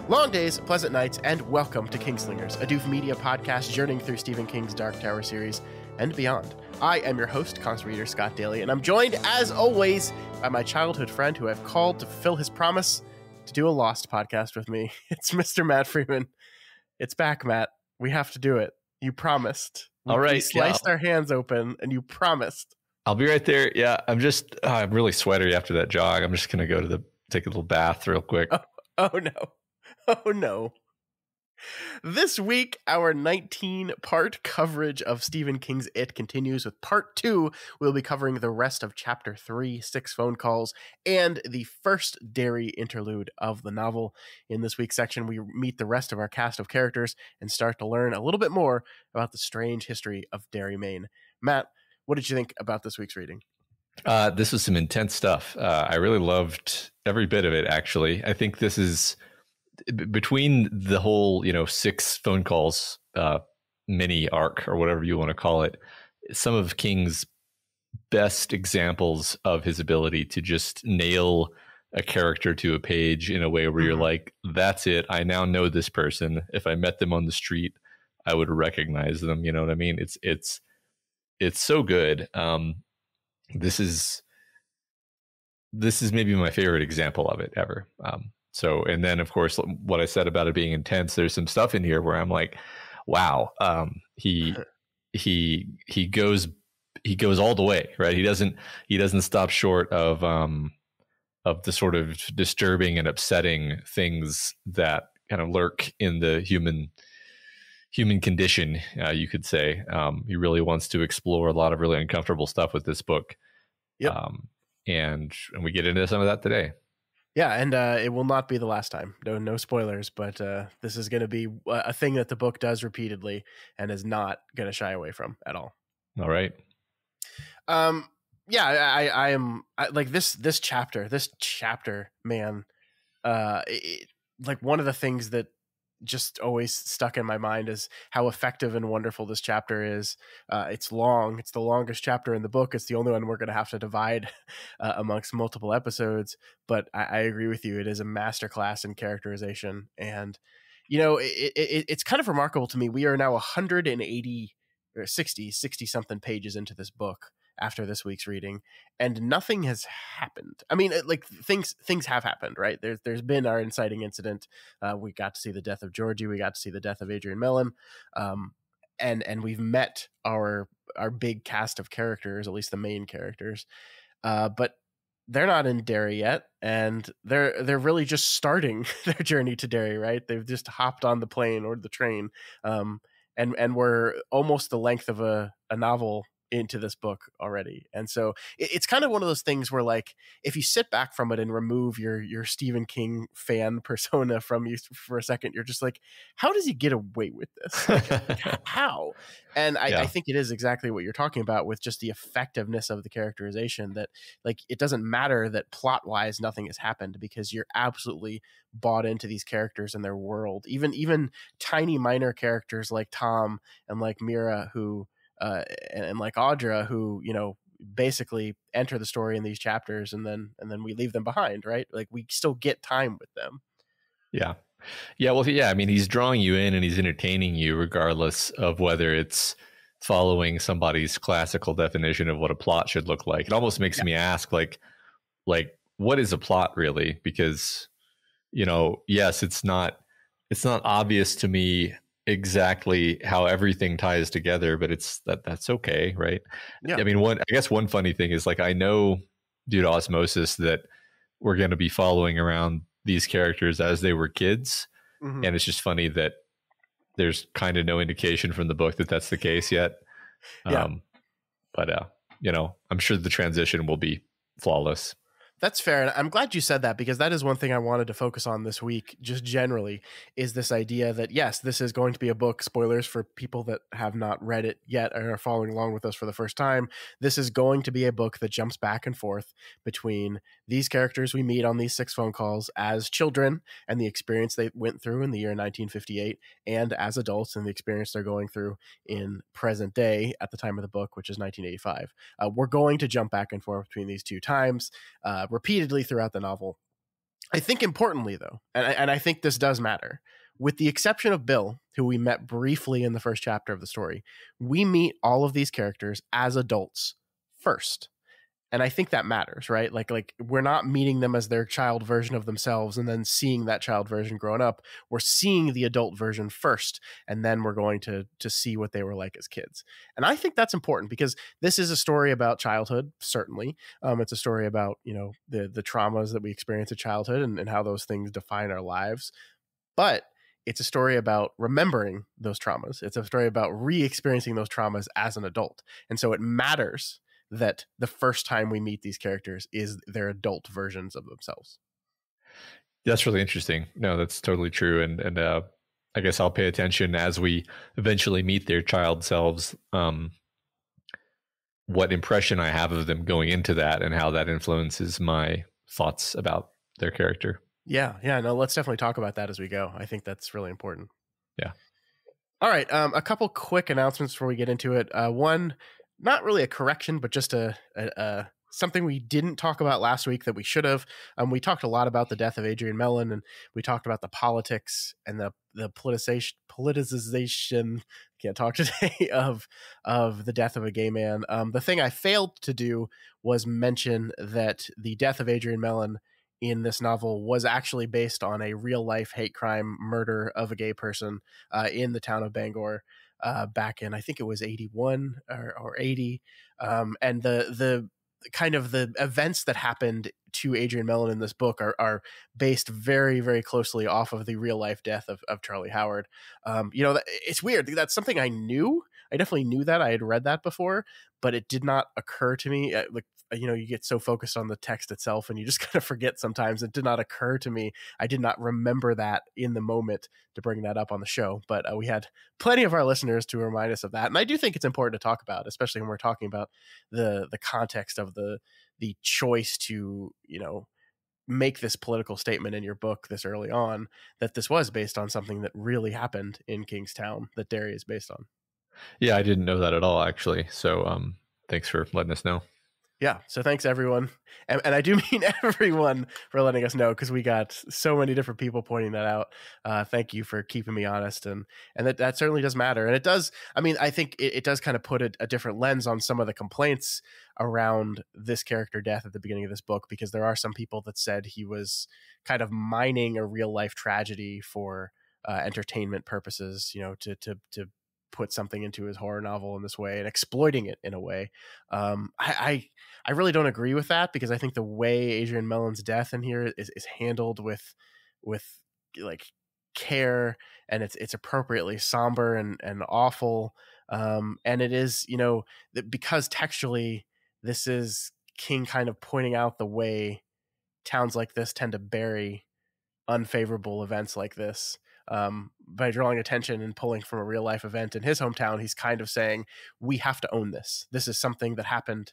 Long days, pleasant nights, and welcome to Kingslingers, a Doof Media podcast journeying through Stephen King's Dark Tower series and beyond. I am your host, constant reader Scott Daly, and I'm joined, as always, by my childhood friend who I've called to fulfill his promise to do a Lost podcast with me. It's Mr. Matt Freeman. It's back, Matt. We have to do it. You promised. All right. We sliced our hands open, and you promised. I'll be right there. Yeah, I'm really sweaty after that jog. I'm just going to take a little bath real quick. Oh no. Oh no. This week, our 19-part coverage of Stephen King's It continues with part 2. We'll be covering the rest of chapter 3, 6 phone calls, and the First Derry Interlude of the novel. In this week's section, we meet the rest of our cast of characters and start to learn a little bit more about the strange history of Derry, Maine. Matt, what did you think about this week's reading? This was some intense stuff. I really loved every bit of it, actually. I think this is... between the whole, 6 phone calls mini arc or whatever you want to call it, some of King's best examples of his ability to just nail a character to a page in a way where you're like, that's it. I now know this person. If I met them on the street, I would recognize them. You know what I mean? It's so good. This is maybe my favorite example of it ever. So, and then of course, what I said about it being intense, there's some stuff in here where I'm like, wow, he goes all the way, right? He doesn't stop short of the sort of disturbing and upsetting things that kind of lurk in the human condition, you could say. He really wants to explore a lot of really uncomfortable stuff with this book. Yep. And we get into some of that today. Yeah, and it will not be the last time. No spoilers, but this is going to be a thing that the book does repeatedly and is not going to shy away from at all. All right. Yeah, I am like this chapter, man. Like one of the things that just always stuck in my mind is how effective and wonderful this chapter is. It's long. It's the longest chapter in the book. It's the only one we're going to have to divide amongst multiple episodes. But I agree with you. It is a masterclass in characterization. And, it's kind of remarkable to me. We are now 180 or 60 something pages into this book after this week's reading, and nothing has happened. I mean, like things have happened, right? There's been our inciting incident. We got to see the death of Georgie. We got to see the death of Adrian Mellon. And we've met our big cast of characters, at least the main characters. But they're not in Derry yet, and they're really just starting their journey to Derry, right? They've just hopped on the plane or the train. And we're almost the length of a novel into this book already. And so it's kind of one of those things where, like, if you sit back from it and remove your Stephen King fan persona from you for a second, you're just like, how does he get away with this? Like, how? And I think it is exactly what you're talking about with just the effectiveness of the characterization, that like it doesn't matter that plot wise nothing has happened, because you're absolutely bought into these characters and their world. Even tiny minor characters like Tom and like Mira, who and like Audra, who basically enter the story in these chapters, and then we leave them behind, right? Like we still get time with them. Well, I mean, he's drawing you in and he's entertaining you regardless of whether it's following somebody's classical definition of what a plot should look like. It almost makes me ask, like what is a plot really? Because yes, it's not obvious to me exactly how everything ties together, but that's okay, right? I mean, I guess one funny thing is, like, I know due to osmosis that we're going to be following around these characters as they were kids, and it's just funny that there's kind of no indication from the book that that's the case yet. But I'm sure the transition will be flawless. That's fair. And I'm glad you said that, because that is one thing I wanted to focus on this week, just generally, is this idea that, yes, this is going to be a book, spoilers for people that have not read it yet and are following along with us for the first time. This is going to be a book that jumps back and forth between these characters we meet on these 6 phone calls as children and the experience they went through in the year 1958, and as adults and the experience they're going through in present day at the time of the book, which is 1985. We're going to jump back and forth between these two times repeatedly throughout the novel. I think importantly, though, and I think this does matter, with the exception of Bill, who we met briefly in the first chapter of the story, we meet all of these characters as adults first. And I think that matters, right? Like we're not meeting them as their child version of themselves and then seeing that child version growing up. We're seeing the adult version first, and then we're going to see what they were like as kids. And I think that's important because this is a story about childhood, certainly. It's a story about, you know, the traumas that we experience in childhood and how those things define our lives. But it's a story about remembering those traumas. It's a story about re-experiencing those traumas as an adult. And so it matters that the first time we meet these characters is their adult versions of themselves. That's really interesting. No, that's totally true. And I guess I'll pay attention as we eventually meet their child selves, what impression I have of them going into that and how that influences my thoughts about their character. Yeah. No, let's definitely talk about that as we go. I think that's really important. Yeah. All right. A couple quick announcements before we get into it. One, not really a correction, but just a something we didn't talk about last week that we should have. We talked a lot about the death of Adrian Mellon, and we talked about the politics and the politicization. Can't talk today of the death of a gay man. The thing I failed to do was mention that the death of Adrian Mellon in this novel was actually based on a real life hate crime murder of a gay person in the town of Bangor. Back in, I think it was 81 or 80. And the kind of the events that happened to Adrian Mellon in this book are based very, very closely off of the real life death of Charlie Howard. You know, it's weird. That's something I knew. I definitely knew that. I had read that before, but it did not occur to me. Like, you know, you get so focused on the text itself and you just kind of forget sometimes. It did not occur to me. I did not remember that in the moment to bring that up on the show, but we had plenty of our listeners to remind us of that. And I do think it's important to talk about, especially when we're talking about the context of the choice to, you know, make this political statement in your book this early on, that this was based on something that really happened in Kingstown that Derry is based on. Yeah, I didn't know that at all, actually. So thanks for letting us know. Yeah. So thanks everyone. And I do mean everyone for letting us know, because we got so many different people pointing that out. Thank you for keeping me honest. And that certainly does matter. And it does, I mean, I think it does kind of put a different lens on some of the complaints around this character death at the beginning of this book, because there are some people that said he was kind of mining a real life tragedy for entertainment purposes, you know, to put something into his horror novel in this way and exploiting it in a way. I really don't agree with that, because I think the way Adrian Mellon's death in here is handled with like care, and it's appropriately somber and awful. And it is, you know, because textually this is King kind of pointing out the way towns like this tend to bury unfavorable events like this. By drawing attention and pulling from a real life event in his hometown, he's kind of saying, we have to own this. This is something that happened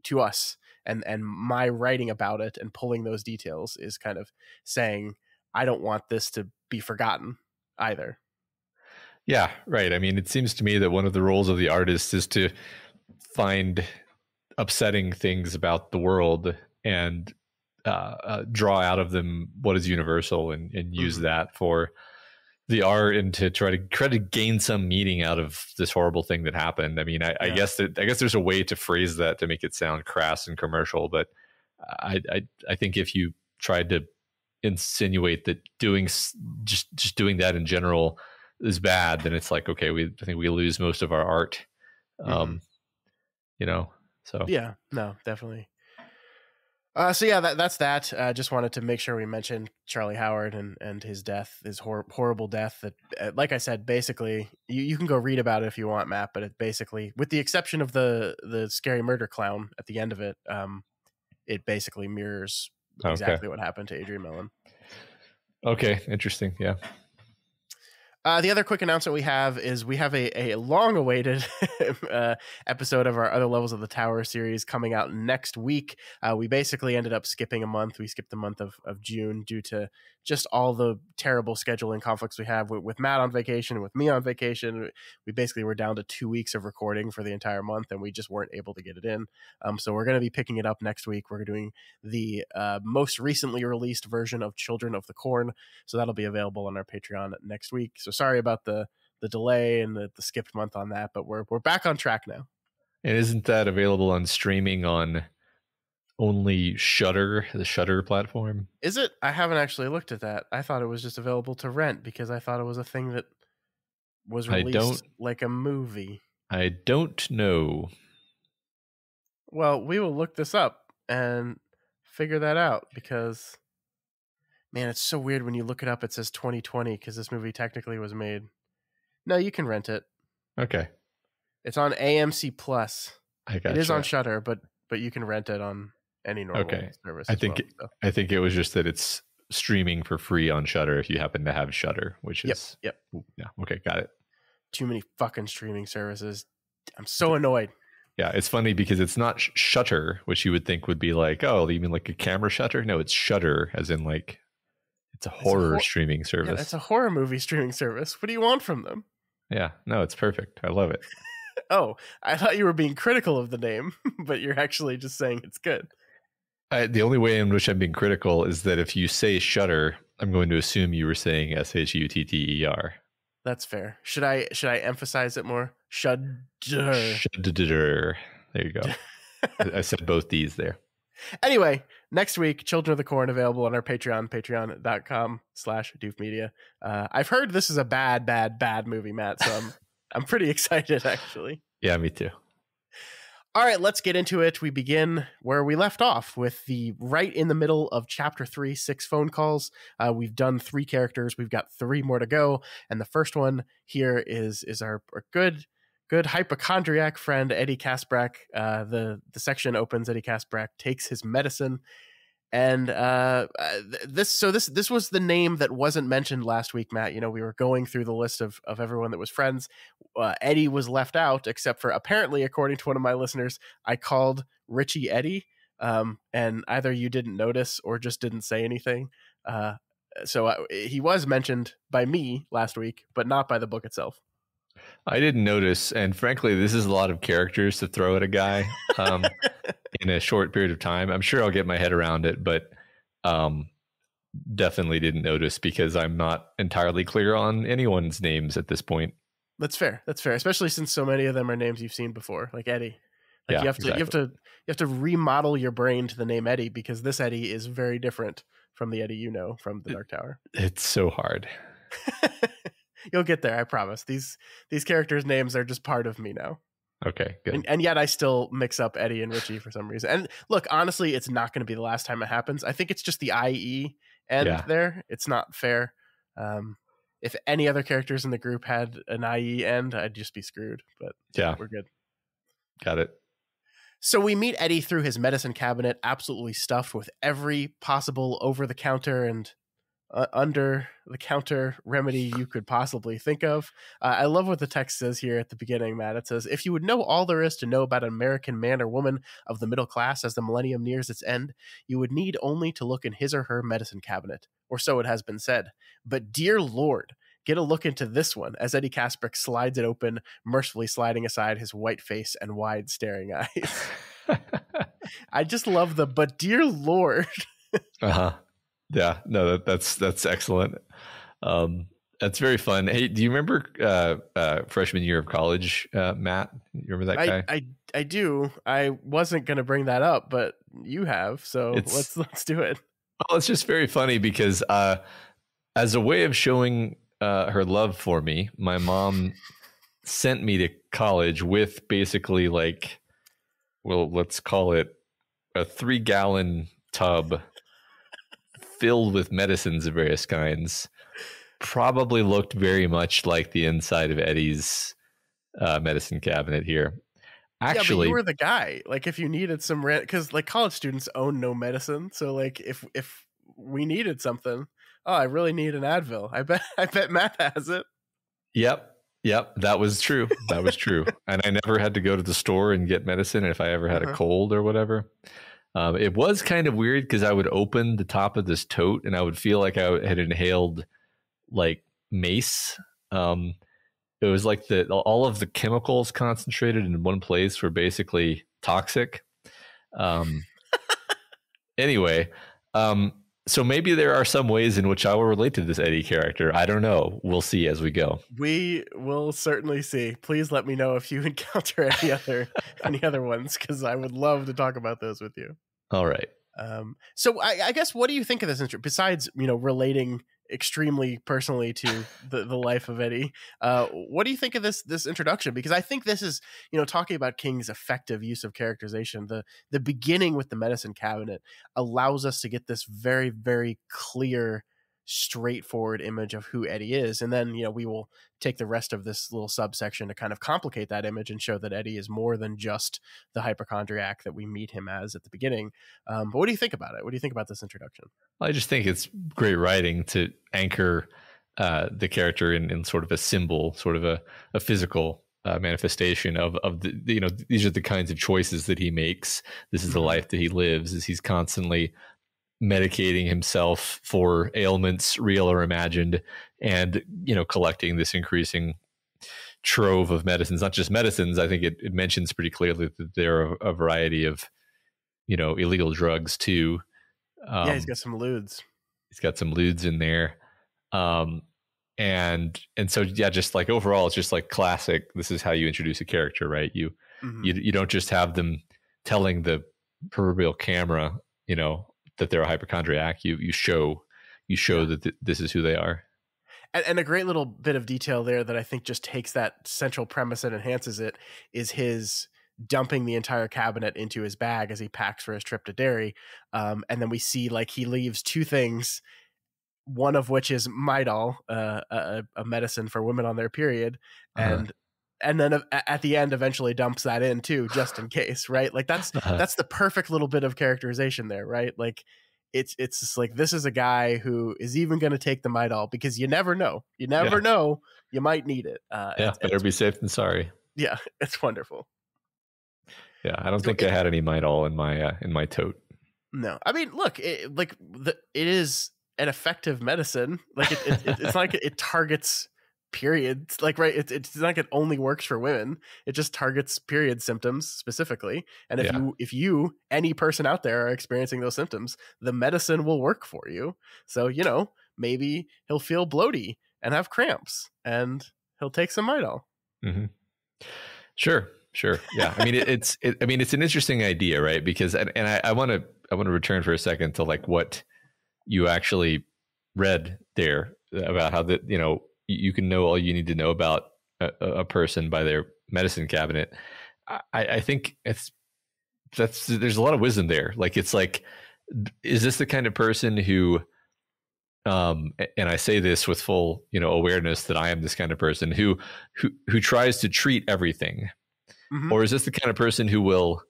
to us. And my writing about it and pulling those details is kind of saying, I don't want this to be forgotten either. Yeah, right. I mean, it seems to me that one of the roles of the artist is to find upsetting things about the world and draw out of them what is universal and use that for the art, and to try to gain some meaning out of this horrible thing that happened. I mean, I guess there's a way to phrase that to make it sound crass and commercial, but I think if you tried to insinuate that doing doing that in general is bad, then it's like, okay, I think we lose most of our art. You know, so yeah, no, definitely. So yeah, that's that. Just wanted to make sure we mentioned Charlie Howard and his death, his horrible death. That, like I said, basically, you can go read about it if you want, Matt. But it basically, with the exception of the scary murder clown at the end of it, it basically mirrors exactly what happened to Adrian Mellon. Okay, interesting. Yeah. The other quick announcement we have is we have a long-awaited episode of our Other Levels of the Tower series coming out next week. We basically ended up skipping a month. We skipped the month of June due to just all the terrible scheduling conflicts we have with Matt on vacation and with me on vacation. We basically were down to 2 weeks of recording for the entire month, and we just weren't able to get it in. So we're going to be picking it up next week. We're doing the most recently released version of Children of the Corn. So that'll be available on our Patreon next week. So sorry about the delay and the skipped month on that, but we're back on track now. And isn't that available on streaming on only Shudder, the Shudder platform? Is it? I haven't actually looked at that. I thought it was just available to rent because I thought it was a thing that was released like a movie. I don't know. Well, we will look this up and figure that out because, man, it's so weird when you look it up. It says 2020 because this movie technically was made. No, you can rent it. Okay. It's on AMC Plus. It is on Shudder, but you can rent it on any normal service. I think it was just that it's streaming for free on Shudder if you happen to have Shudder, which is yep. Yeah. Okay, got it. Too many fucking streaming services. I'm so annoyed. Yeah, it's funny because it's not Shutter, which you would think would be like, oh, you mean like a camera shutter? No, it's Shudder, as in like it's a horror streaming service. Yeah, it's a horror movie streaming service. What do you want from them? Yeah, no, it's perfect. I love it. Oh, I thought you were being critical of the name, but you're actually just saying it's good. The only way in which I'm being critical is that if you say Shutter, I'm going to assume you were saying Shutter. That's fair. Should I emphasize it more? Shudder. Shudder. There you go. I said both D's there. Anyway, next week, Children of the Corn available on our Patreon, patreon.com/doofmedia. I've heard this is a bad movie, Matt, so I'm pretty excited, actually. Yeah, me too. All right, let's get into it. We begin where we left off with the right in the middle of chapter 3, 6 phone calls. We've done 3 characters. We've got 3 more to go. And the first one here is our good hypochondriac friend, Eddie Kasprek. The section opens, Eddie Kasprek takes his medicine. And this was the name that wasn't mentioned last week, Matt. You know, we were going through the list of everyone that was friends. Eddie was left out, except for apparently, according to one of my listeners, I called Richie Eddie, and either you didn't notice or just didn't say anything. So he was mentioned by me last week, but not by the book itself. I didn't notice, and frankly, this is a lot of characters to throw at a guy in a short period of time. I'm sure I'll get my head around it, but definitely didn't notice because I'm not entirely clear on anyone's names at this point. That's fair. Especially since so many of them are names you've seen before, like Eddie. Like you have to remodel your brain to the name Eddie because this Eddie is very different from the Eddie you know from the Dark Tower. It's so hard. You'll get there, I promise. These characters' names are just part of me now. Okay, good. And yet I still mix up Eddie and Richie for some reason. And look, honestly, it's not going to be the last time it happens. I think it's just the IE end there. It's not fair. If any other characters in the group had an IE end, I'd just be screwed. But yeah, we're good. Got it. So we meet Eddie through his medicine cabinet, absolutely stuffed with every possible over-the-counter and under-the-counter remedy you could possibly think of. I love what the text says here at the beginning, Matt. It says, if you would know all there is to know about an American man or woman of the middle class as the millennium nears its end, you would need only to look in his or her medicine cabinet, or so it has been said. But dear Lord, get a look into this one, as Eddie Kasprek slides it open, mercifully sliding aside his white face and wide staring eyes. I just love the, but dear Lord. Uh-huh. Yeah, no, that's excellent. That's very fun. Hey, do you remember freshman year of college, Matt? You remember that guy? I do. I wasn't going to bring that up, but you have, so let's do it. Well, it's just very funny because as a way of showing her love for me, my mom sent me to college with basically like, well, let's call it a 3-gallon tub filled with medicines of various kinds. Probably looked very much like the inside of Eddie's medicine cabinet here. Actually, but you were the guy. Like, if you needed some because like college students own no medicine, so like if we needed something, oh, I really need an Advil. I bet Matt has it. Yep, that was true. And I never had to go to the store and get medicine if I ever had a cold or whatever. It was kind of weird because I would open the top of this tote and I would feel like I had inhaled like mace. It was like all of the chemicals concentrated in one place were basically toxic. Um, anyway, so maybe there are some ways in which I will relate to this Eddie character. I don't know. We'll see as we go. We will certainly see. Please let me know if you encounter any other ones, because I would love to talk about those with you. All right. So I guess, what do you think of this intro? Besides, relating extremely personally to the life of Eddie, what do you think of this introduction? Because I think this is, talking about King's effective use of characterization. The beginning with the medicine cabinet allows us to get this very, very clear, straightforward image of who Eddie is, and then we will take the rest of this little subsection to kind of complicate that image and show that Eddie is more than just the hypochondriac that we meet him as at the beginning. But what do you think about it? What do you think about this introduction? I just think it's great writing to anchor the character in sort of a symbol, sort of a physical manifestation of the these are the kinds of choices that he makes. This is the life that he lives. Is he's constantly medicating himself for ailments, real or imagined, and collecting this increasing trove of medicines. Not just medicines. I think it mentions pretty clearly that there are a variety of illegal drugs too. Yeah, he's got some ludes. He's got some ludes in there. And so, yeah, just like overall, it's just like classic. This is how you introduce a character, right? You don't just have them telling the proverbial camera, that they're a hypochondriac. You show that this is who they are. And a great little bit of detail there that I think just takes that central premise and enhances it is his dumping the entire cabinet into his bag as he packs for his trip to Derry. And then we see like he leaves two things, one of which is Midol, a medicine for women on their period. And then at the end eventually dumps that in too, just in case, right? Like that's the perfect little bit of characterization there, right? Like it's just like, this is a guy who is even going to take the Midol, because you never know. You never know. You might need it. Better be safe than sorry. Yeah, it's wonderful. Yeah, I don't think I had any Midol in my tote. No, I mean, look, it is an effective medicine. Like it's like it targets periods. Like, right, it's not like it only works for women. It just targets period symptoms specifically. And if you any person out there are experiencing those symptoms, the medicine will work for you. So maybe he'll feel bloaty and have cramps, and he'll take some Midol. Mm-hmm. Sure. Yeah. I mean, it's an interesting idea, right? Because, and I want to return for a second to like what you actually read there about how that, you can know all you need to know about a person by their medicine cabinet. I think there's a lot of wisdom there. Like, it's like, is this the kind of person who, and I say this with full, awareness that I am this kind of person who tries to treat everything. Mm-hmm. Or is this the kind of person who will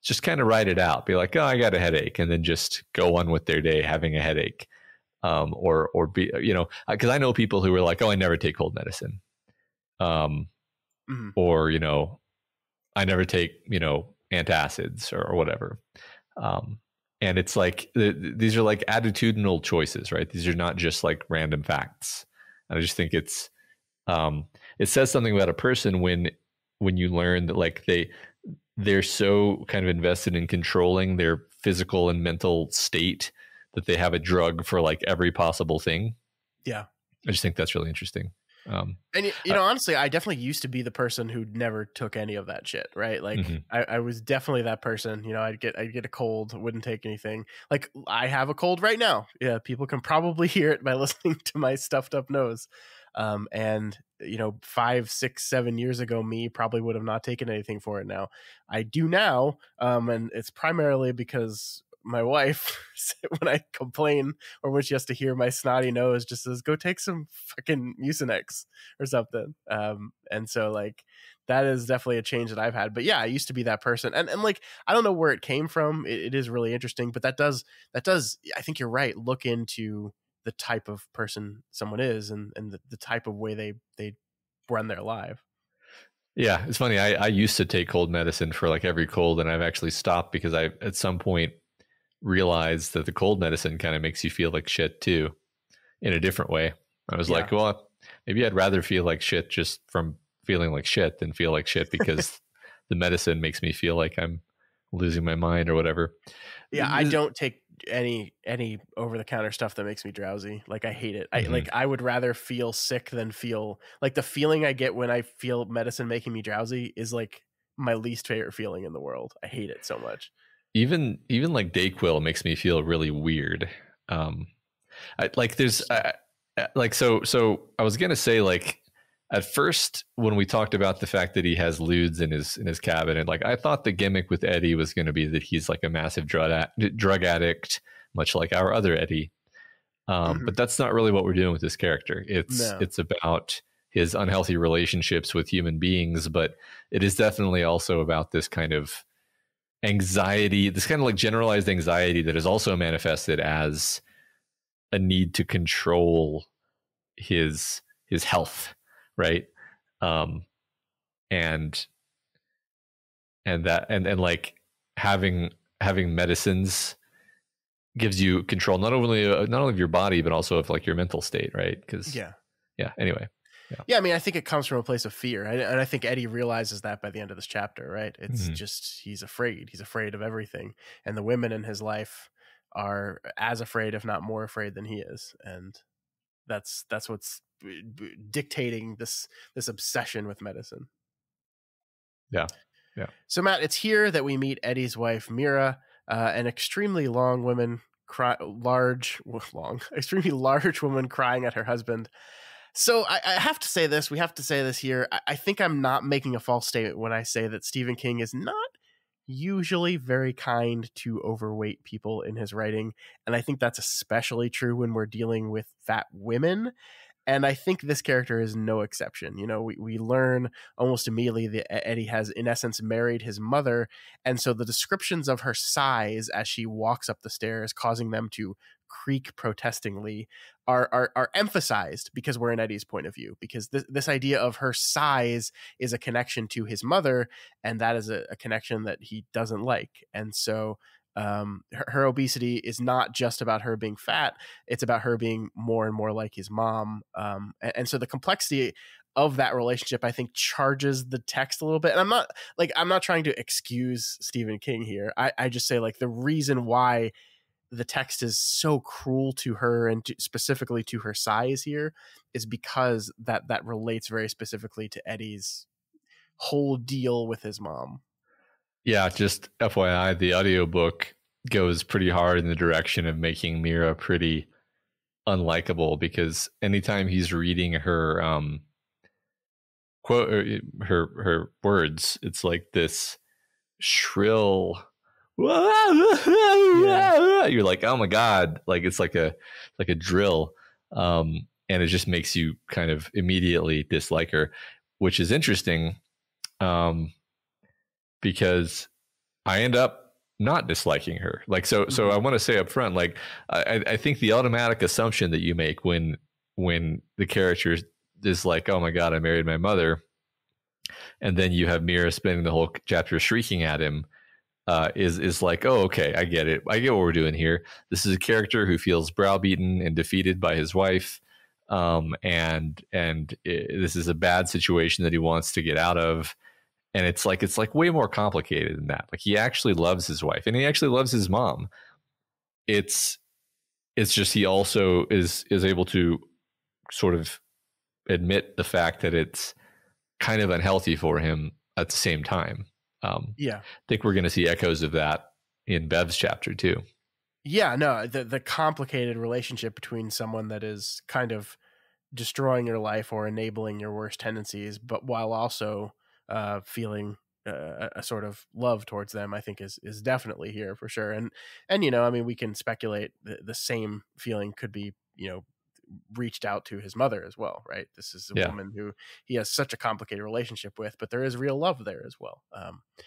just kind of write it out, be like, oh, I got a headache, and then just go on with their day having a headache? Or be, because I know people who are like, oh, I never take cold medicine. Or, I never take, antacids or whatever. And it's like, these are like attitudinal choices, right? These are not just like random facts. And I just think it says something about a person when you learn that like they're so kind of invested in controlling their physical and mental state that they have a drug for like every possible thing. Yeah. I just think that's really interesting. And honestly, I definitely used to be the person who never took any of that shit, right? Like I was definitely that person. I'd get a cold, wouldn't take anything. Like, I have a cold right now. Yeah, people can probably hear it by listening to my stuffed up nose. And 5, 6, 7 years ago, me probably would have not taken anything for it. Now I do now. And it's primarily because my wife, when I complain or when she has to hear my snotty nose, just says, go take some fucking Mucinex or something. And so like, that is definitely a change that I've had. But yeah, I used to be that person. And like, I don't know where it came from. It is really interesting, but that does, I think you're right, look into the type of person someone is and the type of way they run their life. Yeah, it's funny. I used to take cold medicine for like every cold, and I've actually stopped because I at some point realized that the cold medicine kind of makes you feel like shit too, in a different way. I was Yeah. like, well, maybe I'd rather feel like shit just from feeling like shit than feel like shit because the medicine makes me feel like I'm losing my mind or whatever. Yeah, I don't take any over the counter stuff that makes me drowsy. Like, I hate it. I would rather feel sick than feel like the feeling I get when I feel medicine making me drowsy is like my least favorite feeling in the world. I hate it so much. Even like Dayquil makes me feel really weird. I, like there's like so I was gonna say, like, at first when we talked about the fact that he has ludes in his cabinet, like I thought the gimmick with Eddie was going to be that he's like a massive drug addict, much like our other Eddie. But that's not really what we're doing with this character. No. It's about his unhealthy relationships with human beings, but it is definitely also about this kind of anxiety, this kind of like generalized anxiety that is also manifested as a need to control his health, right? And like having medicines gives you control not only of your body but also of like your mental state, right? Because anyway. Yeah, I mean, I think it comes from a place of fear, and I think Eddie realizes that by the end of this chapter, right? It's just he's afraid of everything, and the women in his life are as afraid, if not more afraid, than he is, and that's what's dictating this obsession with medicine. Yeah. So Matt, it's here that we meet Eddie's wife Mira, an extremely long woman, extremely large woman crying at her husband. So I have to say this. We have to say this here. I think I'm not making a false statement when I say that Stephen King is not usually very kind to overweight people in his writing. And I think that's especially true when we're dealing with fat women. And I think this character is no exception. You know, we learn almost immediately that Eddie has, in essence, married his mother. And so the descriptions of her size as she walks up the stairs, causing them to creak protestingly, are emphasized because we're in Eddie's point of view. Because this idea of her size is a connection to his mother, and that is a connection that he doesn't like. And so her obesity is not just about her being fat. It's about her being more and more like his mom. And so the complexity of that relationship, I think, charges the text a little bit. And I'm not trying to excuse Stephen King here. I just say, like, the reason why the text is so cruel to her and specifically to her size here is because that relates very specifically to Eddie's whole deal with his mom. Yeah, just FYI, the audiobook goes pretty hard in the direction of making Mira pretty unlikable, because anytime he's reading her quote, her words, it's like this shrill you're like, oh my god, like it's like a drill, and it just makes you kind of immediately dislike her, which is interesting, because I end up not disliking her. Like, so I want to say up front, like, I think the automatic assumption that you make when the character is like, oh my god, I married my mother, and then you have Mira spending the whole chapter shrieking at him, is like, oh, okay, I get it. I get what we're doing here. This is a character who feels browbeaten and defeated by his wife, and this is a bad situation that he wants to get out of. And it's like way more complicated than that. Like, he actually loves his wife, and he actually loves his mom. It's just he also is able to sort of admit the fact that it's kind of unhealthy for him at the same time. I think we're going to see echoes of that in Bev's chapter too. Yeah, no, the complicated relationship between someone that is kind of destroying your life or enabling your worst tendencies, but while also feeling a sort of love towards them, I think is definitely here for sure. And you know, I mean, we can speculate the same feeling could be, you know, reached out to his mother as well, right? This is a woman who he has such a complicated relationship with, but there is real love there as well.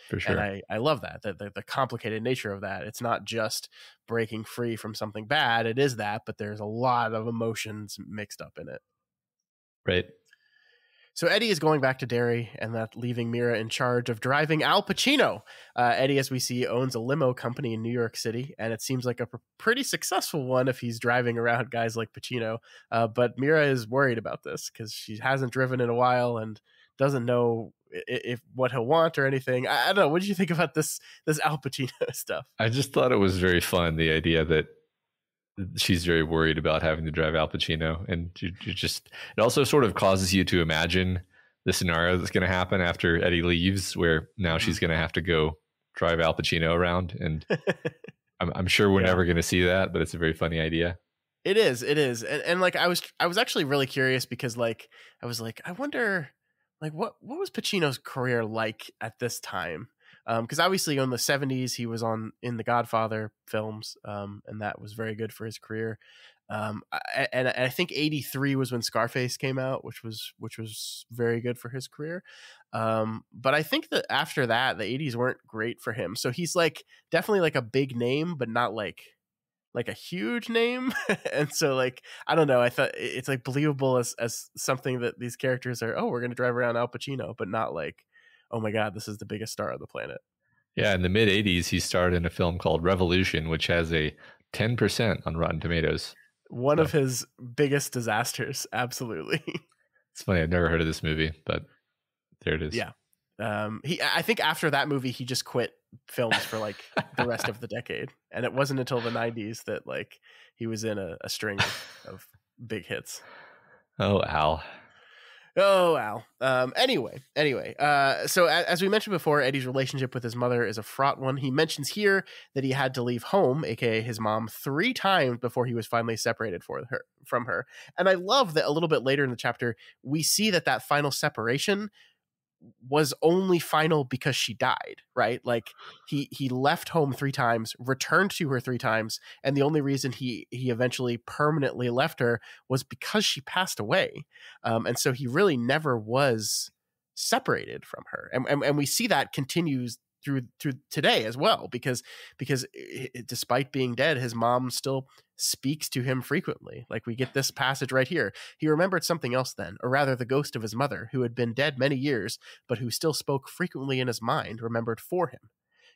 For sure. And I love that the complicated nature of that. It's not just breaking free from something bad. It is that, but there's a lot of emotions mixed up in it. Right. So Eddie is going back to Derry, and that leaving Mira in charge of driving Al Pacino. Eddie, as we see, owns a limo company in New York City, and it seems like a pretty successful one if he's driving around guys like Pacino. But Mira is worried about this because she hasn't driven in a while and doesn't know if what he'll want or anything. I don't know. What did you think about this Al Pacino stuff? I just thought it was very fun, the idea that she's very worried about having to drive Al Pacino, and you just, it also sort of causes you to imagine the scenario that's going to happen after Eddie leaves, where now she's going to have to go drive Al Pacino around, and I'm sure we're never going to see that, but it's a very funny idea. It is, and like I was actually really curious because like I was like, I wonder like what was Pacino's career like at this time. Because obviously in the 70s he was in the Godfather films, and that was very good for his career. And I think 83 was when Scarface came out, which was very good for his career. But I think that after that, the 80s weren't great for him. So he's like definitely like a big name, but not like a huge name. And so like, I don't know. I thought it's like believable as something that these characters are, oh, we're going to drive around Al Pacino, but not like, oh my God, this is the biggest star on the planet. Yeah, in the mid 80s, he starred in a film called Revolution, which has a 10% on Rotten Tomatoes. One of his biggest disasters. Absolutely. It's funny. I've never heard of this movie, but there it is. Yeah. I think after that movie, he just quit films for like the rest of the decade. And it wasn't until the 90s that like he was in a string of big hits. Oh, Al. Oh, Al. Anyway. So as we mentioned before, Eddie's relationship with his mother is a fraught one. He mentions here that he had to leave home, aka his mom, 3 times before he was finally separated from her. And I love that a little bit later in the chapter, we see that final separation was only final because she died, right? Like he left home 3 times, returned to her 3 times, and the only reason he eventually permanently left her was because she passed away. And so he really never was separated from her. And we see that continues through today as well, because despite being dead, his mom still speaks to him frequently. Like we get this passage right here. He remembered something else then, or rather the ghost of his mother, who had been dead many years, but who still spoke frequently in his mind, remembered for him.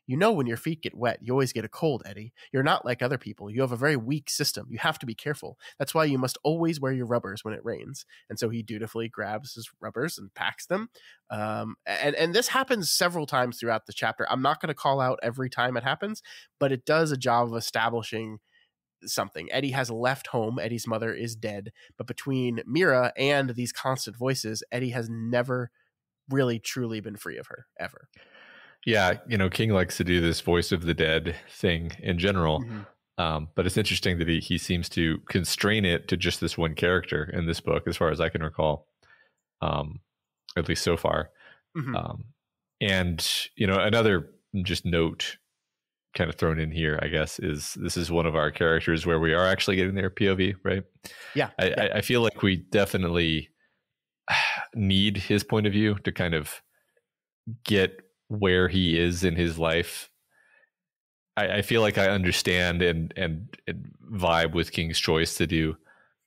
You know, when your feet get wet, you always get a cold, Eddie. You're not like other people. You have a very weak system. You have to be careful. That's why you must always wear your rubbers when it rains. And so he dutifully grabs his rubbers and packs them. And this happens several times throughout the chapter. I'm not going to call out every time it happens, but it does a job of establishing something. Eddie has left home. Eddie's mother is dead. But between Mira and these constant voices, Eddie has never really truly been free of her, ever. Yeah, King likes to do this voice of the dead thing in general. Mm-hmm. But it's interesting that he seems to constrain it to just this one character in this book, as far as I can recall, at least so far. Mm-hmm. And, another just note kind of thrown in here, I guess, is this is one of our characters where we are actually getting their POV, right? Yeah. I feel like we definitely need his point of view to kind of get where he is in his life. I feel like I understand and vibe with King's choice to do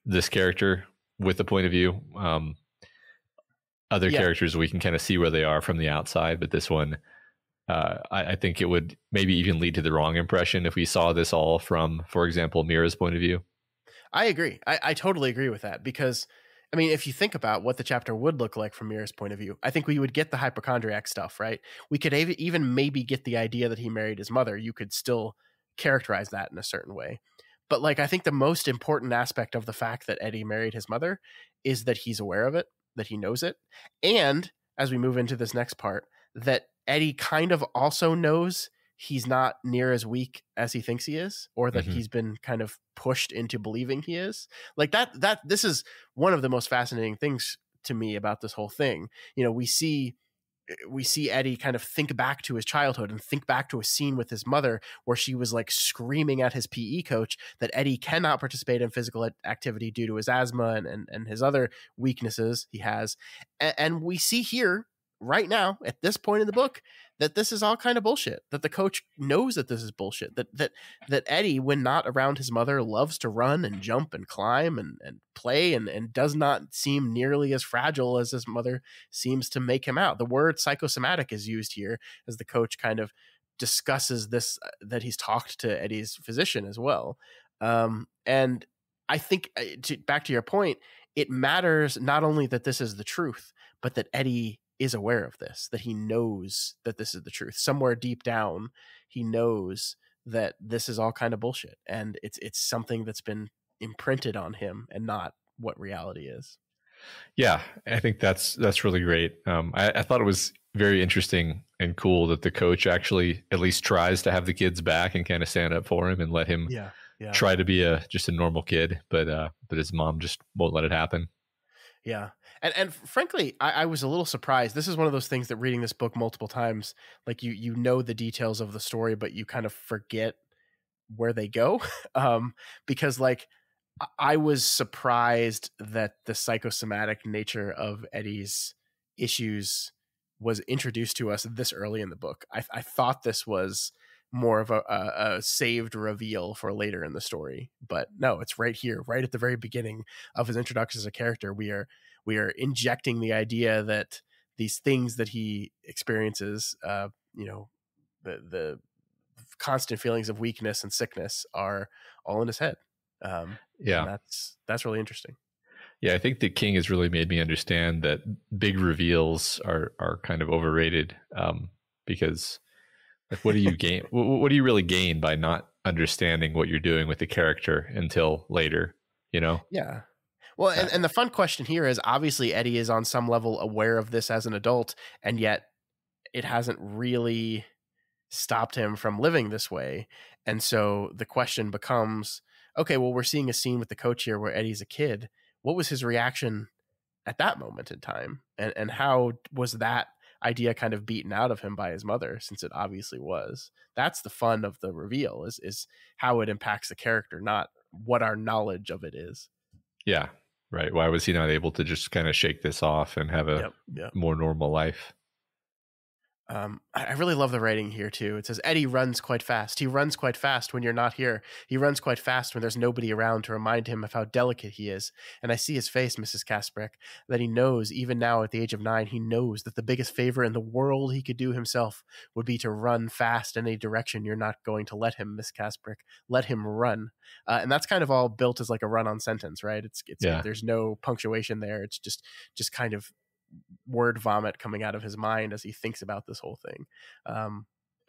this character with the point of view. Other characters, we can kind of see where they are from the outside, but this one, I think it would maybe even lead to the wrong impression if we saw this all from, for example, Mira's point of view. I agree. I totally agree with that, because I mean, if you think about what the chapter would look like from Mira's point of view, I think we would get the hypochondriac stuff, right? We could even maybe get the idea that he married his mother. You could still characterize that in a certain way. But like, I think the most important aspect of the fact that Eddie married his mother is that he's aware of it, that he knows it. And as we move into this next part, that Eddie kind of also knows he's not near as weak as he thinks he is, or that he's been kind of pushed into believing he is. Like that this is one of the most fascinating things to me about this whole thing. We see Eddie kind of think back to his childhood and think back to a scene with his mother where she was like screaming at his PE coach that Eddie cannot participate in physical activity due to his asthma and his other weaknesses he has. And we see here right now at this point in the book that this is all kind of bullshit, that the coach knows that this is bullshit, that Eddie, when not around his mother, loves to run and jump and climb and play and does not seem nearly as fragile as his mother seems to make him out. The word psychosomatic is used here as the coach kind of discusses this, that he's talked to Eddie's physician as well. And I think, back to your point, it matters not only that this is the truth, but that Eddie is aware of this, that he knows that this is the truth. Somewhere deep down, he knows that this is all kind of bullshit, and it's something that's been imprinted on him and not what reality is. Yeah, I think that's really great. I thought it was very interesting and cool that the coach actually at least tries to have the kids back and kind of stand up for him and let him try to be just a normal kid, but his mom just won't let it happen. Yeah. And frankly, I was a little surprised. This is one of those things that reading this book multiple times, like you know the details of the story, but you kind of forget where they go. Because like I was surprised that the psychosomatic nature of Eddie's issues was introduced to us this early in the book. I thought this was more of a saved reveal for later in the story, but no, it's right here, right at the very beginning of his introduction as a character. We are injecting the idea that these things that he experiences, the constant feelings of weakness and sickness, are all in his head. And that's really interesting. Yeah, I think the King has really made me understand that big reveals are kind of overrated, because like, what do you gain? What do you really gain by not understanding what you're doing with the character until later? You know? Yeah. Well, and the fun question here is, obviously Eddie is on some level aware of this as an adult, and yet it hasn't really stopped him from living this way. And so the question becomes, okay, well, we're seeing a scene with the coach here where Eddie's a kid. What was his reaction at that moment in time? And how was that idea kind of beaten out of him by his mother, since it obviously was? That's the fun of the reveal, is how it impacts the character, not what our knowledge of it is. Yeah, right. Why was he not able to just kind of shake this off and have a more normal life? I really love the writing here too. It says Eddie runs quite fast. He runs quite fast when you're not here. He runs quite fast when there's nobody around to remind him of how delicate he is. And I see his face, Mrs. Kasprick, that he knows, even now at the age of 9, he knows that the biggest favor in the world he could do himself would be to run fast in a direction you're not going to let him, Miss Kasprick. Let him run. And that's kind of all built as like a run-on sentence, right? It's There's no punctuation there. It's just kind of word vomit coming out of his mind as he thinks about this whole thing.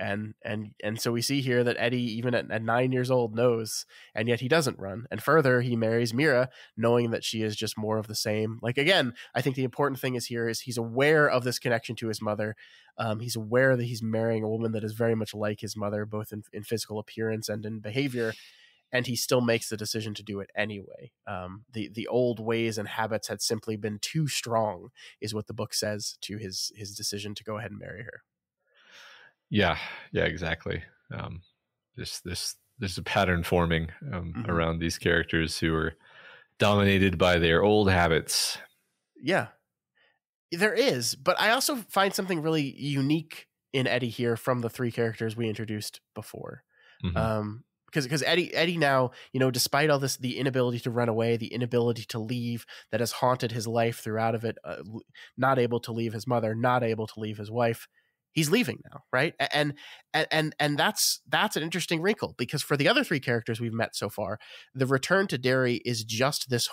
And so we see here that Eddie, even at 9 years old, knows, and yet he doesn't run. And further, he marries Mira, knowing that she is just more of the same. Like, again, I think the important thing is he's aware of this connection to his mother. He's aware that he's marrying a woman that is very much like his mother, both in physical appearance and in behavior. And he still makes the decision to do it anyway. The old ways and habits had simply been too strong, is what the book says to his decision to go ahead and marry her. Yeah, exactly. There's a pattern forming around these characters who are dominated by their old habits. Yeah, there is. But I also find something really unique in Eddie here from the 3 characters we introduced before. Because Eddie now, despite all this, the inability to run away, the inability to leave that has haunted his life throughout of it, not able to leave his mother, not able to leave his wife, he's leaving now, right? And that's an interesting wrinkle, because for the other 3 characters we've met so far, the return to Derry is just this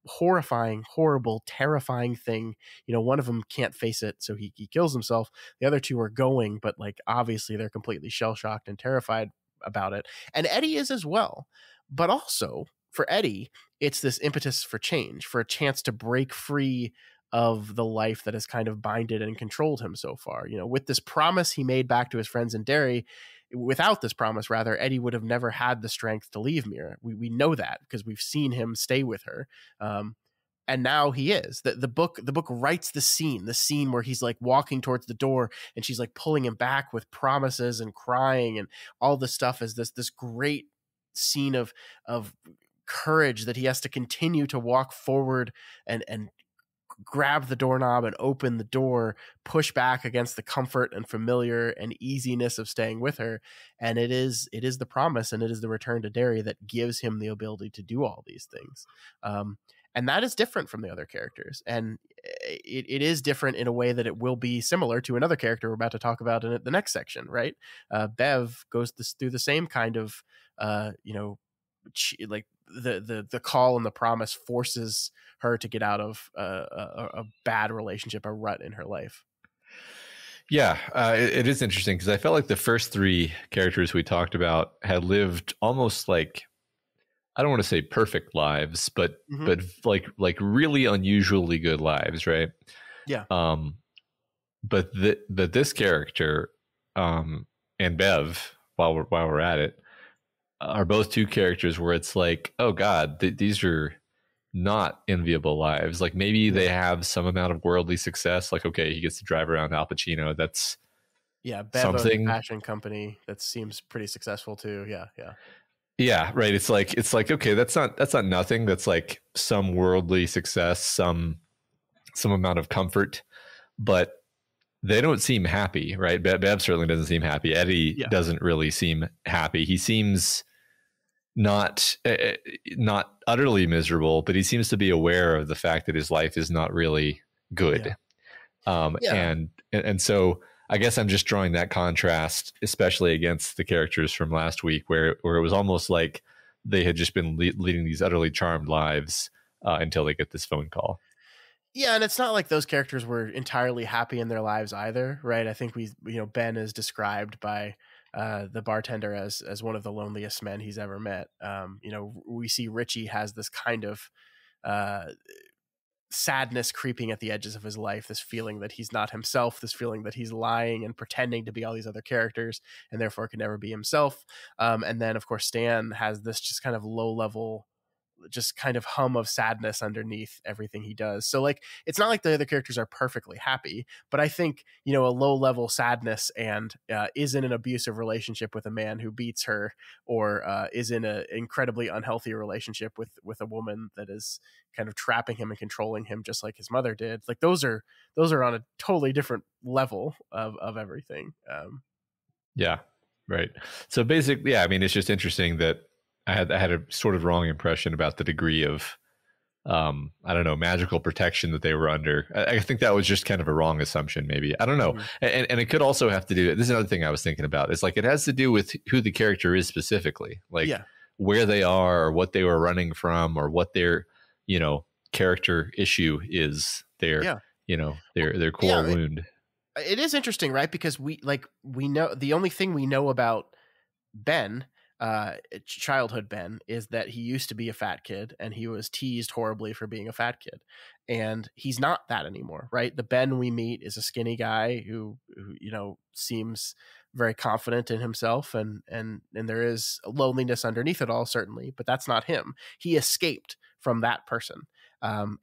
horrifying, horrible, terrifying thing. One of them can't face it, so he kills himself. The other 2 are going, but like obviously they're completely shell-shocked and terrified about it. And Eddie is as well. But also for Eddie, it's this impetus for change, for a chance to break free of the life that has kind of binded and controlled him so far. With this promise he made back to his friends in Derry, without this promise, rather, Eddie would have never had the strength to leave Mira. We know that because we've seen him stay with her. And now he is. The book writes the scene where he's like walking towards the door and she's like pulling him back with promises and crying and all this stuff, as this great scene of courage that he has to continue to walk forward and grab the doorknob and open the door, push back against the comfort and familiar and easiness of staying with her. And it is the promise, and it is the return to Derry that gives him the ability to do all these things. And that is different from the other characters. And it is different in a way that it will be similar to another character we're about to talk about in the next section, right? Bev goes through the same kind of, like the call and the promise forces her to get out of a bad relationship, a rut in her life. Yeah, it is interesting because I felt like the first three characters we talked about had lived almost like, I don't want to say perfect lives, but like really unusually good lives, right? Yeah. But this character and Bev, while we're at it, are both two characters where it's like, oh God, these are not enviable lives. Like maybe they have some amount of worldly success. Like, okay, he gets to drive around Al Pacino. That's Bev owns a fashion company that seems pretty successful too. Yeah, right. It's like okay, that's not nothing. That's like some worldly success, some amount of comfort, but they don't seem happy, right? Bev certainly doesn't seem happy. Eddie doesn't really seem happy. He seems not utterly miserable, but he seems to be aware of the fact that his life is not really good. And so I guess I'm just drawing that contrast, especially against the characters from last week, where it was almost like they had just been leading these utterly charmed lives until they get this phone call. Yeah, and it's not like those characters were entirely happy in their lives either, right? I think Ben is described by the bartender as one of the loneliest men he's ever met. We see Richie has this kind of sadness creeping at the edges of his life, this feeling that he's not himself, this feeling that he's lying and pretending to be all these other characters and therefore can never be himself. And then, of course, Stan has this just kind of low level, just kind of hum of sadness underneath everything he does. So like, it's not like the other characters are perfectly happy, but I think, a low level sadness and is in an abusive relationship with a man who beats her, or is in an incredibly unhealthy relationship with a woman that is kind of trapping him and controlling him just like his mother did. Like those are on a totally different level of everything. Yeah. Right. So basically, yeah, I mean, it's just interesting that I had a sort of wrong impression about the degree of, I don't know, magical protection that they were under. I think that was just kind of a wrong assumption, maybe. I don't know. Mm-hmm. And it could also have to do, this is another thing I was thinking about. It's like, it has to do with who the character is specifically, like where they are or what they were running from or what their, character issue is, their core wound. It is interesting, right? Because we know the only thing we know about Ben, childhood Ben, is that he used to be a fat kid and he was teased horribly for being a fat kid, and he's not that anymore, right? The Ben we meet is a skinny guy who seems very confident in himself, and there is loneliness underneath it all, certainly, but that's not him. He escaped from that person.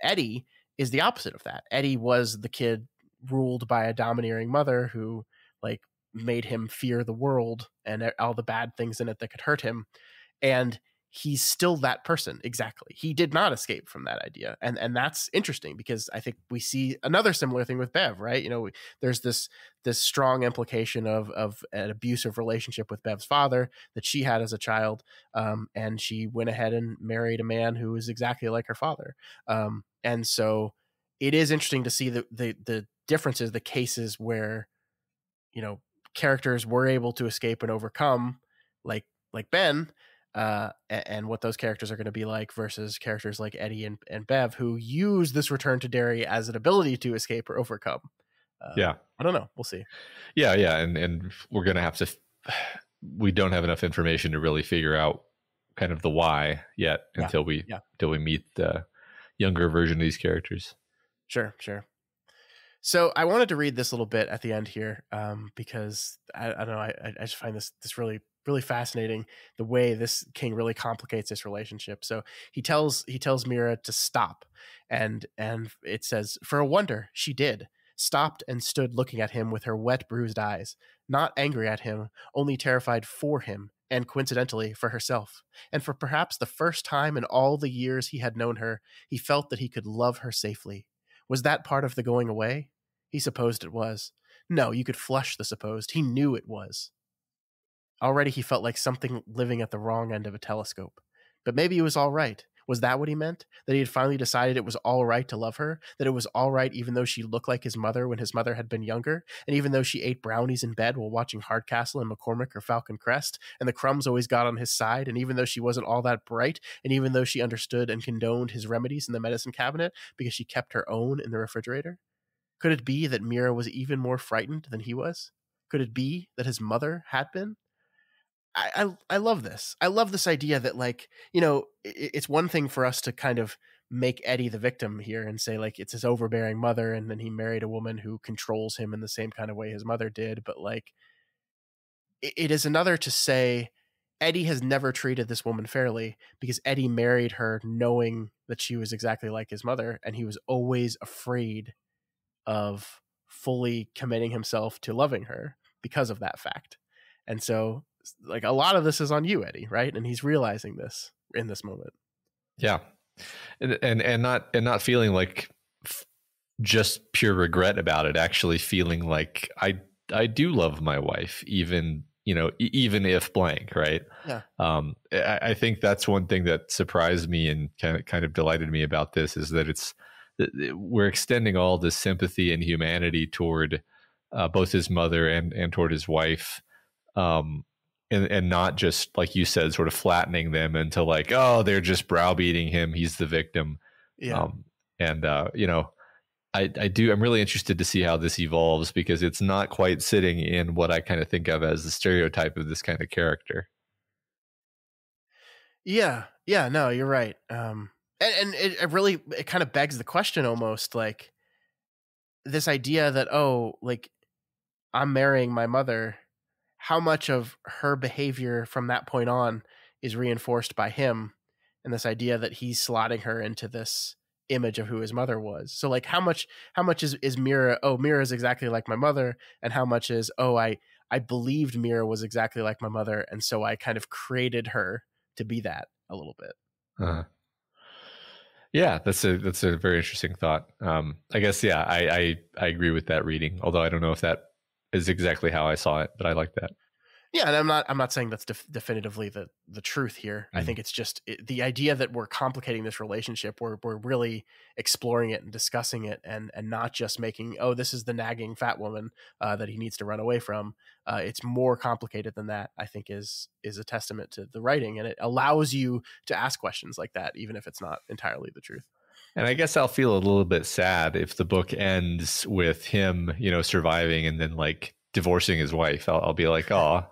Eddie is the opposite of that. Eddie was the kid ruled by a domineering mother who made him fear the world and all the bad things in it that could hurt him. And he's still that person. Exactly. He did not escape from that idea. And that's interesting because I think we see another similar thing with Bev, right? There's this strong implication of an abusive relationship with Bev's father that she had as a child. And she went ahead and married a man who was exactly like her father. And so it is interesting to see the differences, the cases where, characters were able to escape and overcome, like Ben, and what those characters are going to be like versus characters like Eddie and Bev, who use this return to Derry as an ability to escape or overcome. I don't know. We'll see. Yeah. And we're going to have to, we don't have enough information to really figure out kind of the why yet until we meet the younger version of these characters. Sure. So I wanted to read this little bit at the end here, because I don't know, I just find this really, really fascinating, the way this king really complicates this relationship. So he tells Mira to stop, and it says, for a wonder, she did. Stopped and stood looking at him with her wet, bruised eyes, not angry at him, only terrified for him, and coincidentally for herself. And for perhaps the first time in all the years he had known her, he felt that he could love her safely. Was that part of the going away? He supposed it was. No, you could flush the supposed. He knew it was. Already he felt like something living at the wrong end of a telescope. But maybe it was all right. Was that what he meant? That he had finally decided it was all right to love her? That it was all right even though she looked like his mother when his mother had been younger? And even though she ate brownies in bed while watching Hardcastle and McCormick or Falcon Crest? And the crumbs always got on his side? And even though she wasn't all that bright? And even though she understood and condoned his remedies in the medicine cabinet because she kept her own in the refrigerator? Could it be that Mira was even more frightened than he was? Could it be that his mother had been? I love this. I love this idea that, like, you know, it's one thing for us to kind of make Eddie the victim here and say, like, it's his overbearing mother, and then he married a woman who controls him in the same kind of way his mother did. But, like, it is another to say Eddie has never treated this woman fairly because Eddie married her knowing that she was exactly like his mother, and he was always afraid of fully committing himself to loving her because of that fact. And so, like, a lot of this is on you, Eddie, right? And he's realizing this in this moment. Yeah. And not feeling like just pure regret about it, actually feeling like I do love my wife, even, you know, even if blank, right? Yeah. I think that's one thing that surprised me and kind of delighted me about this, is that we're extending all this sympathy and humanity toward both his mother and toward his wife. And not just, like you said, sort of flattening them into like, oh, they're just browbeating him, he's the victim. Yeah. You know, I'm really interested to see how this evolves, because it's not quite sitting in what I kind of think of as the stereotype of this kind of character. Yeah. No, you're right. And it kind of begs the question almost, like, this idea that, oh, like, I'm marrying my mother, how much of her behavior from that point on is reinforced by him, and this idea that he's slotting her into this image of who his mother was. So, like, how much is Mira, oh, Mira is exactly like my mother, and how much is, oh, I believed Mira was exactly like my mother, and so I kind of created her to be that a little bit. Yeah, that's a very interesting thought. I guess, yeah, I agree with that reading, although I don't know if that is exactly how I saw it, but I like that. Yeah, and I'm not saying that's definitively the truth here. I think it's just the idea that we're complicating this relationship. We're really exploring it and discussing it, and not just making, oh, this is the nagging fat woman that he needs to run away from. It's more complicated than that, I think, is a testament to the writing, and it allows you to ask questions like that, even if it's not entirely the truth. And I guess I'll feel a little bit sad if the book ends with him, you know, surviving and then, like, divorcing his wife. I'll be like, oh,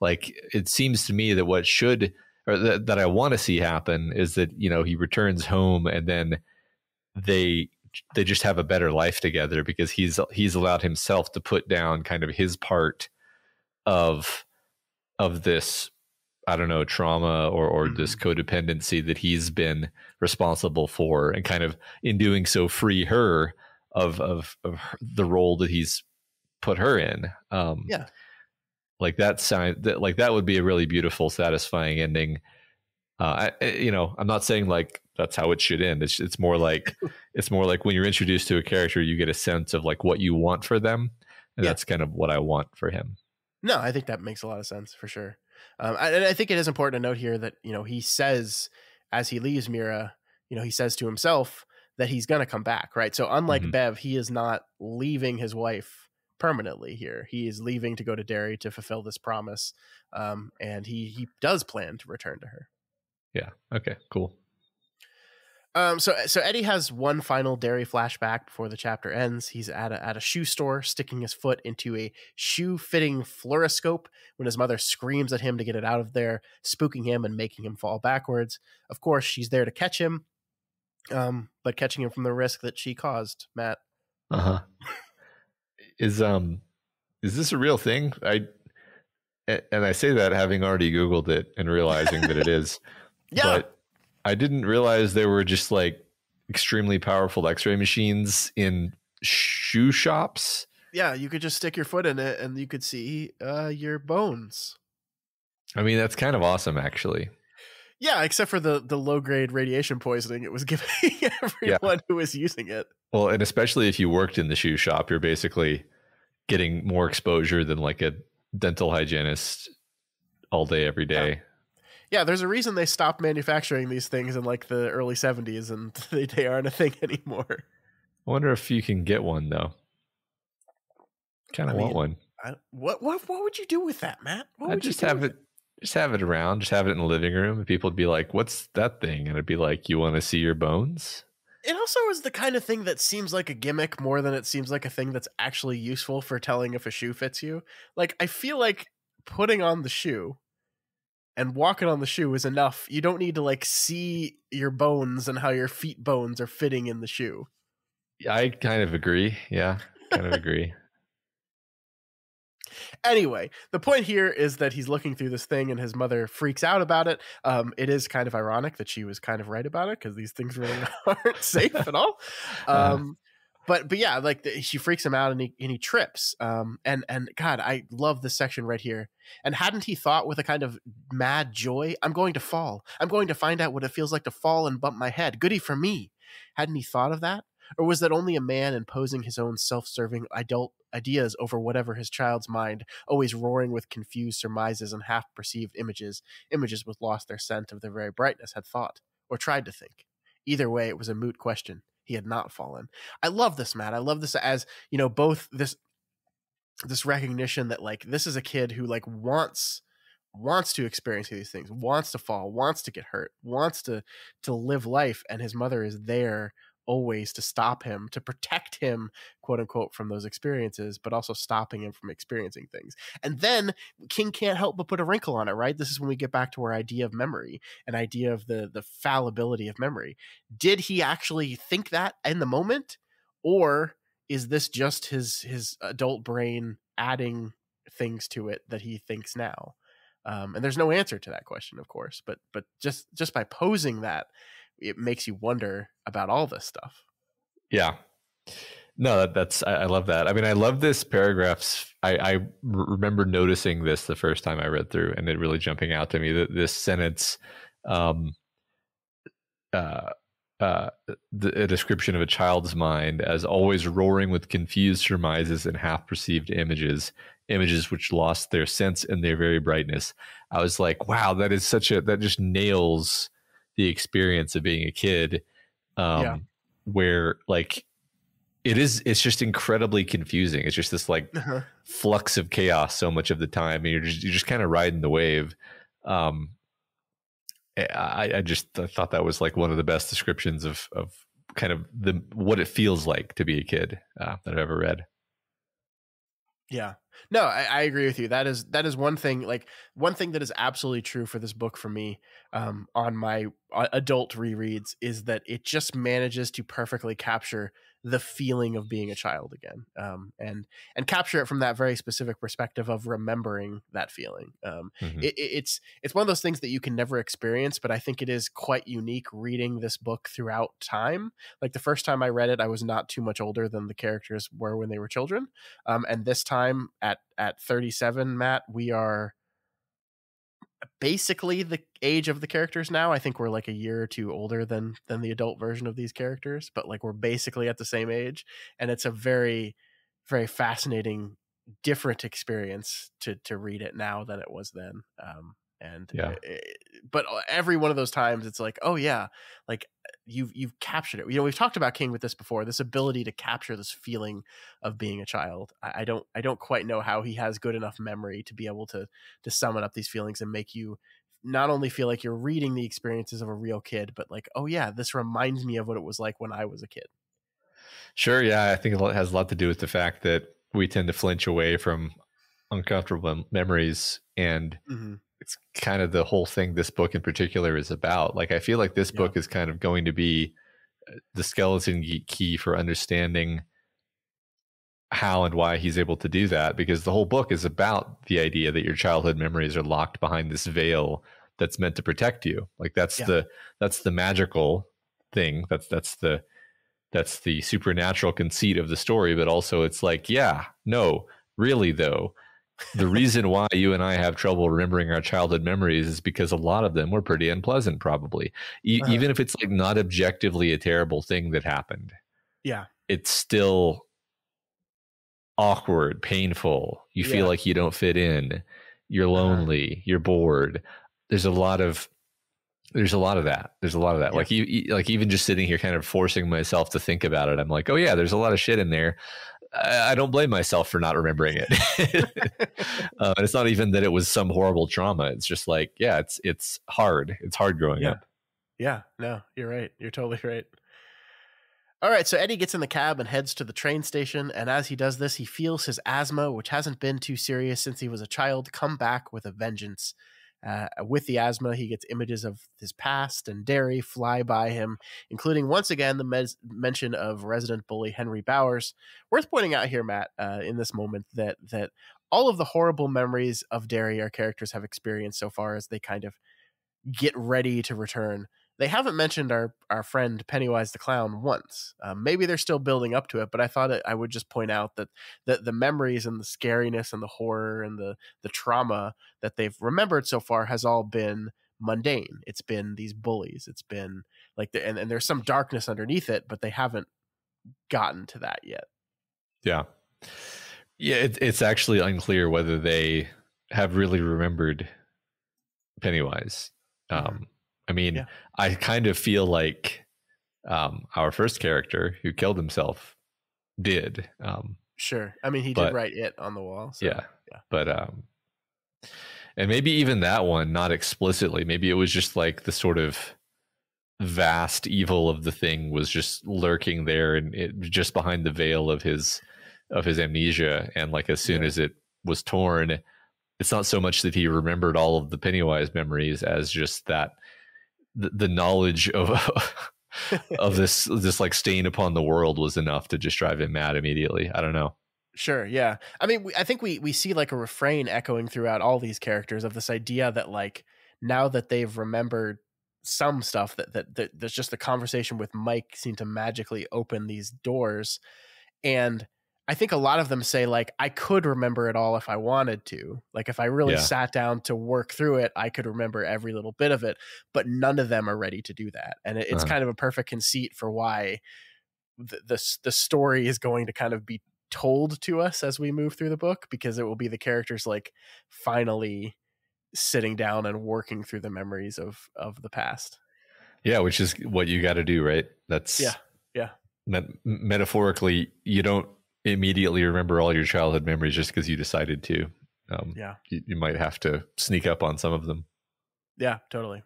like it seems to me that what should, or that I want to see happen, is that, you know, he returns home and then they just have a better life together, because he's allowed himself to put down kind of his part of this, I don't know, trauma or this codependency that he's been responsible for, and kind of in doing so free her of the role that he's put her in. Yeah. Like that would be a really beautiful, satisfying ending. You know, I'm not saying like that's how it should end. It's more like when you're introduced to a character, you get a sense of like what you want for them, and that's kind of what I want for him. No, I think that makes a lot of sense for sure. And I think it is important to note here that, you know, he says, as he leaves Mira, you know, he says to himself that he's going to come back, right? So unlike Bev, he is not leaving his wife permanently here. He is leaving to go to Derry to fulfill this promise. And he does plan to return to her. Yeah. Okay, cool. So Eddie has one final Derry flashback before the chapter ends. He's at a shoe store, sticking his foot into a shoe-fitting fluoroscope when his mother screams at him to get it out of there, spooking him and making him fall backwards. Of course, she's there to catch him, but catching him from the risk that she caused. Matt, is this a real thing? I say that having already Googled it and realizing that it is. Yeah. But I didn't realize there were just like extremely powerful X-ray machines in shoe shops. Yeah, you could just stick your foot in it and you could see your bones. I mean, that's kind of awesome, actually. Yeah, except for the low grade radiation poisoning it was giving Yeah. everyone who was using it. Well, and especially if you worked in the shoe shop, you're basically getting more exposure than like a dental hygienist all day, every day. Yeah, there's a reason they stopped manufacturing these things in like the early 70s and they aren't a thing anymore. I wonder if you can get one though. Kind of want one. What would you do with that, Matt? I'd just have it around, just have it in the living room, and people would be like, "What's that thing?" And I'd be like, "You want to see your bones?" It also is the kind of thing that seems like a gimmick more than it seems like a thing that's actually useful for telling if a shoe fits you. Like, I feel like putting on the shoe and walking on the shoe is enough. You don't need to like see your bones and how your feet bones are fitting in the shoe. I kind of agree. Yeah, kind of agree. Anyway, the point here is that he's looking through this thing and his mother freaks out about it. It is kind of ironic that she was kind of right about it because these things really aren't safe at all. But yeah, like she freaks him out and he trips. And God, I love this section right here. And hadn't he thought with a kind of mad joy, I'm going to fall. I'm going to find out what it feels like to fall and bump my head. Goody for me. Hadn't he thought of that? Or was that only a man imposing his own self-serving adult ideas over whatever his child's mind, always roaring with confused surmises and half-perceived images which lost their scent of their very brightness, had thought, or tried to think? Either way, it was a moot question. He had not fallen. I love this, Matt. I love this as, both this recognition that like this is a kid who like wants to experience these things, wants to fall, wants to get hurt, wants to live life, and his mother is there always to stop him, to protect him, quote unquote, from those experiences, but also stopping him from experiencing things. And then King can't help but put a wrinkle on it, right? This is when we get back to our idea of memory, an idea of the fallibility of memory. Did he actually think that in the moment, or is this just his adult brain adding things to it that he thinks now? And there's no answer to that question, of course, but just by posing that, it makes you wonder about all this stuff. Yeah. No, I love that. I mean, I love this paragraphs. I remember noticing this the first time I read through and it really jumping out to me that this sentence, a description of a child's mind as always roaring with confused surmises and half-perceived images which lost their sense and their very brightness. I was like, wow, that just nails the experience of being a kid, where like it's just incredibly confusing. It's just this like flux of chaos so much of the time, and you're just kind of riding the wave. I thought that was like one of the best descriptions of kind of what it feels like to be a kid that I've ever read. Yeah. No, I agree with you. That is one thing that is absolutely true for this book for me, on my adult rereads, is that it just manages to perfectly capture the feeling of being a child again, and capture it from that very specific perspective of remembering that feeling. It's one of those things that you can never experience, but I think it is quite unique reading this book throughout time. Like the first time I read it, I was not too much older than the characters were when they were children, and this time at 37, Matt, we are basically the age of the characters now. I think we're like a year or two older than the adult version of these characters, but like we're basically at the same age, and it's a very, very fascinating, different experience to read it now than it was then. But every one of those times it's like, oh yeah, like you've captured it. We've talked about King with this before, this ability to capture this feeling of being a child. I don't quite know how he has good enough memory to be able to summon up these feelings and make you not only feel like you're reading the experiences of a real kid, but like, oh yeah, this reminds me of what it was like when I was a kid. Sure. Yeah. I think it has a lot to do with the fact that we tend to flinch away from uncomfortable memories, and it's kind of the whole thing this book in particular is about. Like, I feel like this book is kind of going to be the skeleton key for understanding how and why he's able to do that, because the whole book is about the idea that your childhood memories are locked behind this veil that's meant to protect you. Like that's the magical thing. That's the supernatural conceit of the story. But also it's like, yeah, no, really though, The reason why you and I have trouble remembering our childhood memories is because a lot of them were pretty unpleasant, probably. Uh-huh. Even if it's like not objectively a terrible thing that happened, Yeah. it's still awkward, painful. You feel Yeah. like you don't fit in. You're Uh-huh. lonely. You're bored. There's a lot of there's a lot of that. There's a lot of that. Yeah. Like even just sitting here, kind of forcing myself to think about it. I'm like, oh yeah, there's a lot of shit in there. I don't blame myself for not remembering it. And it's not even that it was some horrible trauma. It's just like, yeah, it's hard. It's hard growing Yeah. up. Yeah. No, you're right. You're totally right. All right, so Eddie gets in the cab and heads to the train station, and as he does this, he feels his asthma, which hasn't been too serious since he was a child, come back with a vengeance. With the asthma, he gets images of his past and Derry fly by him, including once again the mention of resident bully Henry Bowers. Worth pointing out here, Matt, in this moment, that all of the horrible memories of Derry our characters have experienced so far as they kind of get ready to return. They haven't mentioned our friend Pennywise the Clown once. Maybe they're still building up to it, but I thought I would just point out that the memories and the scariness and the horror and the trauma that they've remembered so far has all been mundane. It's been these bullies. It's been like and there's some darkness underneath it, but they haven't gotten to that yet. Yeah. Yeah, it's actually unclear whether they have really remembered Pennywise. I mean, Yeah. I kind of feel like our first character who killed himself did. Sure. I mean, he did write it on the wall. So, yeah. But and maybe even that one, not explicitly. Maybe it was just like the sort of vast evil of the thing was just lurking there and it just behind the veil of his amnesia. And like as soon as it was torn, it's not so much that he remembered all of the Pennywise memories as just that the knowledge of of this like stain upon the world was enough to just drive him mad immediately. I don't know. Sure, yeah. I mean, I think we see like a refrain echoing throughout all these characters of this idea that like now that they've remembered some stuff that there's just the conversation with Mike seemed to magically open these doors. And I think a lot of them say like, I could remember it all if I wanted to. Like if I really sat down to work through it, I could remember every little bit of it, but none of them are ready to do that. And it's kind of a perfect conceit for why the story is going to kind of be told to us as we move through the book, because it will be the characters like finally sitting down and working through the memories of the past. Yeah, which is what you got to do, right? That's yeah. Metaphorically, you don't immediately remember all your childhood memories just because you decided to. You might have to sneak up on some of them. Yeah, totally.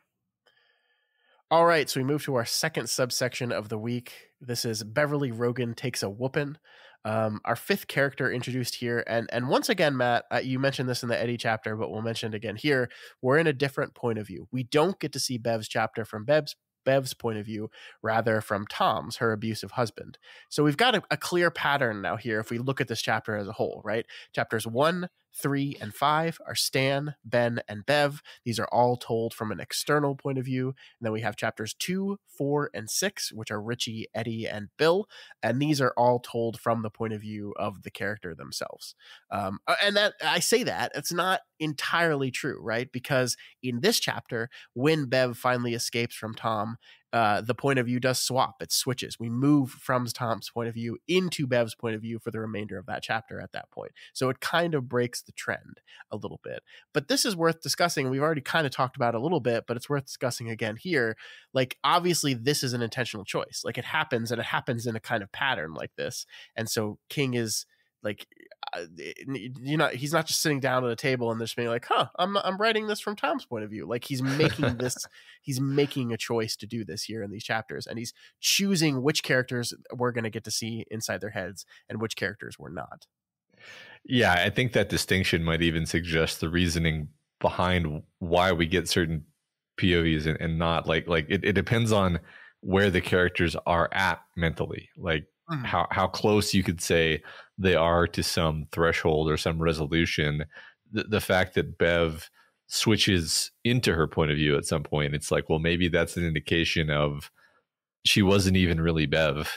All right, so we move to our second subsection of the week. This is Beverly Rogan Takes a Whoopin'. Our fifth character introduced here, and once again, Matt, you mentioned this in the Eddie chapter, but we'll mention it again here. We're in a different point of view. We don't get to see Bev's chapter from Bev's point of view, rather from Tom's, her abusive husband. So we've got a clear pattern now here if we look at this chapter as a whole, right? Chapters 1, 3, and 5 are Stan, Ben, and Bev. These are all told from an external point of view. And then we have chapters 2, 4, and 6, which are Richie, Eddie, and Bill. And these are all told from the point of view of the character themselves. And that I say that, it's not entirely true, right? Because in this chapter, when Bev finally escapes from Tom, the point of view does swap. It switches. We move from Tom's point of view into Bev's point of view for the remainder of that chapter at that point. So it kind of breaks the trend a little bit. But this is worth discussing. We've already kind of talked about it a little bit, but it's worth discussing again here. Like, obviously, this is an intentional choice. Like, it happens, and it happens in a kind of pattern like this. And so King is like, he's not just sitting down at a table and just being like, I'm writing this from Tom's point of view. Like, he's making this, he's making a choice to do this here in these chapters, and he's choosing which characters we're going to get to see inside their heads and which characters we're not. Yeah, I think that distinction might even suggest the reasoning behind why we get certain POVs and not. Like it depends on where the characters are at mentally. Like, how close you could say they are to some threshold or some resolution. The fact that Bev switches into her point of view at some point, it's like, well, maybe that's an indication of she wasn't even really Bev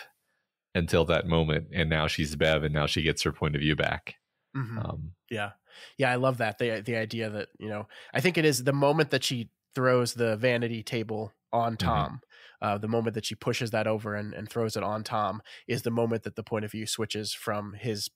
until that moment, and now she's Bev, and now she gets her point of view back. Hmm. Um, Yeah. Yeah. I love that. The idea that, I think it is the moment that she throws the vanity table on mhm. Tom, the moment that she pushes that over and throws it on Tom is the moment that the point of view switches from his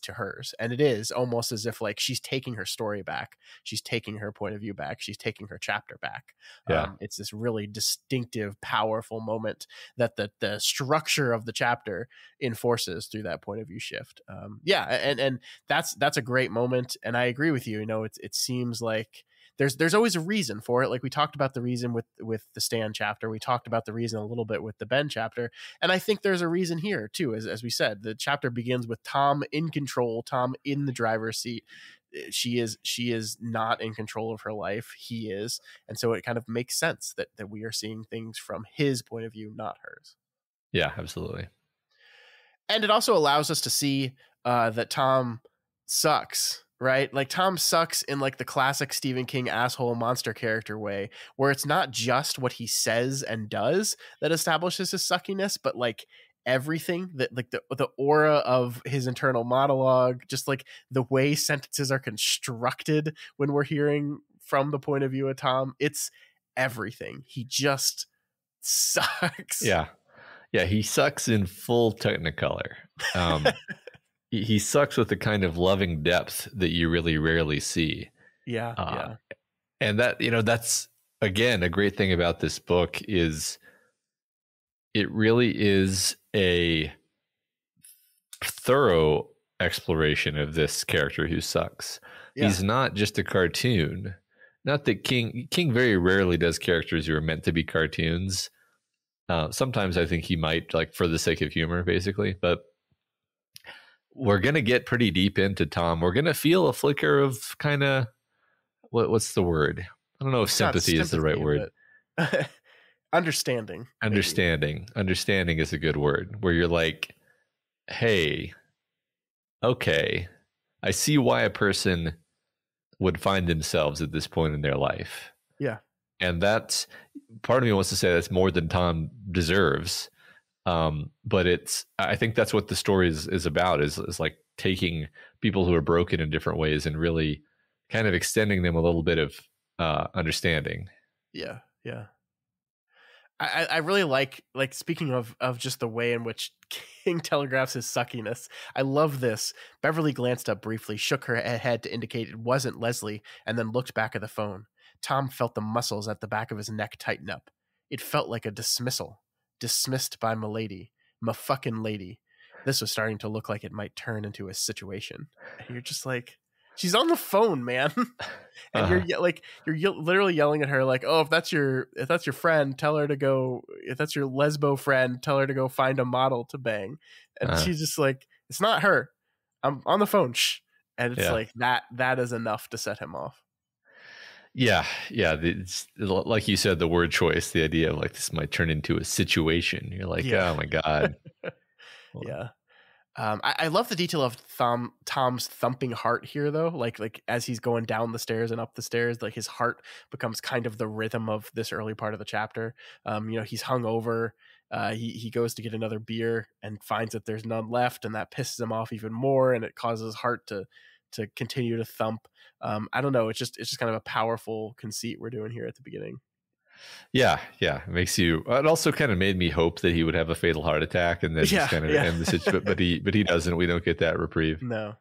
to hers. And it is almost as if like she's taking her story back. She's taking her point of view back. She's taking her chapter back. Yeah. It's this really distinctive, powerful moment that the structure of the chapter enforces through that point of view shift. Yeah. And that's a great moment. And I agree with you. It seems like there's always a reason for it. Like we talked about the reason with the Stan chapter. We talked about the reason a little bit with the Ben chapter. And I think there's a reason here too. As we said, the chapter begins with Tom in control, Tom in the driver's seat. She is not in control of her life. He is. And so it kind of makes sense that we are seeing things from his point of view, not hers. Yeah, absolutely. And it also allows us to see that Tom sucks, right? Like Tom sucks in like the classic Stephen King asshole monster character way, where it's not just what he says and does that establishes his suckiness, but like everything that like the aura of his internal monologue, just like the way sentences are constructed when we're hearing from the point of view of Tom, it's everything. He just sucks. Yeah. Yeah, he sucks in full Technicolor. He sucks with the kind of loving depth that you really rarely see. Yeah. Uh, and that, that's again a great thing about this book is it really is a thorough exploration of this character who sucks. Yeah. He's not just a cartoon. Not that King very rarely does characters who are meant to be cartoons. Sometimes I think he might, like for the sake of humor, basically. But we're gonna get pretty deep into Tom. We're gonna feel a flicker of kind of what's the word? I don't know if sympathy is the right word. Understanding. Understanding is a good word. Where you're like, hey, okay, I see why a person would find themselves at this point in their life. Yeah. And that's part of me wants to say that's more than Tom deserves. But I think that's what the story is about is like taking people who are broken in different ways and really kind of extending them a little bit of understanding. Yeah. Yeah. I really like speaking of just the way in which King telegraphs his suckiness. I love this. Beverly glanced up briefly, shook her head to indicate it wasn't Leslie, and then looked back at the phone. Tom felt the muscles at the back of his neck tighten up. It felt like a dismissal. Dismissed by m'lady. Ma-fucking lady. This was starting to look like it might turn into a situation. And you're just like, she's on the phone, man. And you're literally yelling at her like, oh, if that's your friend, tell her to go. If that's your lesbo friend, tell her to go find a model to bang. And she's just like, it's not her. I'm on the phone. Shh. And it's like that is enough to set him off. Yeah. Like you said, the word choice, the idea of like this might turn into a situation. You're like, oh my God. Yeah. I love the detail of Tom's thumping heart here, though. Like as he's going down the stairs and up the stairs, like his heart becomes kind of the rhythm of this early part of the chapter. He's hung over. He goes to get another beer and finds that there's none left, and that pisses him off even more, and it causes his heart to continue to thump. I don't know. It's just kind of a powerful conceit we're doing here at the beginning. Yeah. It makes you. It also kind of made me hope that he would have a fatal heart attack and then just kind of end the situation. But he doesn't. We don't get that reprieve. No.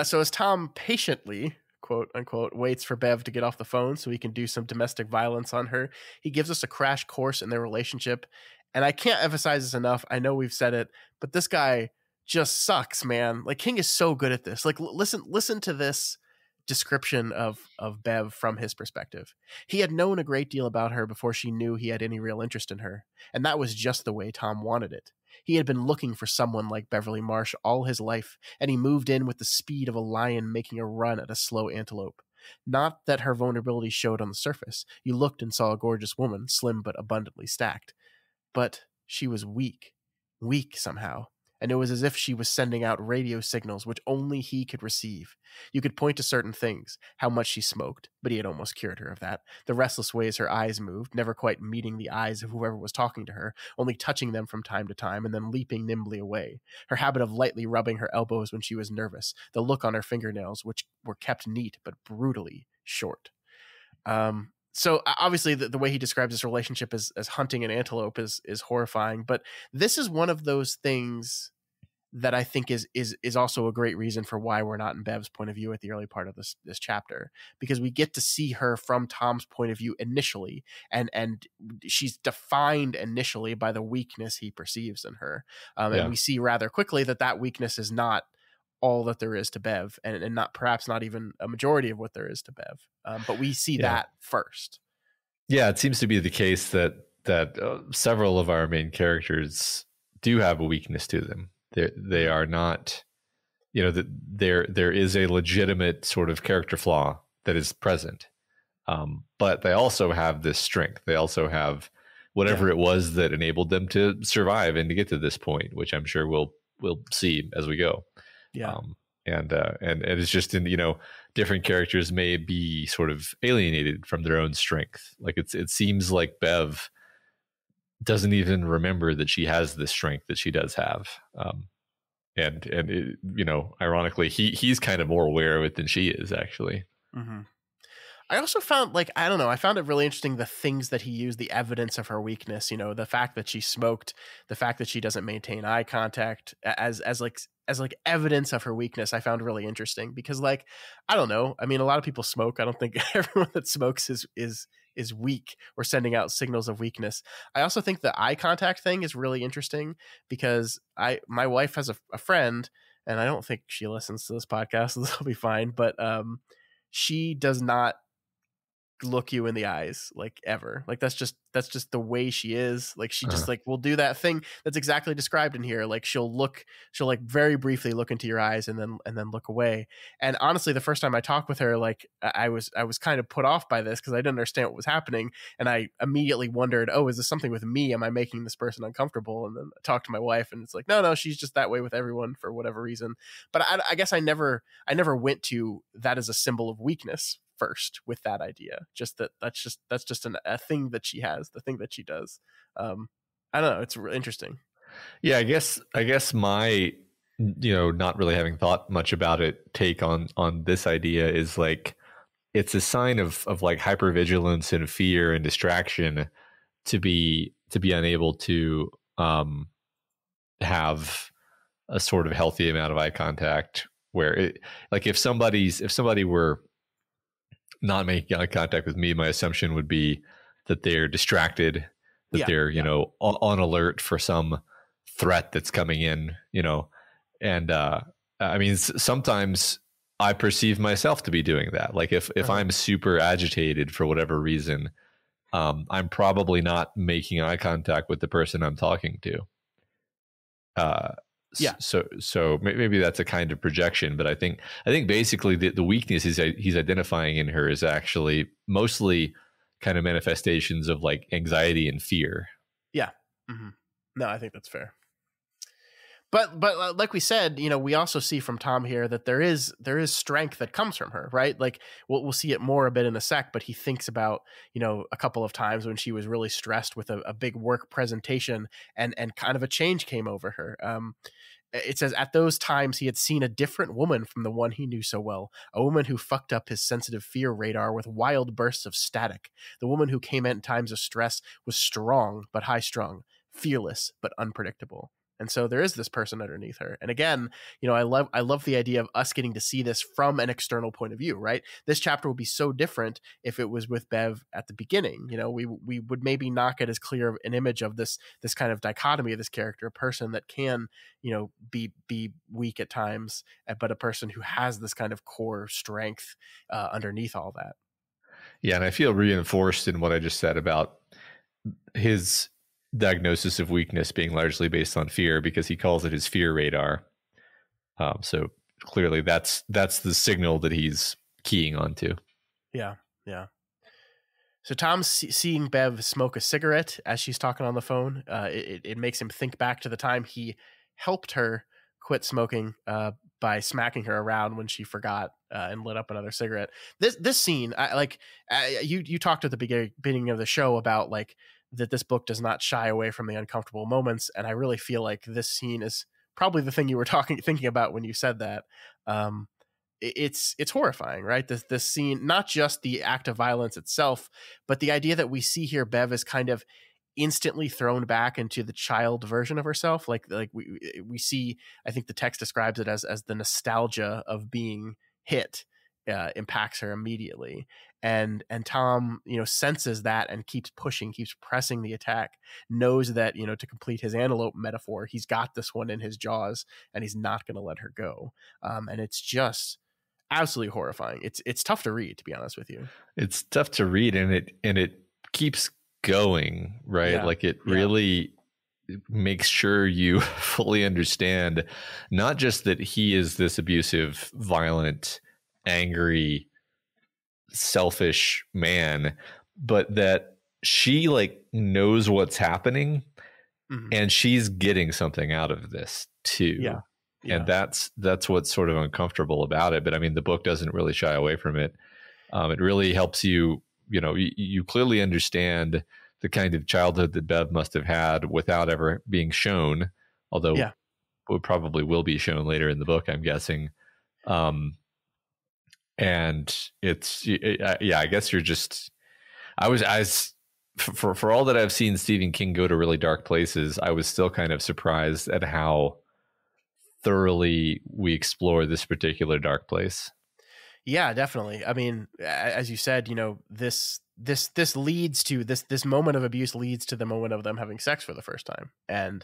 So as Tom patiently, quote unquote, waits for Bev to get off the phone so he can do some domestic violence on her, he gives us a crash course in their relationship. And I can't emphasize this enough. I know we've said it, but this guy just sucks, man. Like King is so good at this. Like listen to this description of Bev from his perspective. He had known a great deal about her before she knew he had any real interest in her, and that was just the way Tom wanted it. He had been looking for someone like Beverly Marsh all his life, and he moved in with the speed of a lion making a run at a slow antelope. Not that her vulnerability showed on the surface. You looked and saw a gorgeous woman, slim but abundantly stacked. But she was weak somehow. and it was as if she was sending out radio signals which only he could receive. You could point to certain things, how much she smoked, but he had almost cured her of that. The restless ways her eyes moved, never quite meeting the eyes of whoever was talking to her, only touching them from time to time and then leaping nimbly away. Her habit of lightly rubbing her elbows when she was nervous, the look on her fingernails, which were kept neat but brutally short. So obviously the way he describes this relationship as hunting an antelope is horrifying, but this is one of those things that I think is also a great reason for why we're not in Bev's point of view at the early part of this chapter, because we get to see her from Tom's point of view initially, and she's defined initially by the weakness he perceives in her, and we see rather quickly that weakness is not all that there is to Bev, and not perhaps not even a majority of what there is to Bev, but we see that first. Yeah, it seems to be the case that several of our main characters do have a weakness to them. They are not, that there is a legitimate sort of character flaw that is present, but they also have this strength. They also have whatever it was that enabled them to survive and to get to this point, which I'm sure we'll see as we go. And it's just in, different characters may be sort of alienated from their own strength. Like it seems like Bev doesn't even remember that she has this strength that she does have. And it, ironically, he's kind of more aware of it than she is, actually. Mm-hmm. I also found, I found it really interesting, the things that he used, the evidence of her weakness, the fact that she smoked, the fact that she doesn't maintain eye contact as evidence of her weakness. I found really interesting because, I don't know. I mean, a lot of people smoke. I don't think everyone that smokes is weak or sending out signals of weakness. I also think the eye contact thing is really interesting because my wife has a friend, and I don't think she listens to this podcast, so this will be fine, but she does not look you in the eyes ever. That's just the way she is. She just will do that thing that's exactly described in here. She'll very briefly look into your eyes and then look away. And honestly, the first time I talked with her, I was kind of put off by this because I didn't understand what was happening, and I immediately wondered, oh, is this something with me? Am I making this person uncomfortable? And then I talked to my wife, and it's no, she's just that way with everyone for whatever reason. But I guess I never went to that as a symbol of weakness first with that idea, just that's just a thing that she has, the thing that she does. I don't know, it's really interesting. I guess my not really having thought much about it take on this idea is it's a sign of hypervigilance and fear and distraction to be unable to have a sort of healthy amount of eye contact, where if somebody were not making eye contact with me, my assumption would be that they're distracted, that they're, on alert for some threat that's coming in, and I mean, sometimes I perceive myself to be doing that. If I'm super agitated for whatever reason, I'm probably not making eye contact with the person I'm talking to. So maybe that's a kind of projection, but I think basically the weakness he's identifying in her is actually mostly kind of manifestations of anxiety and fear. Yeah. Mm-hmm. No, I think that's fair. But like we said, we also see from Tom here that there is strength that comes from her, right? We'll see it more a bit in a sec, but he thinks about, a couple of times when she was really stressed with a big work presentation and kind of a change came over her. It says at those times he had seen a different woman from the one he knew so well, a woman who fucked up his sensitive fear radar with wild bursts of static. The woman who came in times of stress was strong but high strung, fearless but unpredictable. And so there is this person underneath her. And again, I love the idea of us getting to see this from an external point of view, right? This chapter would be so different if it was with Bev at the beginning. We would maybe not get as clear an image of this kind of dichotomy of this character, a person that can, be weak at times, but a person who has this kind of core strength underneath all that. Yeah, and I feel reinforced in what I just said about his diagnosis of weakness being largely based on fear, because he calls it his fear radar. So clearly that's the signal that he's keying onto. Yeah. So Tom's seeing Bev smoke a cigarette as she's talking on the phone. It makes him think back to the time he helped her quit smoking by smacking her around when she forgot and lit up another cigarette. This scene, you talked at the beginning of the show about like that this book does not shy away from the uncomfortable moments, and I really feel like this scene is probably the thing you were thinking about when you said that. It's horrifying, right? This scene, not just the act of violence itself, but the idea that we see here Bev is kind of instantly thrown back into the child version of herself. Like we see, I think the text describes it as the nostalgia of being hit impacts her immediately. And Tom, senses that and keeps pushing, keeps pressing the attack, knows that, to complete his antelope metaphor, he's got this one in his jaws and he's not going to let her go. And it's just absolutely horrifying. It's tough to read, to be honest with you. It's tough to read, and it keeps going, right? Yeah. Like it really makes sure you fully understand not just that he is this abusive, violent, angry, selfish man, but that she like knows what's happening and she's getting something out of this too. Yeah. And that's what's sort of uncomfortable about it. But I mean, the book doesn't really shy away from it. It really helps you, you clearly understand the kind of childhood that Bev must have had without ever being shown, although it probably will be shown later in the book, I'm guessing. And it's, I guess you're just, for all that I've seen Stephen King go to really dark places, I was still kind of surprised at how thoroughly we explore this particular dark place. Yeah, definitely. I mean, as you said, this leads to this moment of abuse leads to the moment of them having sex for the first time. And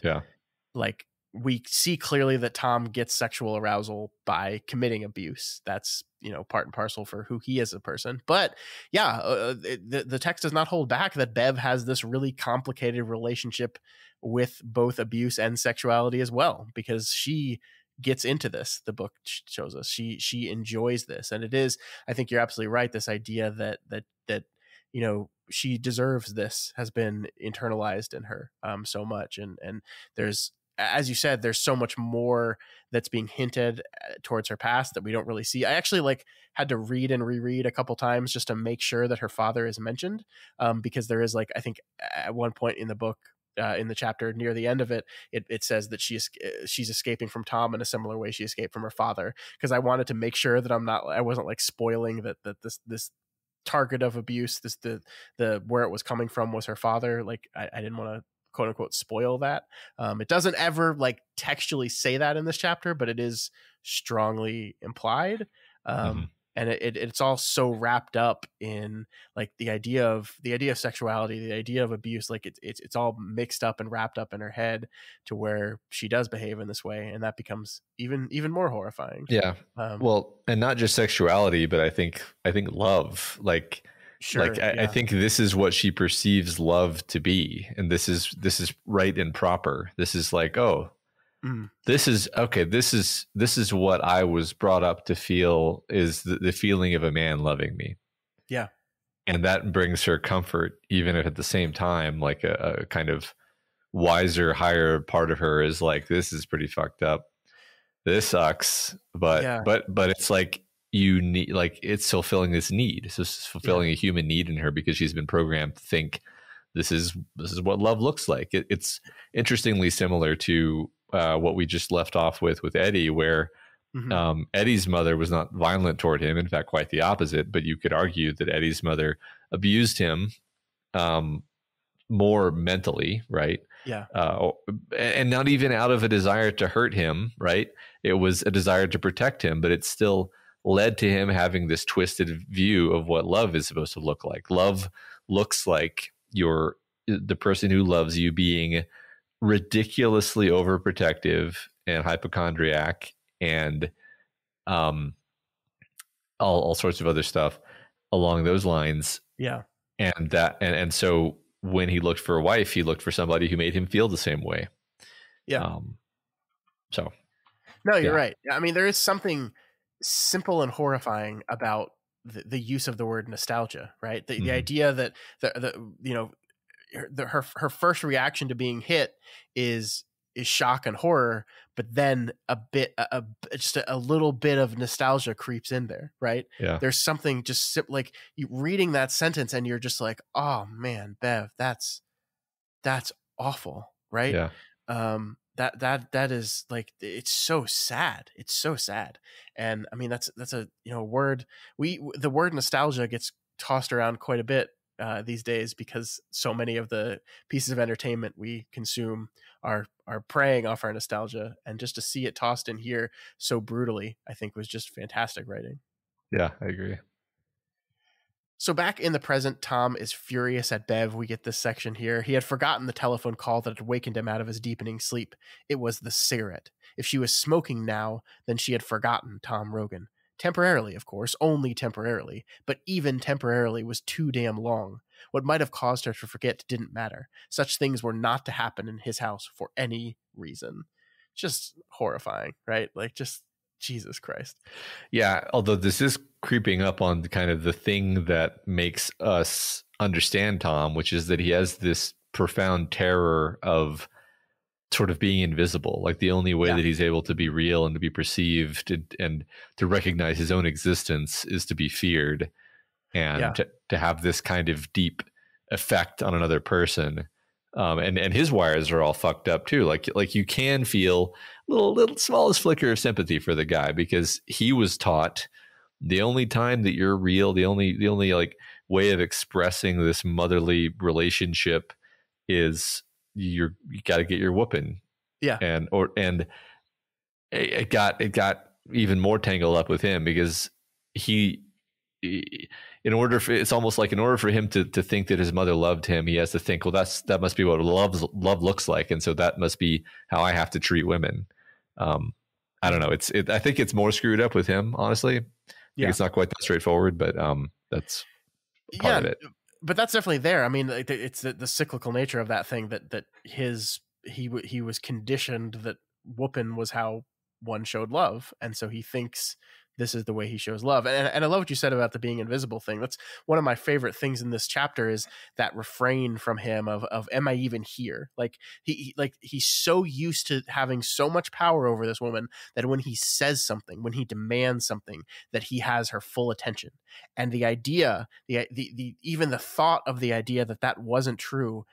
like we see clearly that Tom gets sexual arousal by committing abuse. That's, part and parcel for who he is as a person. But the text does not hold back that Bev has this really complicated relationship with both abuse and sexuality as well, because she gets into this. The book shows us she enjoys this, and it is, I think you're absolutely right, this idea that she deserves this has been internalized in her so much, and there's, as you said, there's so much more that's being hinted towards her past that we don't really see. I actually had to read and reread a couple times just to make sure that her father is mentioned, because there is I think at one point in the book, in the chapter near the end of it, it says that she's escaping from Tom in a similar way she escaped from her father. Because I wanted to make sure that I wasn't spoiling that this target of abuse, the where it was coming from was her father. I didn't want to quote unquote spoil that. It doesn't ever textually say that in this chapter, but it is strongly implied. And it's all so wrapped up in the idea of sexuality, the idea of abuse. It's all mixed up and wrapped up in her head to where she does behave in this way, and that becomes even more horrifying. Yeah. Well, and not just sexuality, but I think love. Sure, I think this is what she perceives love to be, and this is right and proper. This is this is okay. This is what I was brought up to feel, is the feeling of a man loving me. Yeah. And that brings her comfort, even if at the same time, a kind of wiser, higher part of her is this is pretty fucked up. This sucks. But it's you need, it's fulfilling this need. It's just fulfilling a human need in her, because she's been programmed to think this is what love looks like. It's interestingly similar to what we just left off with Eddie, where Eddie's mother was not violent toward him. In fact, quite the opposite. But you could argue that Eddie's mother abused him more mentally, right? Yeah. And not even out of a desire to hurt him, right? It was a desire to protect him, but it still led to him having this twisted view of what love is supposed to look like. Love looks like the person who loves you being ridiculously overprotective and hypochondriac and all sorts of other stuff along those lines. Yeah. And so when he looked for a wife, he looked for somebody who made him feel the same way. Yeah. So no, you're right. I mean, there is something simple and horrifying about the use of the word nostalgia, right? The idea that her first reaction to being hit is shock and horror, but then just a little bit of nostalgia creeps in there, right? Yeah. There's something just like you reading that sentence and you're just like, oh man, Bev, that's awful, right? Yeah. That is like, it's so sad. It's so sad. And I mean, that's a, word, the word nostalgia gets tossed around quite a bit these days, because so many of the pieces of entertainment we consume are preying off our nostalgia, and just to see it tossed in here so brutally, I think was just fantastic writing. Yeah, I agree. So back in the present, Tom is furious at Bev. We get this section here. He had forgotten the telephone call that had wakened him out of his deepening sleep. It was the cigarette. If she was smoking now, then she had forgotten Tom Rogan. Temporarily, of course, only temporarily, but even temporarily was too damn long. What might have caused her to forget didn't matter. Such things were not to happen in his house for any reason. Just horrifying, right? Like, just Jesus Christ. Yeah, although this is creeping up on kind of the thing that makes us understand Tom, which is that he has this profound terror of sort of being invisible. Like the only way that he's able to be real and to be perceived and to recognize his own existence is to be feared, and to have this kind of deep effect on another person. And his wires are all fucked up too. Like you can feel little smallest flicker of sympathy for the guy, because he was taught the only time that you're real, the only like way of expressing this motherly relationship is you got to get your whooping. Yeah. And it got even more tangled up with him, because it's almost like in order for him to think that his mother loved him, he has to think, well, that must be what love looks like, and so that must be how I have to treat women. I don't know. I think it's more screwed up with him, honestly. It's not quite that straightforward, but that's part of it. But that's definitely there. I mean, it's the cyclical nature of that thing, that he was conditioned that whooping was how one showed love, and so he thinks this is the way he shows love. And I love what you said about the being invisible thing. That's one of my favorite things in this chapter, is that refrain from him of am I even here? Like he's so used to having so much power over this woman that when he says something, when he demands something, that he has her full attention. And the idea, the even the thought of the idea that wasn't true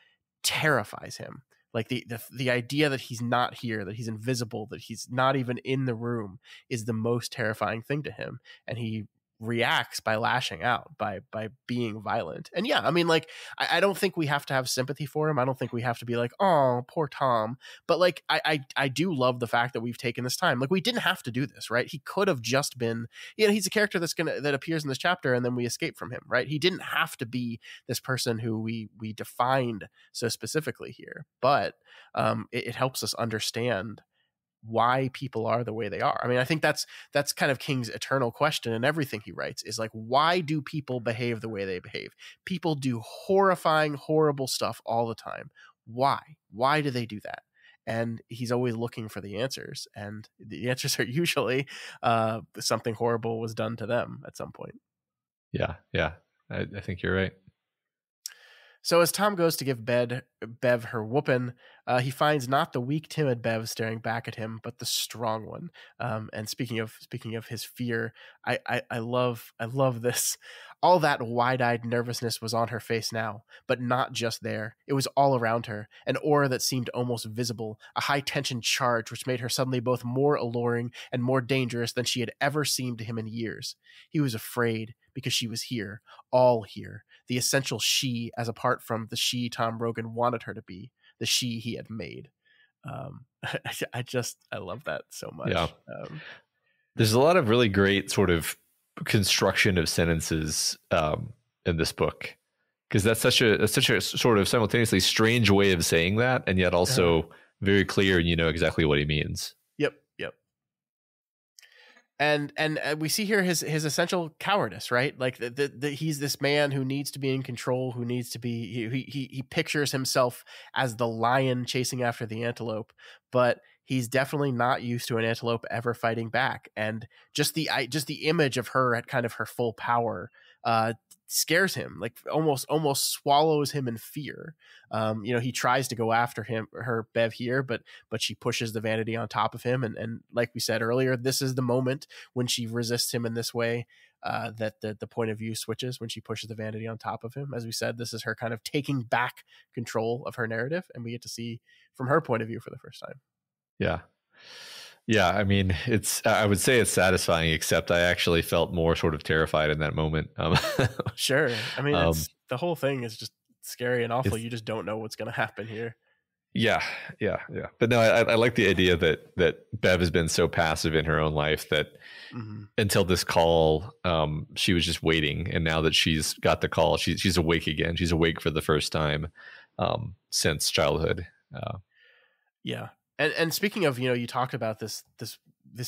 terrifies him. Like the idea that he's not here, that he's invisible, that he's not even in the room, is the most terrifying thing to him. And he reacts by lashing out, by being violent. And yeah, I mean, like, I don't think we have to have sympathy for him. I don't think we have to be like, oh, poor Tom. But like, I do love the fact that we've taken this time. Like, we didn't have to do this, right? He could have just been, he's a character that appears in this chapter, and then we escape from him, right? He didn't have to be this person who we defined so specifically here. But it helps us understand why people are the way they are. I mean, I think that's kind of King's eternal question in everything he writes, is like, why do people behave the way they behave? People do horrifying, horrible stuff all the time. Why do they do that? And he's always looking for the answers, and the answers are usually something horrible was done to them at some point. Yeah, I think you're right. So as Tom goes to give Bev her whooping, he finds not the weak, timid Bev staring back at him, but the strong one. And speaking of his fear, I love this. All that wide-eyed nervousness was on her face now, but not just there. It was all around her, an aura that seemed almost visible, a high-tension charge which made her suddenly both more alluring and more dangerous than she had ever seemed to him in years. He was afraid because she was here, all here, the essential she, as apart from the she Tom Rogan wanted her to be, the she he had made. I love that so much. Yeah. There's a lot of really great sort of construction of sentences in this book, because that's such a sort of simultaneously strange way of saying that, and yet also very clear, and you know exactly what he means. Yep. And we see here his essential cowardice, right? Like he's this man who needs to be in control, who needs to be, he pictures himself as the lion chasing after the antelope, but he's definitely not used to an antelope ever fighting back. And just the image of her at kind of her full power scares him, like almost swallows him in fear. He tries to go after her Bev here, but she pushes the vanity on top of him, and like we said earlier, this is the moment when she resists him in this way, that the point of view switches when she pushes the vanity on top of him. As we said, this is her kind of taking back control of her narrative, and we get to see from her point of view for the first time. Yeah. Yeah, I mean, I would say it's satisfying, except I actually felt more sort of terrified in that moment. Sure. I mean, the whole thing is just scary and awful. You just don't know what's going to happen here. Yeah. But no, I like the idea that Bev has been so passive in her own life that until this call, she was just waiting. And now that she's got the call, she's awake again. She's awake for the first time since childhood. Yeah. And speaking of, you talked about this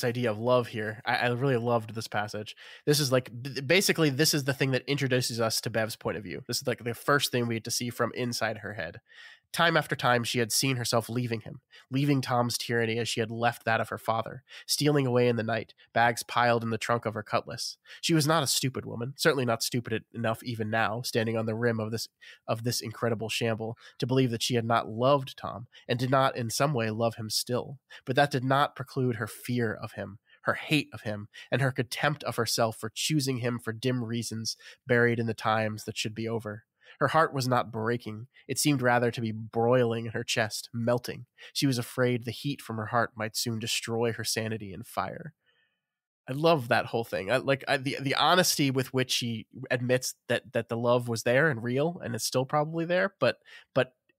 idea of love here. I really loved this passage. This is like, basically, this is the thing that introduces us to Bev's point of view. This is like the first thing we get to see from inside her head. Time after time, she had seen herself leaving him, leaving Tom's tyranny as she had left that of her father, stealing away in the night, bags piled in the trunk of her cutlass. She was not a stupid woman, certainly not stupid enough even now, standing on the rim of this incredible shamble, to believe that she had not loved Tom, and did not in some way love him still. But that did not preclude her fear of him, her hate of him, and her contempt of herself for choosing him for dim reasons buried in the times that should be over. Her heart was not breaking. It seemed rather to be broiling in her chest, melting. She was afraid the heat from her heart might soon destroy her sanity in fire. I love that whole thing. The honesty with which she admits that the love was there and real, and is still probably there, but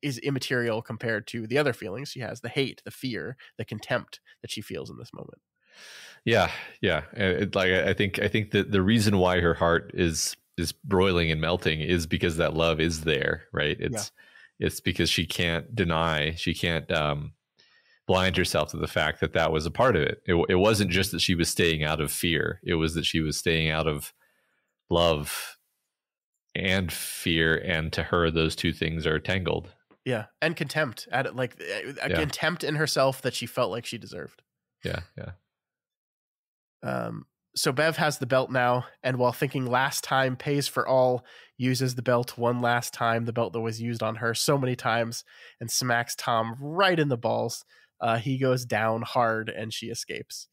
is immaterial compared to the other feelings she has: the hate, the fear, the contempt that she feels in this moment. Yeah. I think that the reason why her heart is broiling and melting is because that love is there, right? It's because she can't blind herself to the fact that was a part of it. It wasn't just that she was staying out of fear. It was that she was staying out of love and fear. And to her, those two things are tangled. Yeah. And contempt contempt in herself that she felt like she deserved. Yeah. So Bev has the belt now, and while thinking last time pays for all, uses the belt one last time, the belt that was used on her so many times, and smacks Tom right in the balls. He goes down hard, and she escapes.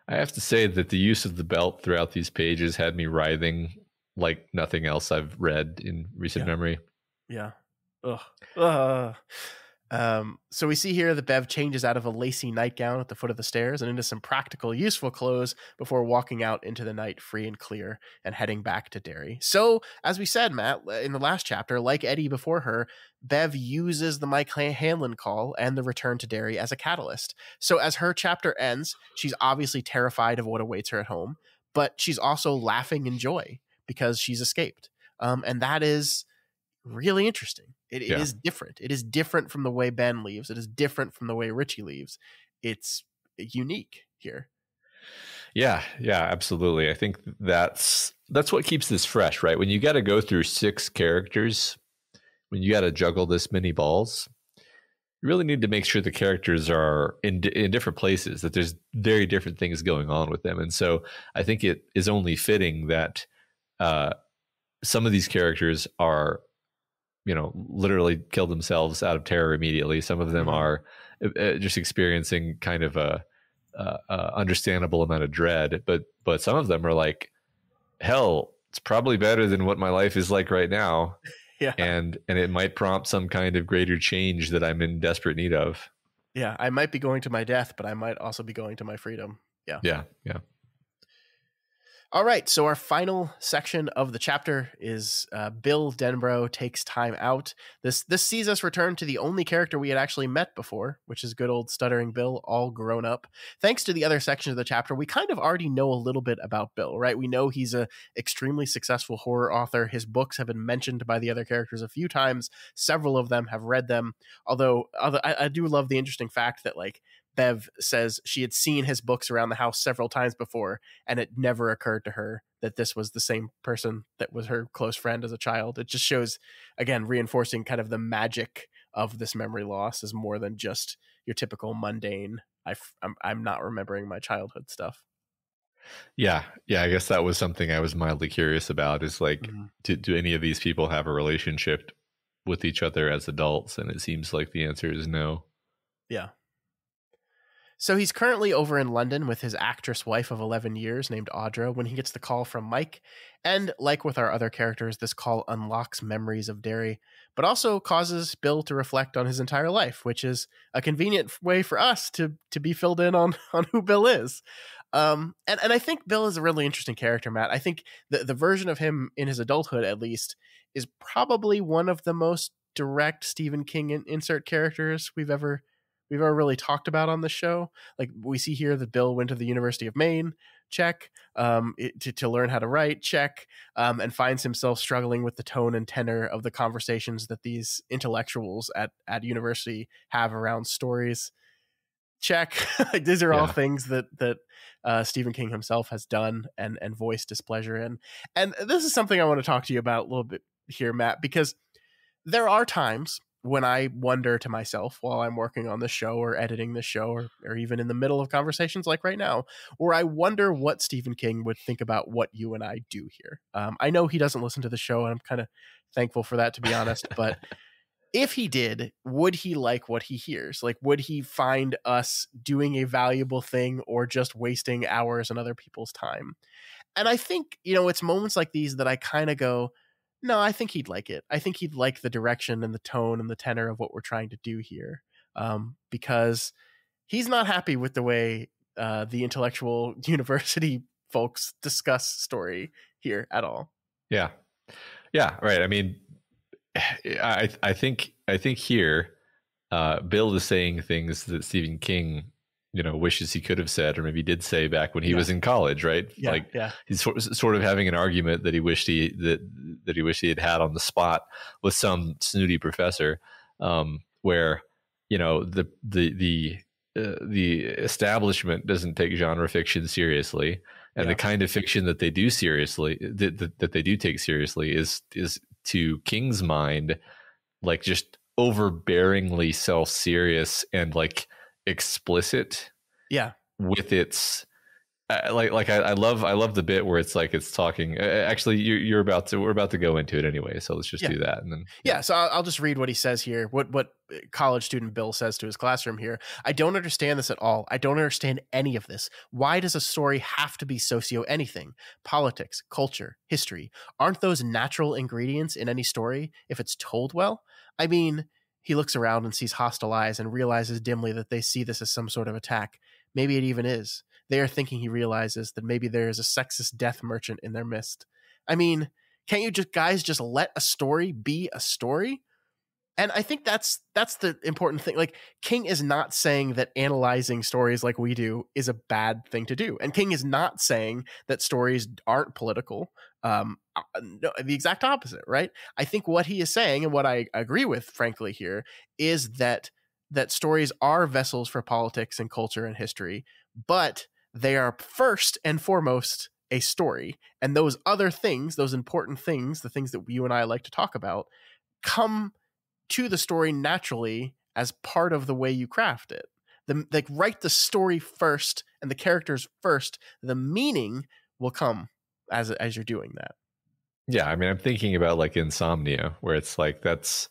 I have to say that the use of the belt throughout these pages had me writhing like nothing else I've read in recent memory. Yeah. Ugh. So we see here that Bev changes out of a lacy nightgown at the foot of the stairs and into some practical, useful clothes before walking out into the night free and clear and heading back to Derry. So, as we said, Matt, in the last chapter, like Eddie before her, Bev uses the Mike Hanlon call and the return to Derry as a catalyst. So as her chapter ends, she's obviously terrified of what awaits her at home, but she's also laughing in joy because she's escaped. And that is really interesting. It is different. It is different from the way Ben leaves. It is different from the way Richie leaves. It's unique here. Yeah, absolutely. I think that's what keeps this fresh, right? When you got to go through 6 characters, when you got to juggle this many balls, you really need to make sure the characters are in different places, that there's very different things going on with them. And so I think it is only fitting that some of these characters are, literally kill themselves out of terror immediately. Some of them are just experiencing kind of a understandable amount of dread, but some of them are like, hell, it's probably better than what my life is like right now. Yeah. And it might prompt some kind of greater change that I'm in desperate need of. Yeah. I might be going to my death, but I might also be going to my freedom. Yeah. All right, so our final section of the chapter is Bill Denbrough takes time out. This sees us return to the only character we had actually met before, which is good old stuttering Bill, all grown up. Thanks to the other sections of the chapter, we kind of already know a little bit about Bill, right? We know he's an extremely successful horror author. His books have been mentioned by the other characters a few times. Several of them have read them, although I do love the interesting fact that, like, Bev says she had seen his books around the house several times before, and it never occurred to her that this was the same person that was her close friend as a child. It just shows, again, reinforcing kind of the magic of this memory loss is more than just your typical mundane, I'm not remembering my childhood stuff. Yeah. Yeah. I guess that was something I was mildly curious about is like, Mhm. do any of these people have a relationship with each other as adults? And it seems like the answer is no. Yeah. So he's currently over in London with his actress wife of 11 years named Audra when he gets the call from Mike. And like with our other characters, this call unlocks memories of Derry, but also causes Bill to reflect on his entire life, which is a convenient way for us to be filled in on, on who Bill is. And I think Bill is a really interesting character, Matt. I think the version of him in his adulthood, at least, is probably one of the most direct Stephen King insert characters we've ever really talked about on the show. Like we see here that Bill went to the University of Maine, check, to learn how to write, check, and finds himself struggling with the tone and tenor of the conversations that these intellectuals at university have around stories. Check. Like these are all Yeah. things that Stephen King himself has done and voiced displeasure in. And this is something I want to talk to you about a little bit here, Matt, because there are times when I wonder to myself while I'm working on the show or editing the show or even in the middle of conversations like right now, where I wonder what Stephen King would think about what you and I do here. I know he doesn't listen to the show, and I'm kind of thankful for that, to be honest. But if he did, would he like what he hears? Like, would he find us doing a valuable thing or just wasting hours and other people's time? And I think, it's moments like these that I kind of go, no, I think he'd like it. I think he'd like the direction and the tone and the tenor of what we're trying to do here, because he's not happy with the way the intellectual university folks discuss story here at all. Yeah. Yeah. Right. I mean, I think here, Bill is saying things that Stephen King, wishes he could have said, or maybe did say back when he was in college, right? Yeah, like yeah. he's sort of having an argument that he wished that he wished he had on the spot with some snooty professor, where the establishment doesn't take genre fiction seriously, and the kind of fiction that they do seriously that they do take seriously is to King's mind like just overbearingly self-serious and like explicit with its I love the bit where it's like it's talking actually we're about to go into it anyway, so let's just do that and then so I'll just read what he says here, what college student Bill says to his classroom here. I don't understand this at all. I don't understand any of this. Why does a story have to be socio anything? Politics, culture, history, aren't those natural ingredients in any story if it's told well? I mean, he looks around and sees hostile eyes and realizes dimly that they see this as some sort of attack. Maybe it even is. They are thinking he realizes that maybe there is a sexist death merchant in their midst. I mean, can't you just let a story be a story? And I think that's the important thing. Like, King is not saying that analyzing stories like we do is a bad thing to do. And King is not saying that stories aren't political. No, the exact opposite, right? I think what he is saying, and what I agree with, frankly, here, is that stories are vessels for politics and culture and history, but they are first and foremost a story. And those other things, those important things, the things that you and I like to talk about, come to the story naturally as part of the way you craft it. Like, write the story first and the characters first. The meaning will come as you're doing that. Yeah, I mean, I'm thinking about like Insomnia, where it's like that's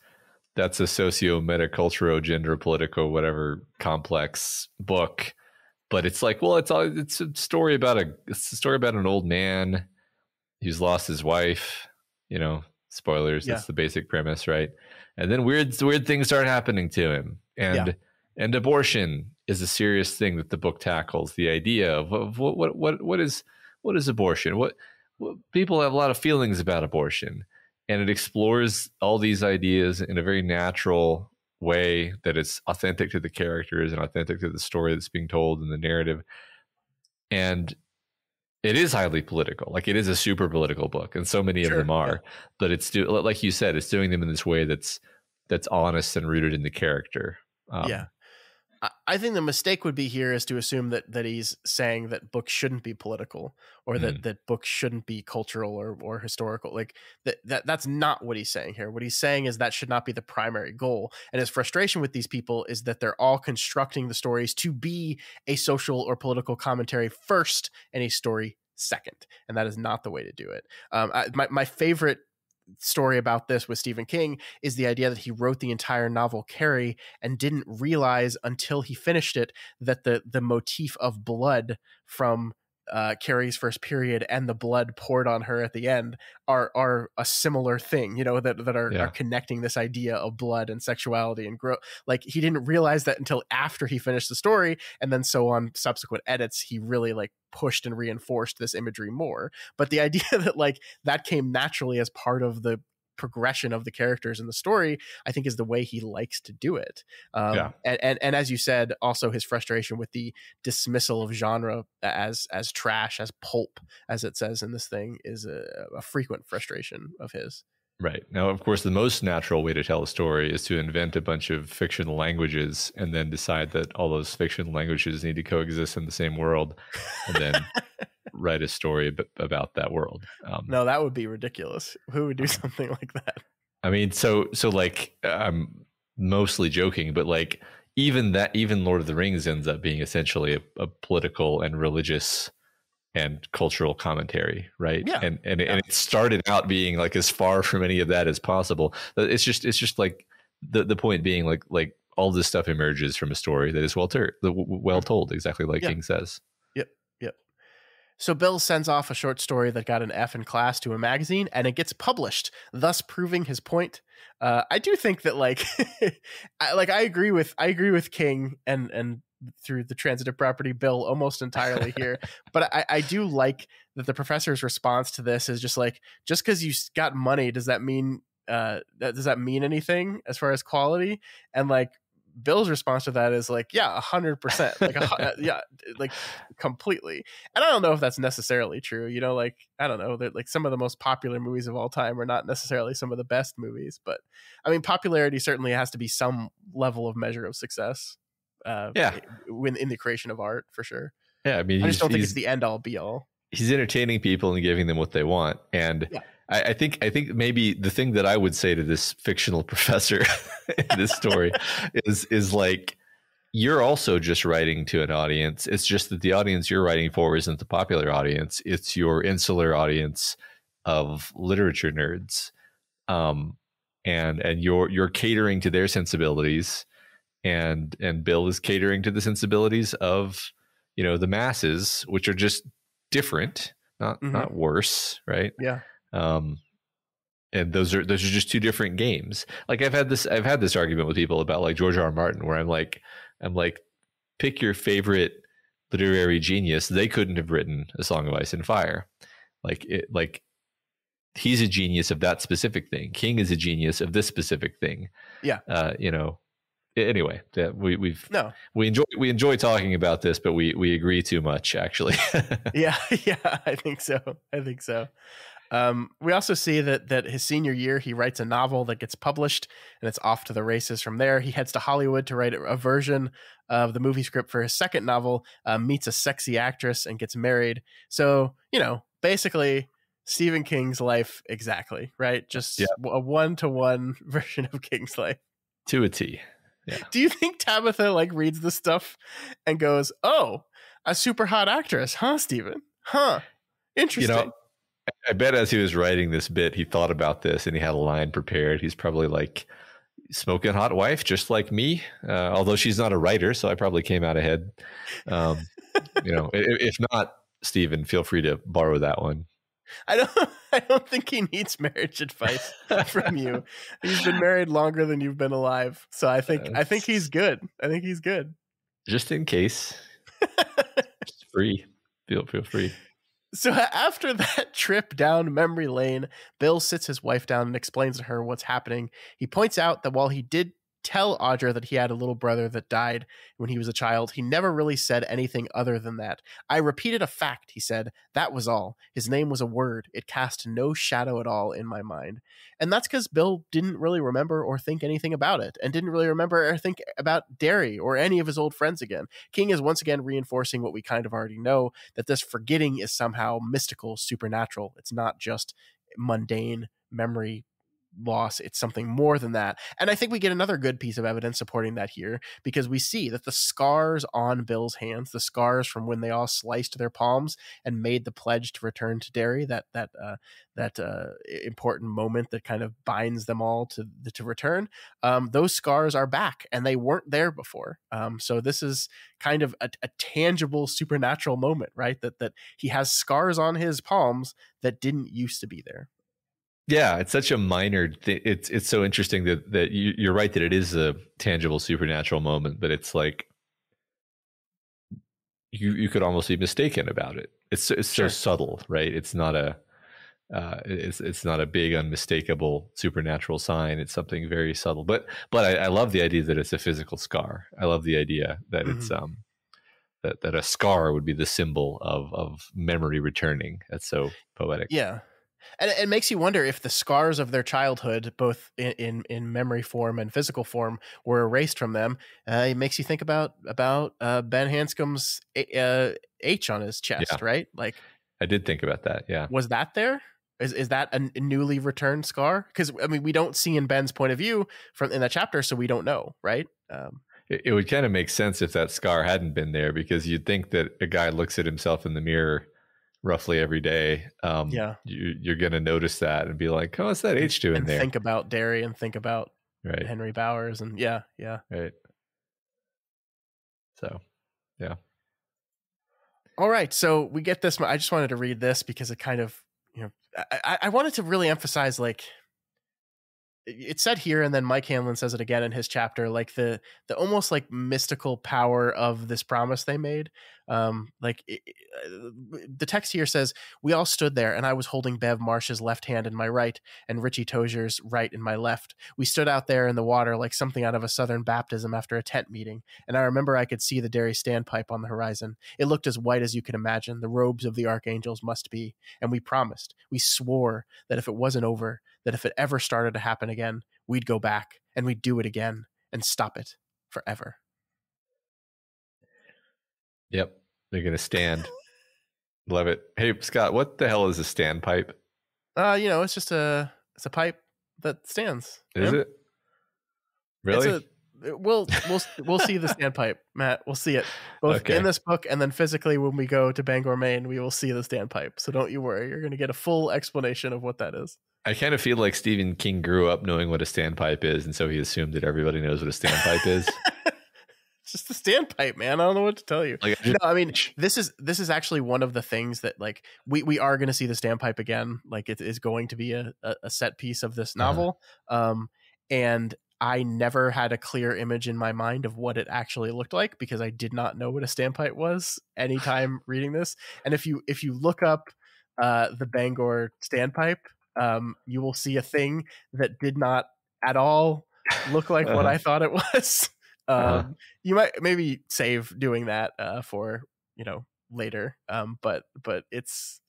a socio metacultural gender political whatever complex book, but it's like, well, it's a story about an old man who's lost his wife. Spoilers. That's the basic premise, right? And then weird things start happening to him, and abortion is a serious thing that the book tackles. The idea of what is abortion? What people have a lot of feelings about abortion, and it explores all these ideas in a very natural way that is authentic to the characters and authentic to the story that's being told in the narrative. And it is highly political. Like, it is a super political book, and so many of them are. But it's like you said, it's doing them in this way that's honest and rooted in the character. I think the mistake would be here is to assume that he's saying that books shouldn't be political, or that books shouldn't be cultural or historical. Like that's not what he's saying here. What he's saying is that should not be the primary goal. And his frustration with these people is that they're all constructing the stories to be a social or political commentary first and a story second. And that is not the way to do it. My favorite story about this with Stephen King is the idea that he wrote the entire novel Carrie and didn't realize until he finished it that the motif of blood from Carrie's first period and the blood poured on her at the end are a similar thing, that are connecting this idea of blood and sexuality and growth. Like, he didn't realize that until after he finished the story, and then so on subsequent edits he really like pushed and reinforced this imagery more. But the idea that like that came naturally as part of the progression of the characters in the story, I think is the way he likes to do it. And as you said, also his frustration with the dismissal of genre as trash, as pulp, as it says in this thing, is a frequent frustration of his. Right. Now, of course, the most natural way to tell a story is to invent a bunch of fictional languages and then decide that all those fictional languages need to coexist in the same world, and then write a story about that world. No, that would be ridiculous. Who would do something like that? I mean, so like, I'm mostly joking, but like even Lord of the Rings ends up being essentially a political and religious and cultural commentary, right? Yeah. And it started out being like as far from any of that as possible. It's just like the point being like all this stuff emerges from a story that is well told, exactly like King says. Yep. So Bill sends off a short story that got an F in class to a magazine, and it gets published, thus proving his point. I do think that I agree with King and through the transitive property Bill almost entirely here. But I do like that the professor's response to this is just like, just because you got money, does that mean anything as far as quality? And like Bill's response to that is like, yeah, 100%, like yeah, like completely. And I don't know if that's necessarily true. Like, I don't know that like some of the most popular movies of all time are not necessarily some of the best movies, but I mean, popularity certainly has to be some level of measure of success. When in the creation of art, for sure. Yeah, I mean, I just don't think it's the end all be all. He's entertaining people and giving them what they want, and I think maybe the thing that I would say to this fictional professor in this story is like, you're also just writing to an audience. It's just that the audience you're writing for isn't the popular audience. It's your insular audience of literature nerds, and you're catering to their sensibilities. And Bill is catering to the sensibilities of, the masses, which are just different, not worse, right? Yeah. And those are just two different games. Like I've had this argument with people about like George R. R. Martin, where I'm like, pick your favorite literary genius. They couldn't have written A Song of Ice and Fire. Like he's a genius of that specific thing. King is a genius of this specific thing. Yeah. Anyway, we enjoy talking about this, but we agree too much, actually. yeah, I think so. We also see that his senior year, he writes a novel that gets published, and it's off to the races from there. He heads to Hollywood to write a version of the movie script for his second novel, meets a sexy actress, and gets married. So, basically Stephen King's life exactly, right? Just a 1-to-1 version of King's life. To a T. Yeah. Do you think Tabitha reads this stuff and goes, "Oh, a super hot actress, huh, Stephen? Huh, interesting." I bet as he was writing this bit, he thought about this and he had a line prepared. He's probably like, "Smoking hot wife, just like me." Although she's not a writer, so I probably came out ahead. If not, Stephen, feel free to borrow that one. I don't think he needs marriage advice from you. He's been married longer than you've been alive. So I think he's good. Just in case. Just free. Feel free. So after that trip down memory lane, Bill sits his wife down and explains to her what's happening. He points out that while he did tell Audra that he had a little brother that died when he was a child, he never really said anything other than that. I repeated a fact, he said. That was all. His name was a word. It cast no shadow at all in my mind. And that's because Bill didn't really remember or think anything about it, and didn't really remember or think about Derry or any of his old friends again. King is once again reinforcing what we kind of already know, that this forgetting is somehow mystical, supernatural. It's not just mundane memory loss. It's something more than that. And I think we get another good piece of evidence supporting that here, because we see that the scars on Bill's hands, the scars from when they all sliced their palms and made the pledge to return to Derry, that important moment that kind of binds them all to return, those scars are back, and they weren't there before. So this is kind of a tangible supernatural moment, right? That he has scars on his palms that didn't used to be there. Yeah, it's such a minor it's so interesting that you're right that it is a tangible supernatural moment, but it's like you could almost be mistaken about it. It's Sure. so subtle, right? It's not a it's not a big unmistakable supernatural sign. It's something very subtle. But I love the idea that it's a physical scar. I love the idea that it's that a scar would be the symbol of memory returning. That's so poetic. Yeah. And it makes you wonder if the scars of their childhood, both in memory form and physical form, were erased from them. It makes you think about Ben Hanscom's H on his chest, right? Like, I did think about that. Yeah, was that there? Is that a newly returned scar? Because I mean, we don't see in Ben's point of view from in that chapter, so we don't know, right? It would kind of make sense if that scar hadn't been there, because you'd think that a guy looks at himself in the mirror roughly every day. You're going to notice that and be like, oh, what's that H doing and there? Think about Derry and think about right. Henry Bowers and yeah. Right. So, yeah. All right. So we get this. I just wanted to read this because it kind of, I wanted to really emphasize, like, it said here, and then Mike Hanlon says it again in his chapter, like the almost like mystical power of this promise they made. The text here says, we all stood there, and I was holding Bev Marsh's left hand in my right and Richie Tozier's right in my left. We stood out there in the water like something out of a Southern baptism after a tent meeting, and I remember I could see the Derry standpipe on the horizon. It looked as white as you could imagine the robes of the archangels must be, and we promised, we swore that if it wasn't over, that if it ever started to happen again, we'd go back and we'd do it again and stop it forever. Yep. They're going to stand. Love it. Hey, Scott, what the hell is a standpipe? It's just it's a pipe that stands. Is it? Really? We'll see the standpipe, Matt. We'll see it both in this book, and then physically when we go to Bangor, Maine, we will see the standpipe. So don't you worry. You're going to get a full explanation of what that is. I kind of feel like Stephen King grew up knowing what a standpipe is, and so he assumed that everybody knows what a standpipe is. It's just a standpipe, man. I don't know what to tell you. This is actually one of the things that, like, we are going to see the standpipe again. Like, it is going to be a set piece of this novel. And I never had a clear image in my mind of what it actually looked like, because I did not know what a standpipe was anytime reading this. And if you look up the Bangor standpipe, you will see a thing that did not at all look like what I thought it was. You might maybe save doing that for later. But it's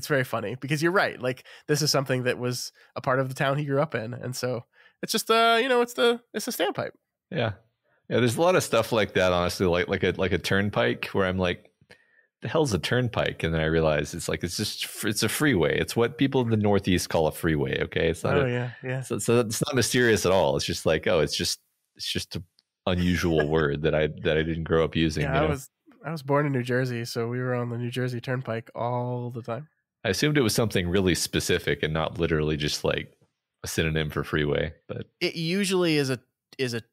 very funny, because you're right. Like, this is something that was a part of the town he grew up in, and so it's just it's a standpipe. Yeah. There's a lot of stuff like that, honestly, like a turnpike, where I'm like, the hell's a turnpike? And then I realize it's a freeway. It's what people in the Northeast call a freeway. Okay, it's not. So it's not mysterious at all. It's just like, it's just an unusual word that I didn't grow up using. Yeah, I was born in New Jersey, so we were on the New Jersey Turnpike all the time. I assumed it was something really specific and not literally just like a synonym for freeway. But it usually is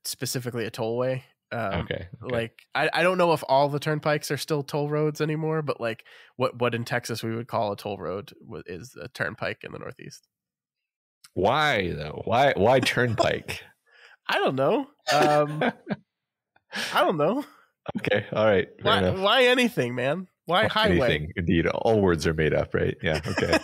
specifically a tollway. Okay. Like, I don't know if all the turnpikes are still toll roads anymore, but like what in Texas we would call a toll road is a turnpike in the Northeast. Why though? Why turnpike? I don't know. I don't know. Okay. All right. Why anything, man? Why highway? Anything. Indeed. All words are made up, right? Yeah. Okay.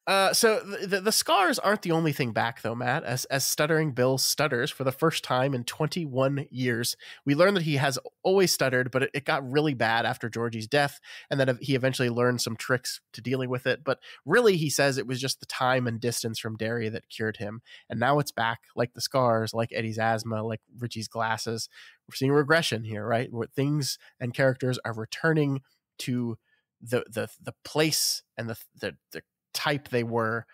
So the scars aren't the only thing back, though, Matt. As stuttering Bill stutters for the first time in 21 years, we learn that he has always stuttered, but it got really bad after Georgie's death, and that he eventually learned some tricks to dealing with it. But really, he says it was just the time and distance from Derry that cured him, and now it's back, like the scars, like Eddie's asthma, like Richie's glasses. We're seeing regression here, right? Where things and characters are returning to the place and the type they were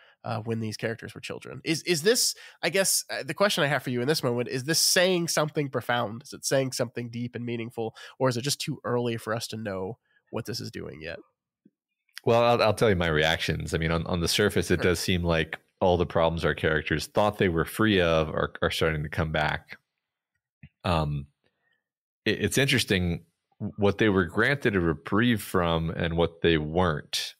when these characters were children. Is this, I guess, the question I have for you in this moment, is this saying something profound? Is it saying something deep and meaningful, or is it just too early for us to know what this is doing yet? Well, I'll tell you my reactions. I mean, on the surface, it does seem like all the problems our characters thought they were free of are starting to come back. It's interesting what they were granted a reprieve from and what they weren't.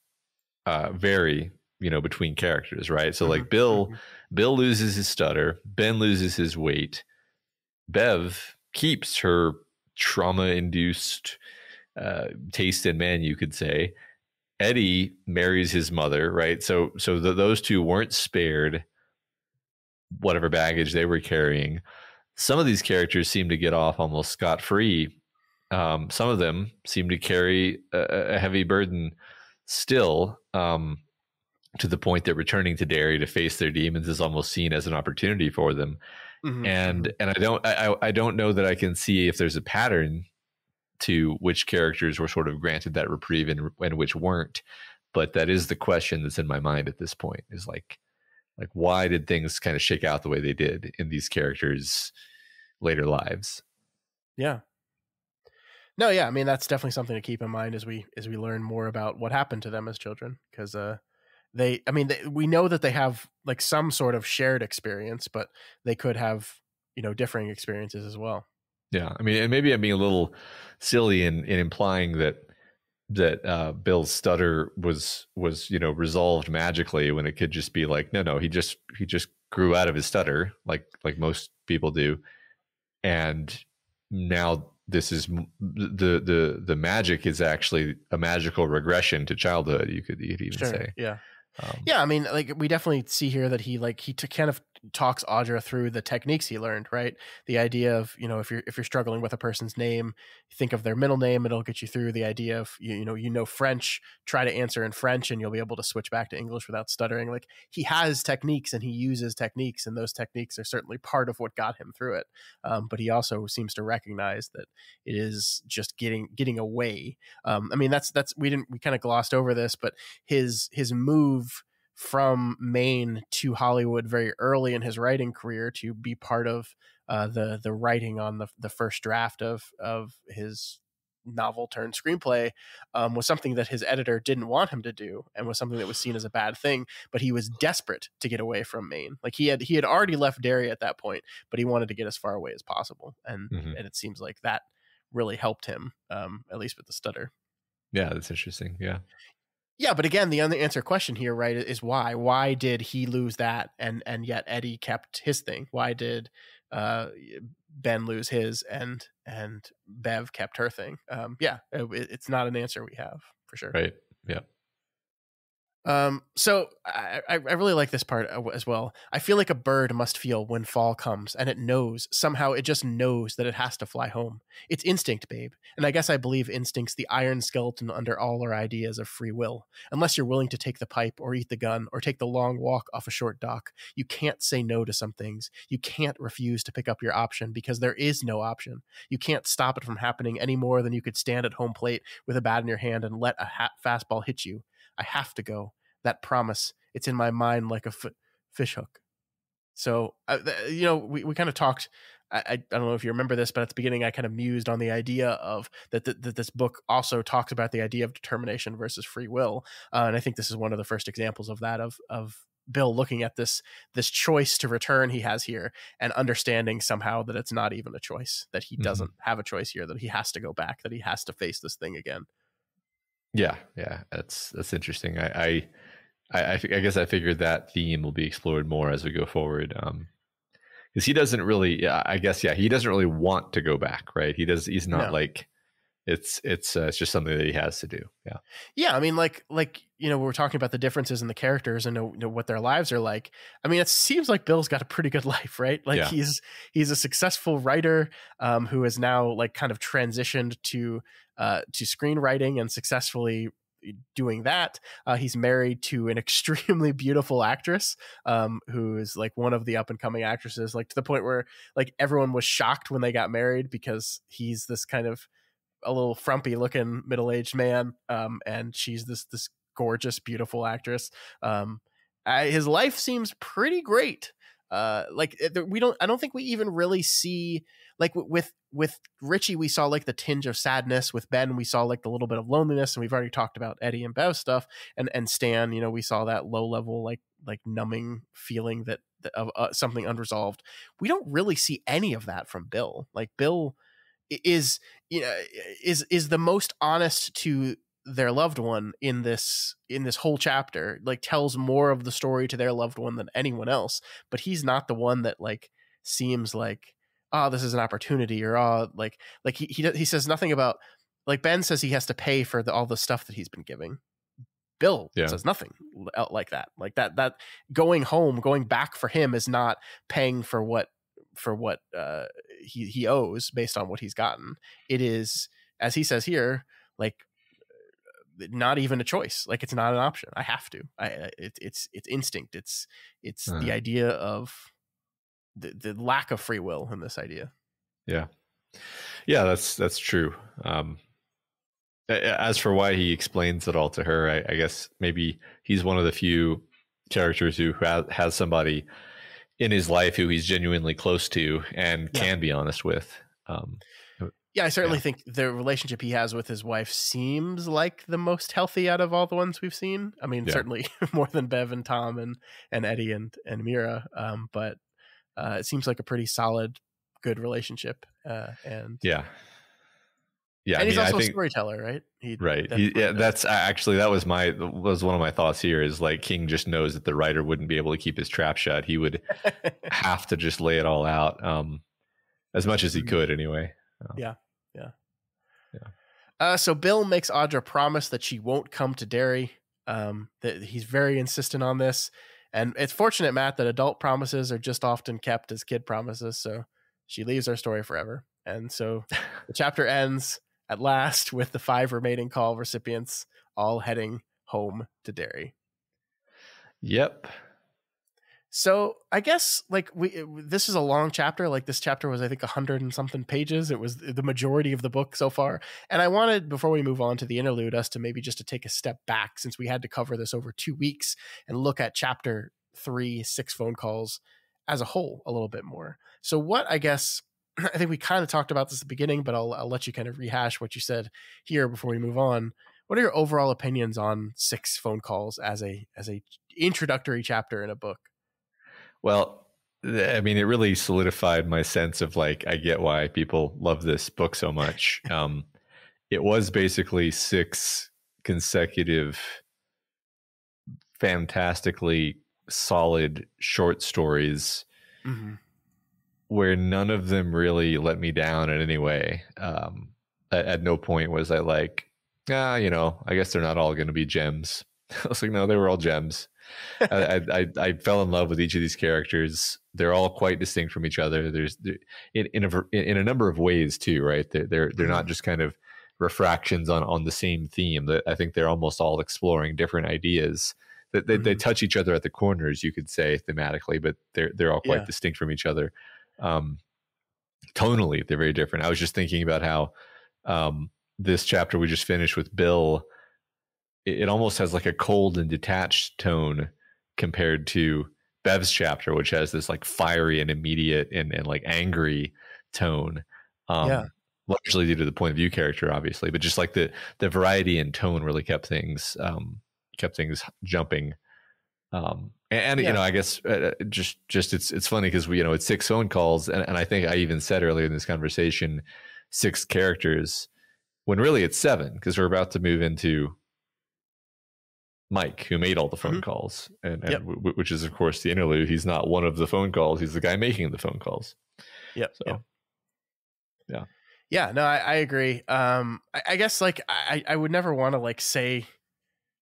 Vary, between characters, right? So like Bill loses his stutter, Ben loses his weight, Bev keeps her trauma-induced taste in men, you could say. Eddie marries his mother, right? So those two weren't spared whatever baggage they were carrying. Some of these characters seem to get off almost scot-free. Some of them seem to carry a heavy burden still, to the point that returning to Derry to face their demons is almost seen as an opportunity for them. And I don't know that I can see if there's a pattern to which characters were sort of granted that reprieve and which weren't. But that is the question that's in my mind at this point, is like why did things kind of shake out the way they did in these characters' later lives? Yeah. No, yeah, I mean, that's definitely something to keep in mind as we learn more about what happened to them as children, because we know that they have like some sort of shared experience, but they could have differing experiences as well. Yeah, I mean, and maybe I'm being a little silly in implying that Bill's stutter was resolved magically, when it could just be like, no, he just grew out of his stutter like most people do, and now this is the magic is actually a magical regression to childhood. You could even say. Yeah. Yeah, I mean, like we definitely see here that he kind of talks Audra through the techniques he learned, right? The idea of, if you're struggling with a person's name, think of their middle name, it'll get you through. The idea of, French, try to answer in French and you'll be able to switch back to English without stuttering. Like, he has techniques and he uses techniques, and those techniques are certainly part of what got him through it. But he also seems to recognize that it is just getting away. I mean, that's we kind of glossed over this, but his move from Maine to Hollywood very early in his writing career to be part of the writing on the first draft of his novel turned screenplay was something that his editor didn't want him to do, and was something that was seen as a bad thing. But he was desperate to get away from Maine. Like he had already left Derry at that point, but he wanted to get as far away as possible, and it seems like that really helped him, at least with the stutter. Yeah, that's interesting. Yeah, but again, the unanswered question here, right, is why? Why did he lose that, and yet Eddie kept his thing? Why did Ben lose his, and Bev kept her thing? It's not an answer we have for sure. Right. Yeah. So I really like this part as well. I feel like a bird must feel when fall comes, and it knows, somehow it just knows that it has to fly home. It's instinct, babe. And I guess I believe instinct's the iron skeleton under all our ideas of free will. Unless you're willing to take the pipe or eat the gun or take the long walk off a short dock, you can't say no to some things. You can't refuse to pick up your option, because there is no option. You can't stop it from happening any more than you could stand at home plate with a bat in your hand and let a fastball hit you. I have to go. That promise, it's in my mind like a fish hook. So, we kind of talked, I don't know if you remember this, but at the beginning I kind of mused on the idea of that this book also talks about the idea of determination versus free will. And I think this is one of the first examples of that, of Bill looking at this choice to return he has here, and understanding somehow that it's not even a choice, that he doesn't have a choice here, that he has to go back, that he has to face this thing again. Yeah. That's interesting. I guess I figured that theme will be explored more as we go forward. Because he doesn't really, he doesn't really want to go back, right? He's not like it's just something that he has to do. Yeah. Yeah, I mean, we're talking about the differences in the characters and what their lives are like. I mean, it seems like Bill's got a pretty good life, right? Like Yeah. he's a successful writer who has now like kind of transitioned to screenwriting and successfully doing that. He's married to an extremely beautiful actress who is like one of the up and coming actresses, like to the point where like everyone was shocked when they got married because he's this kind of a little frumpy looking middle-aged man, and she's this gorgeous, beautiful actress. His life seems pretty great. I don't think we even really see, like with Richie, we saw like the tinge of sadness. With Ben, we saw like the little bit of loneliness, and we've already talked about Eddie and Bev stuff. And Stan, we saw that low level, like numbing feeling that of something unresolved. We don't really see any of that from Bill. Like Bill is the most honest to their loved one in this whole chapter, like tells more of the story to their loved one than anyone else, but he's not the one that like seems like, oh, this is an opportunity, or like he says nothing about, like Ben says he has to pay for all the stuff that he's been giving. Bill says nothing like that. Like that going back for him is not paying for what he owes based on what he's gotten. It is, as he says here, like not even a choice. Like it's not an option. I have to. It's instinct. It's the idea of the lack of free will in this idea. Yeah, that's true. As for why he explains it all to her, I guess maybe he's one of the few characters who has somebody in his life who he's genuinely close to and can be honest with. I certainly think the relationship he has with his wife seems like the most healthy out of all the ones we've seen. I mean, certainly more than Bev and Tom and Eddie and Mira. But it seems like a pretty solid, good relationship. And he's also a storyteller, right? That's actually, that was one of my thoughts here, is like King just knows that the writer wouldn't be able to keep his trap shut. He would have to just lay it all out as much as he could anyway. So Bill makes Audra promise that she won't come to Derry. That he's very insistent on this, and it's fortunate, Matt, that adult promises are just often kept as kid promises. So she leaves our story forever, and so the chapter ends at last with the 5 remaining call recipients all heading home to Derry. Yep. So I guess like this is a long chapter. Like this chapter was, I think, 100 and something pages. It was the majority of the book so far. And I wanted, before we move on to the interlude, us to maybe just to take a step back, since we had to cover this over 2 weeks, and look at chapter 3, 6 phone calls as a whole a little bit more. So what, I guess, I think we kind of talked about this at the beginning, but I'll let you kind of rehash what you said here before we move on. What are your overall opinions on 6 phone calls as a introductory chapter in a book? Well, I mean, it really solidified my sense of like, I get why people love this book so much. It was basically 6 consecutive, fantastically solid short stories where none of them really let me down in any way. At no point was I like, I guess they're not all going to be gems. I was like, no, they were all gems. I fell in love with each of these characters. They're all quite distinct from each other. There's in a number of ways too, right? They're not just kind of refractions on the same theme. I think they're almost all exploring different ideas. They touch each other at the corners, you could say, thematically, but they're all quite distinct from each other. Tonally, they're very different. I was just thinking about how this chapter we just finished with Bill, it almost has like a cold and detached tone compared to Bev's chapter, which has this like fiery and immediate and like angry tone. Largely due to the point of view character, obviously, but just like the variety in tone really kept things jumping. I guess just it's funny because it's 6 phone calls, and I think I even said earlier in this conversation 6 characters when really it's 7, because we're about to move into Mike, who made all the phone calls, and which is of course the interlude. He's not one of the phone calls; he's the guy making the phone calls. Yeah, no, I agree. I guess like I would never want to like say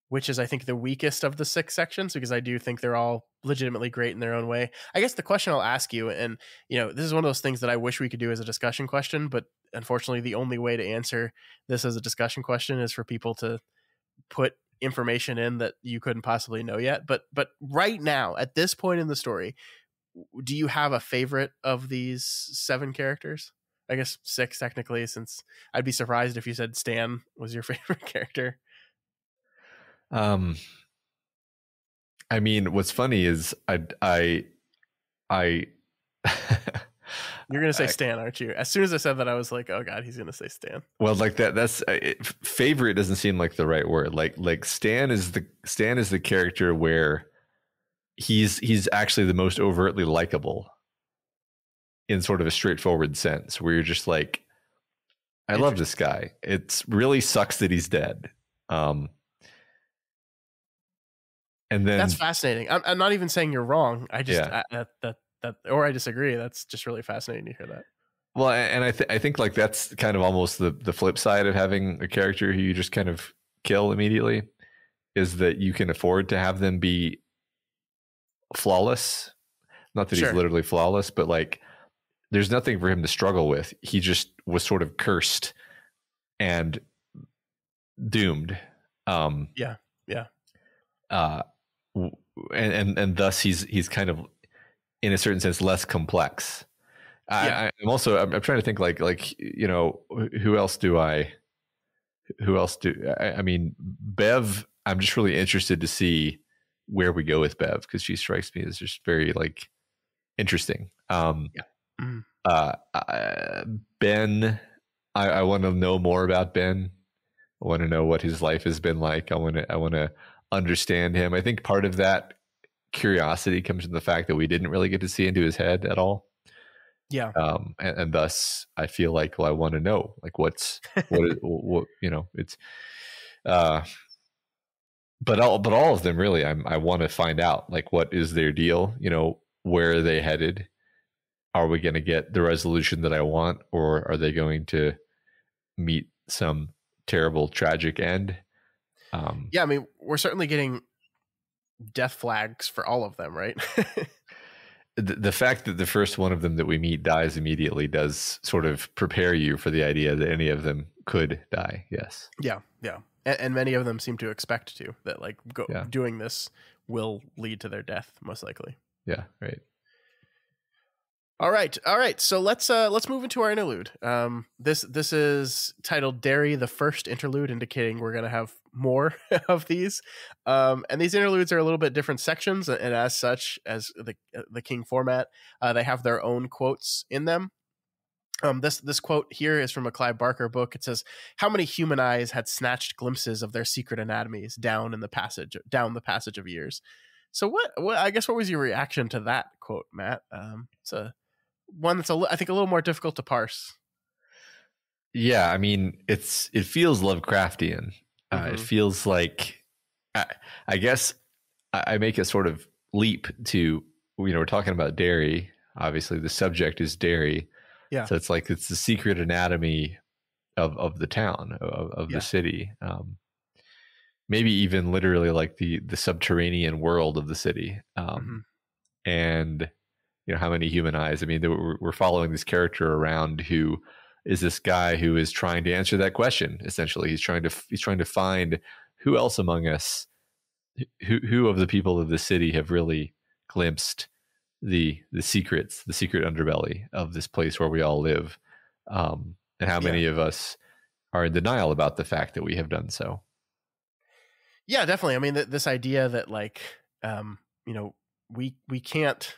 which is I think the weakest of the 6 sections, because I do think they're all legitimately great in their own way. I guess the question I'll ask you, and this is one of those things that I wish we could do as a discussion question, but unfortunately the only way to answer this as a discussion question is for people to put information in that you couldn't possibly know yet. But right now, at this point in the story, do you have a favorite of these 7 characters? I guess 6 technically, since I'd be surprised if you said Stan was your favorite character. I mean, what's funny is I You're gonna say Stan, aren't you? As soon as I said that, I was like, "Oh God, he's gonna say Stan." well, like that's favorite doesn't seem like the right word. Like Stan is the character where he's actually the most overtly likable in sort of a straightforward sense, where you're just like, I love this guy. It really sucks that he's dead. And then that's fascinating. I'm not even saying you're wrong. I just or I disagree. That's just really fascinating to hear that. Well, and I think like that's kind of almost the flip side of having a character who you just kind of kill immediately, is that you can afford to have them be flawless. Not that he's literally flawless, but like there's nothing for him to struggle with. He just was sort of cursed and doomed. Yeah. And thus he's kind of, in a certain sense, less complex. I'm trying to think like who else do I mean, Bev, I'm just really interested to see where we go with Bev, because she strikes me as just very like interesting. Ben, I want to know more about Ben. I want to know what his life has been like. I want to understand him. I think part of that curiosity comes from the fact that we didn't really get to see into his head at all. Yeah. And thus I feel like, well, I want to know like what it's, but all of them really, I want to find out like, what is their deal? Where are they headed? Are we going to get the resolution that I want, or are they going to meet some terrible, tragic end? I mean, we're certainly getting death flags for all of them, right? The fact that the first one of them that we meet dies immediately does sort of prepare you for the idea that any of them could die. Yes. Yeah. And many of them seem to expect to, that like doing this will lead to their death, most likely. Yeah. Right. All right. So let's move into our interlude. This is titled Derry, the First Interlude, indicating we're going to have more of these. And these interludes are a little bit different sections, and as such, as the King format, they have their own quotes in them. This quote here is from a Clive Barker book. It says, "How many human eyes had snatched glimpses of their secret anatomies down the passage of years." So what I guess what was your reaction to that quote, Matt? It's a one that's I think a little more difficult to parse. Yeah, I mean, it feels Lovecraftian. It feels like, I guess I make a sort of leap to, we're talking about Derry. Obviously, the subject is Derry. Yeah. So it's like it's the secret anatomy of the town, of the city. Maybe even literally like the subterranean world of the city. And how many human eyes? I mean, we're following this character around who is this guy who is trying to answer that question. Essentially, he's trying to find who else among us, who of the people of the city have really glimpsed the secret underbelly of this place where we all live, and how many of us are in denial about the fact that we have done so. Yeah, definitely. I mean, this idea that like, we can't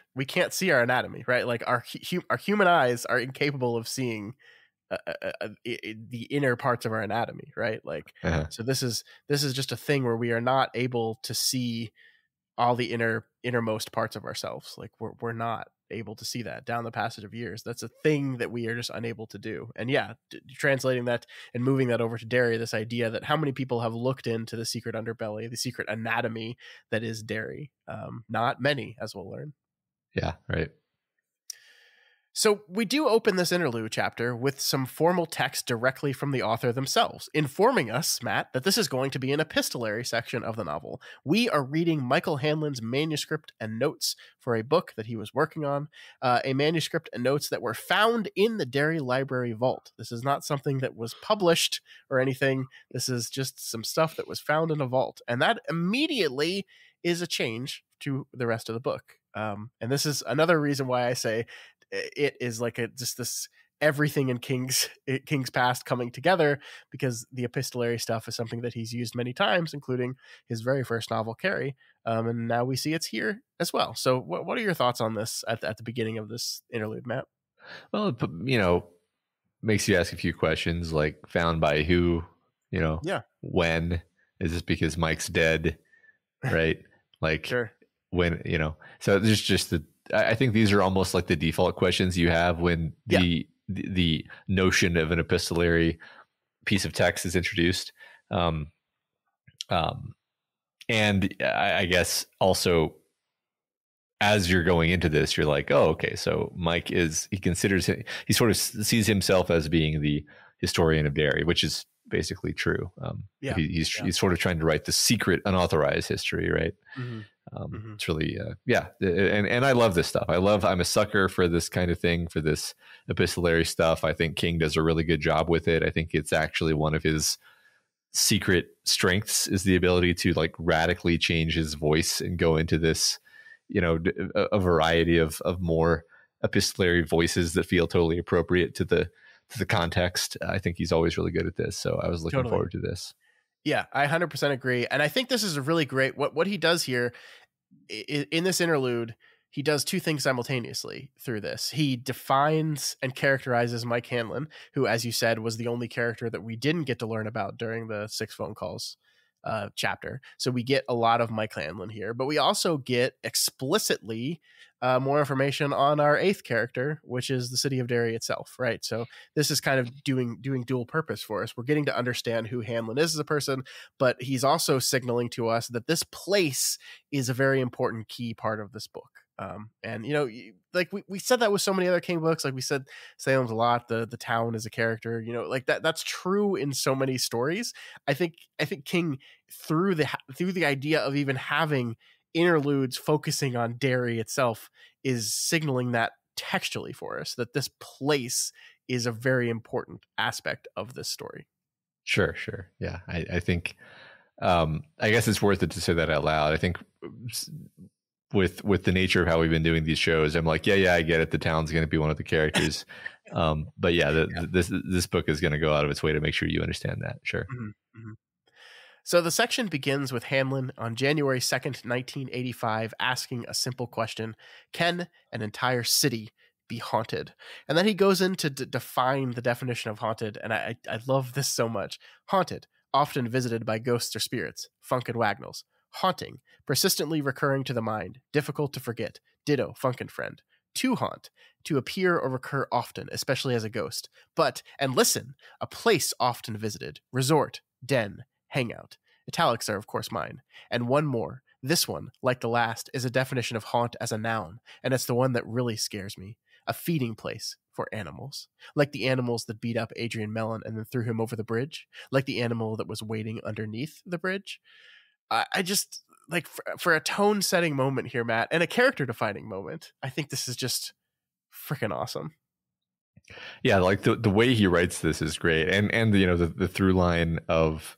see our anatomy, right? Like our human eyes are incapable of seeing the inner parts of our anatomy, right? Like, so this is just a thing where we are not able to see all the innermost parts of ourselves. Like we're not able to see that down the passage of years. That's a thing that we are just unable to do. And translating that and moving that over to Derry, this idea that how many people have looked into the secret underbelly, the secret anatomy that is Derry. Not many, as we'll learn. Yeah, right. So we do open this interlude chapter with some formal text directly from the author themselves, informing us, Matt, that this is going to be an epistolary section of the novel. We are reading Michael Hanlon's manuscript and notes for a book that he was working on, a manuscript and notes that were found in the Derry Library vault. This is not something that was published or anything. This is just some stuff that was found in a vault. And that immediately is a change to the rest of the book. And this is another reason why I say it is like just this everything in King's past coming together, because the epistolary stuff is something that he's used many times, including his very first novel, Carrie. And now we see it's here as well. So what are your thoughts on this at the beginning of this interlude, Matt? Well, makes you ask a few questions, like found by who, Yeah. when is this because Mike's dead, right? Like Sure. when, so there's just I think these are almost like the default questions you have when the notion of an epistolary piece of text is introduced. And I guess also as you're going into this, you're like, oh, okay, so Mike he sort of sees himself as being the historian of Derry, which is basically true. He's sort of trying to write the secret unauthorized history, right? Mm-hmm. It's really, and I love this stuff. I'm a sucker for this kind of thing, for this epistolary stuff. I think King does a really good job with it. I think it's actually one of his secret strengths is the ability to like radically change his voice and go into this, a variety of more epistolary voices that feel totally appropriate to the context. I think he's always really good at this. So I was looking forward to this. Yeah, I 100% agree. And I think this is a really great, what he does here in this interlude, he does two things simultaneously through this. He defines and characterizes Mike Hanlon, who, as you said, was the only character that we didn't get to learn about during the 6 phone calls chapter. So we get a lot of Mike Hanlon here, but we also get explicitly more information on our 8th character, which is the city of Derry itself, right? So this is kind of doing dual purpose for us. We're getting to understand who Hanlon is as a person, but he's also signaling to us that this place is a very important key part of this book. And like we said that with so many other King books, like we said Salem's Lot, the town is a character, like that's true in so many stories. I think King through the idea of even having interludes focusing on Derry itself is signaling that textually for us, that this place is a very important aspect of this story. Sure. Yeah. I think, I guess it's worth it to say that out loud. I think with the nature of how we've been doing these shows, I'm like, yeah, I get it. The town's going to be one of the characters. But this book is going to go out of its way to make sure you understand that. Sure. Mm-hmm. Mm-hmm. So the section begins with Hanlon on January 2nd, 1985, asking a simple question: can an entire city be haunted? And then he goes in to define the definition of haunted. And I love this so much. Haunted, often visited by ghosts or spirits. Funk and Wagnalls. Haunting, persistently recurring to the mind, difficult to forget. Ditto, Funk and Friend. To haunt, to appear or recur often, especially as a ghost. But, and listen, a place often visited. Resort, den, hangout. Italics are, of course, mine. And one more. This one, like the last, is a definition of haunt as a noun, and it's the one that really scares me. A feeding place for animals. Like the animals that beat up Adrian Mellon and then threw him over the bridge. Like the animal that was waiting underneath the bridge. I just, like, for a tone-setting moment here, Matt, and a character-defining moment, I think this is just freaking awesome. Yeah, like the way he writes this is great, and the through line of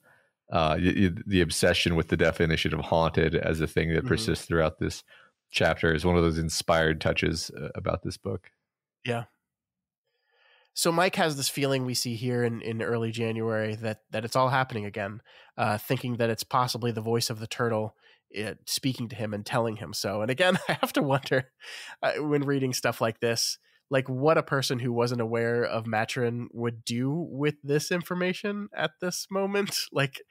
the obsession with the definition of haunted as a thing that persists throughout this chapter is one of those inspired touches about this book. Yeah. So Mike has this feeling we see here in early January that it's all happening again, thinking that it's possibly the voice of the turtle speaking to him and telling him so. And again, I have to wonder when reading stuff like this, like what a person who wasn't aware of Matron would do with this information at this moment. Like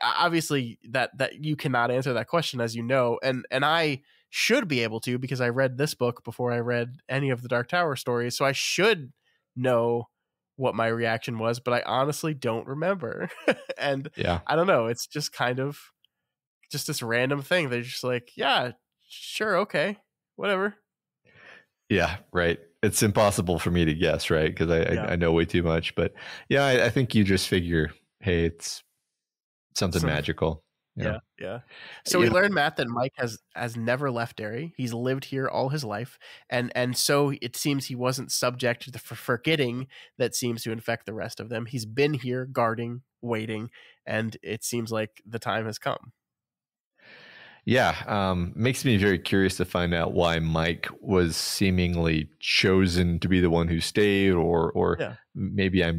obviously that you cannot answer that question, as you know, and I should be able to, because I read this book before I read any of the Dark Tower stories, so I should know what my reaction was, but I honestly don't remember. And yeah, I don't know, it's just kind of just this random thing. They're just like, yeah, sure, okay, whatever. Yeah, right. it's impossible for me to guess, right? Because Yeah. I know way too much. But yeah, I think you just figure, hey, it's something magical. Yeah, yeah. So we You know, learn, Matt, that Mike has never left Derry. He's lived here all his life, and so it seems he wasn't subject to the forgetting that seems to infect the rest of them. He's been here, guarding, waiting, and it seems like the time has come. yeah, makes me very curious to find out why Mike was seemingly chosen to be the one who stayed, or Yeah. maybe I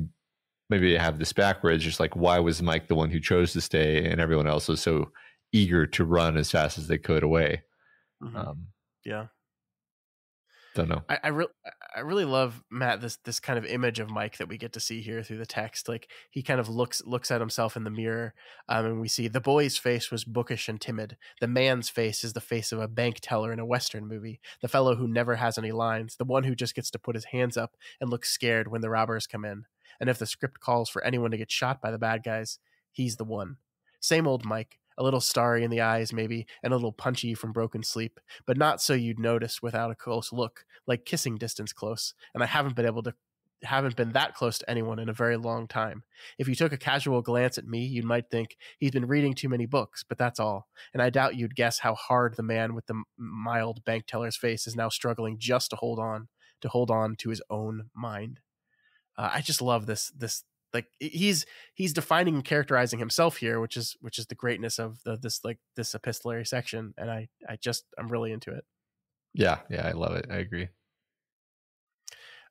have this backwards. Just like, why was Mike the one who chose to stay, and everyone else was so eager to run as fast as they could away? Mm-hmm. Um, Yeah. don't know. I really love, Matt, this kind of image of Mike that we get to see here through the text. Like he kind of looks at himself in the mirror, and we see the boy's face was bookish and timid. The man's face is the face of a bank teller in a Western movie. The fellow who never has any lines, the one who just gets to put his hands up and look scared when the robbers come in. And if the script calls for anyone to get shot by the bad guys, he's the one. Same old Mike. A little starry in the eyes, maybe, and a little punchy from broken sleep, but not so you'd notice without a close look, like kissing distance close. And I haven't been that close to anyone in a very long time. If you took a casual glance at me, you might think he's been reading too many books, but that's all. And I doubt you'd guess how hard the man with the mild bank teller's face is now struggling just to hold on to his own mind. I just love this like he's defining and characterizing himself here, which is the greatness of this epistolary section, and I'm really into it. Yeah, I love it. I agree.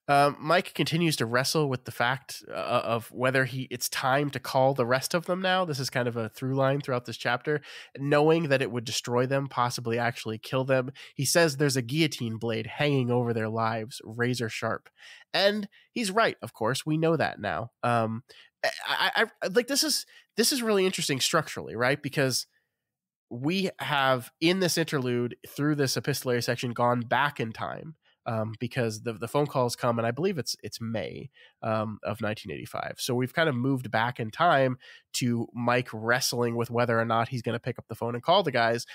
Mike continues to wrestle with the fact of whether it's time to call the rest of them now. This is kind of a through line throughout this chapter, knowing that it would destroy them, possibly actually kill them. He says there's a guillotine blade hanging over their lives, razor sharp. And he's right, of course. We know that now. I like this is really interesting structurally, right? Because we have in this interlude through this epistolary section gone back in time, because the phone calls come, and I believe it's May of 1985. So we've kind of moved back in time to Mike wrestling with whether or not he's going to pick up the phone and call the guys.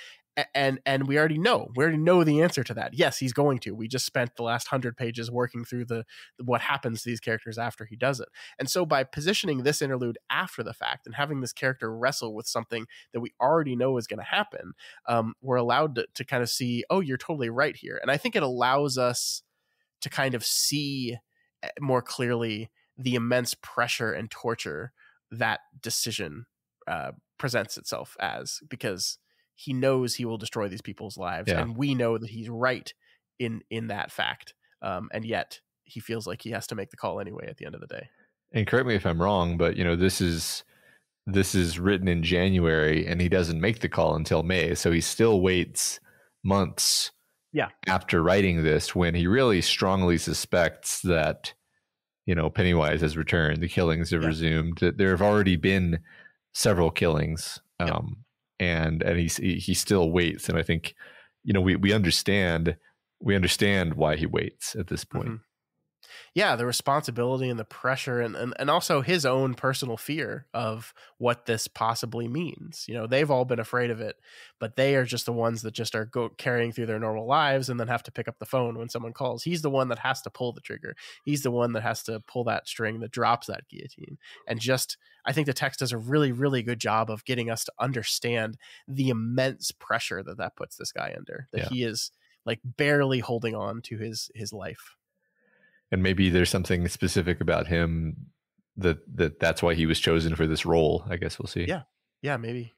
And we already know the answer to that. Yes, he's going to. We just spent the last 100 pages working through what happens to these characters after he does it. And so by positioning this interlude after the fact and having this character wrestle with something that we already know is going to happen, we're allowed to kind of see, oh, you're totally right here. And I think it allows us to kind of see more clearly the immense pressure and torture that decision presents itself as, because he knows he will destroy these people's lives, and we know that he's right in that fact, and yet he feels like he has to make the call anyway at the end of the day. And correct me if I'm wrong, but this is written in January, and he doesn't make the call until May, so he still waits months after writing this, when he really strongly suspects that Pennywise has returned, the killings have resumed, that there have already been several killings. And he still waits, and I think we understand why he waits at this point. Mm-hmm. Yeah, the responsibility and the pressure, and also his own personal fear of what this possibly means. They've all been afraid of it, but they are just the ones that just are carrying through their normal lives and then have to pick up the phone when someone calls. He's the one that has to pull the trigger. He's the one that has to pull that string that drops that guillotine. And I think the text does a really, really good job of getting us to understand the immense pressure that puts this guy under, that he is like barely holding on to his life. And maybe there's something specific about him that's why he was chosen for this role. I guess we'll see. Yeah, maybe.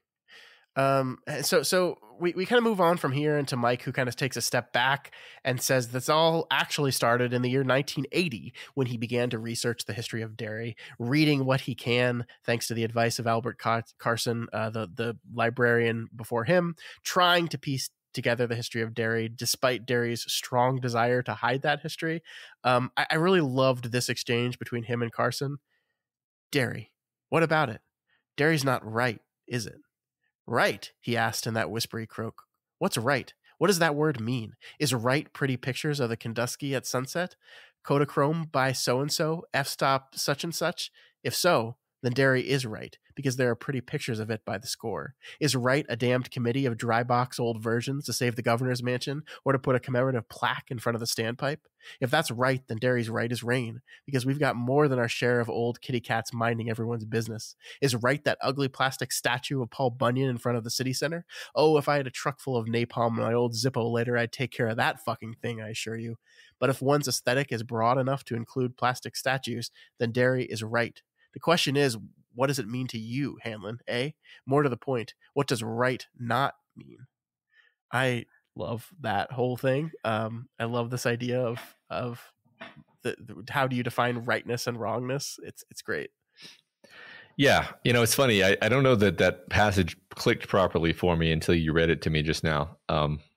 So we kind of move on from here into Mike, who kind of takes a step back and says this all actually started in the year 1980, when he began to research the history of Derry, reading what he can, thanks to the advice of Albert Carson, the librarian before him, trying to piece together the history of Derry, despite Derry's strong desire to hide that history. I really loved this exchange between him and Carson. Derry, what about it? Derry's not right, is it? Right, he asked in that whispery croak. What's right? What does that word mean? Is right pretty pictures of the Kandusky at sunset? Kodachrome by so-and-so? F-stop such and such? If so, then Derry is right, because there are pretty pictures of it by the score. Is right a damned committee of dry box old versions to save the governor's mansion, or to put a commemorative plaque in front of the standpipe? If that's right, then Derry's right is rain, because we've got more than our share of old kitty cats minding everyone's business. Is right that ugly plastic statue of Paul Bunyan in front of the city center? Oh, if I had a truck full of napalm in my old Zippo later, I'd take care of that fucking thing, I assure you. But if one's aesthetic is broad enough to include plastic statues, then Derry is right. The question is, what does it mean to you, Hanlon? More to the point, what does right not mean? I love that whole thing. I love this idea of the how do you define rightness and wrongness? It's great. Yeah, it's funny. I don't know that passage clicked properly for me until you read it to me just now.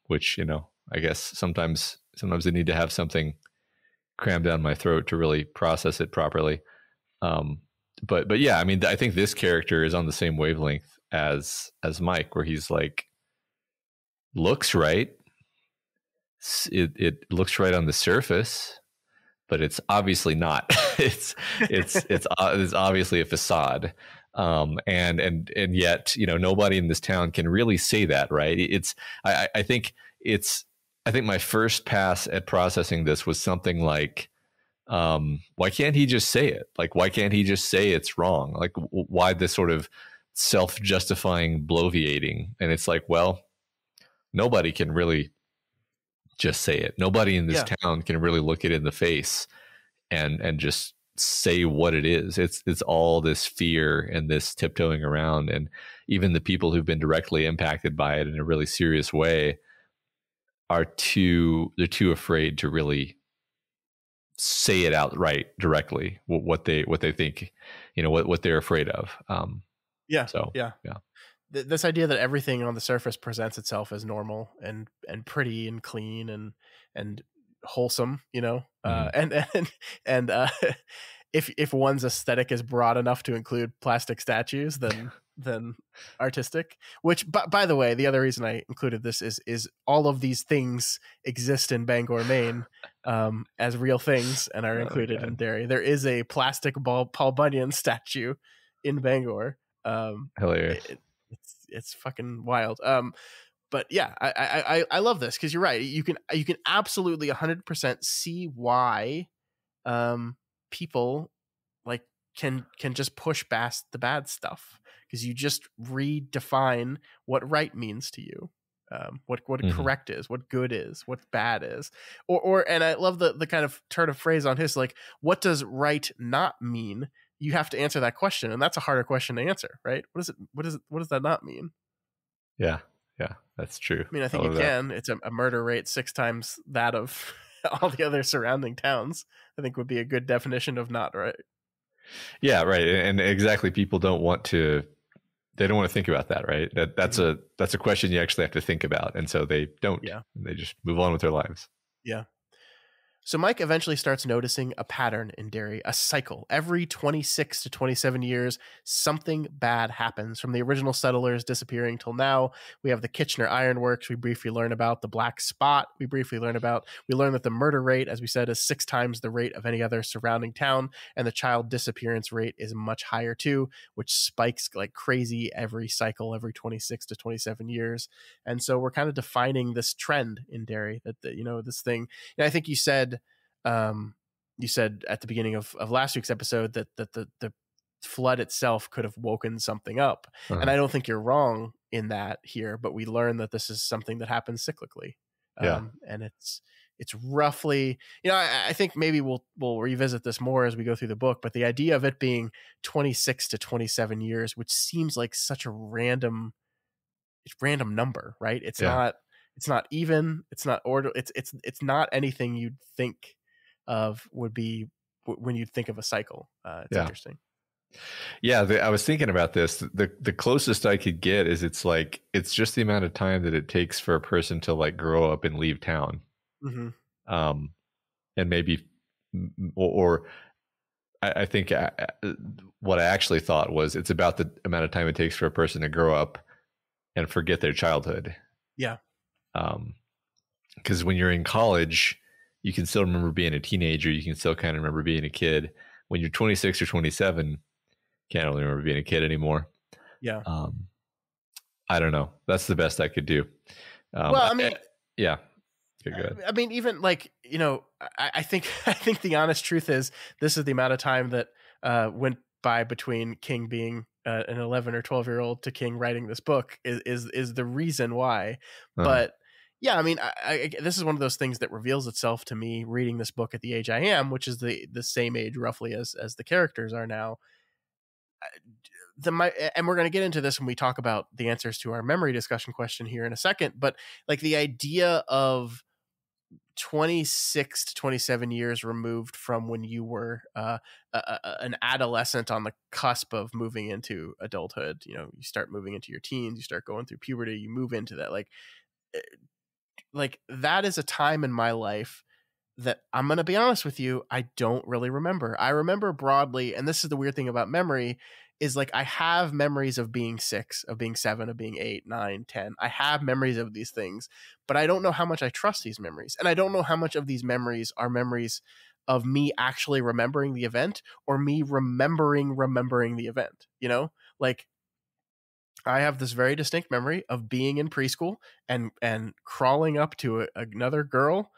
Which I guess sometimes I need to have something crammed down my throat to really process it properly. But yeah, I mean, I think this character is on the same wavelength as Mike, where he's like, looks right. It looks right on the surface, but it's obviously not. it's obviously a facade. And yet, nobody in this town can really say that, right? I think my first pass at processing this was something like, why can't he just say it? Like, why can't he just say it's wrong? Like, why this sort of self-justifying bloviating? And it's like, well, nobody can really just say it. Nobody in this town can really look it in the face and just say what it is. It's all this fear and this tiptoeing around. And even the people who've been directly impacted by it in a really serious way they're too afraid to really say it outright directly, what they think, what they're afraid of. This idea that everything on the surface presents itself as normal and pretty and clean and wholesome, and if one's aesthetic is broad enough to include plastic statues, then artistic. Which, by the way, the other reason I included this is all of these things exist in Bangor, Maine, as real things and are included in Derry. There is a plastic Paul Bunyan statue in Bangor. Hilarious. It's fucking wild. But yeah, I love this because you're right. You can absolutely 100% see why people like can just push past the bad stuff, because you just redefine what right means to you, what correct is, what good is, what bad is, or and I love the kind of turn of phrase on his, like, what does right not mean? You have to answer that question, and that's a harder question to answer, right? What does that not mean? Yeah, that's true. I mean, I think you can. It's a murder rate 6 times that of all the other surrounding towns, I think would be a good definition of not right. Yeah, right. And exactly, people don't want to think about that, right? That's a question you actually have to think about. And so they don't. Yeah. They just move on with their lives. Yeah. So Mike eventually starts noticing a pattern in Derry, a cycle. Every 26 to 27 years, something bad happens. From the original settlers disappearing till now, we have the Kitchener Ironworks. We briefly learn about the Black Spot. We learn that the murder rate, as we said, is 6 times the rate of any other surrounding town. And the child disappearance rate is much higher too, which spikes like crazy every cycle, every 26 to 27 years. And so we're kind of defining this trend in Derry, that this thing. And I think you said at the beginning of last week's episode that the flood itself could have woken something up. Uh-huh. And I don't think you're wrong in that here, but we learn that this is something that happens cyclically. And it's roughly, I think maybe we'll revisit this more as we go through the book, but the idea of it being 26 to 27 years, which seems like such a random number, right? It's not even, it's not order. It's not anything you'd think of would be when you'd think of a cycle. It's interesting. Yeah. I was thinking about this. The closest I could get is it's just the amount of time that it takes for a person to like grow up and leave town. Mm-hmm. And maybe, or I think what I actually thought was it's about the amount of time it takes for a person to grow up and forget their childhood. Yeah. Because when you're in college, you can still remember being a teenager. You can still kind of remember being a kid. When you're 26 or 27, can't really remember being a kid anymore. Yeah. I don't know. That's the best I could do. Well, I mean, yeah. Good. I mean, even like, you know, I think the honest truth is this is the amount of time that went by between King being an 11 or 12-year-old to King writing this book is the reason why. But yeah, I mean, this is one of those things that reveals itself to me reading this book at the age I am, which is the same age roughly as the characters are now. And we're going to get into this when we talk about the answers to our memory discussion question here in a second. But like the idea of 26 to 27 years removed from when you were an adolescent on the cusp of moving into adulthood, you know, you start moving into your teens, you start going through puberty, you move into that, like that is a time in my life that I'm going to be honest with you, I don't really remember. I remember broadly, and this is the weird thing about memory, is like I have memories of being 6, of being 7, of being 8, 9, 10. I have memories of these things, but I don't know how much I trust these memories. And I don't know how much of these memories are memories of me actually remembering the event or me remembering the event, you know? Like I have this very distinct memory of being in preschool and crawling up to another girl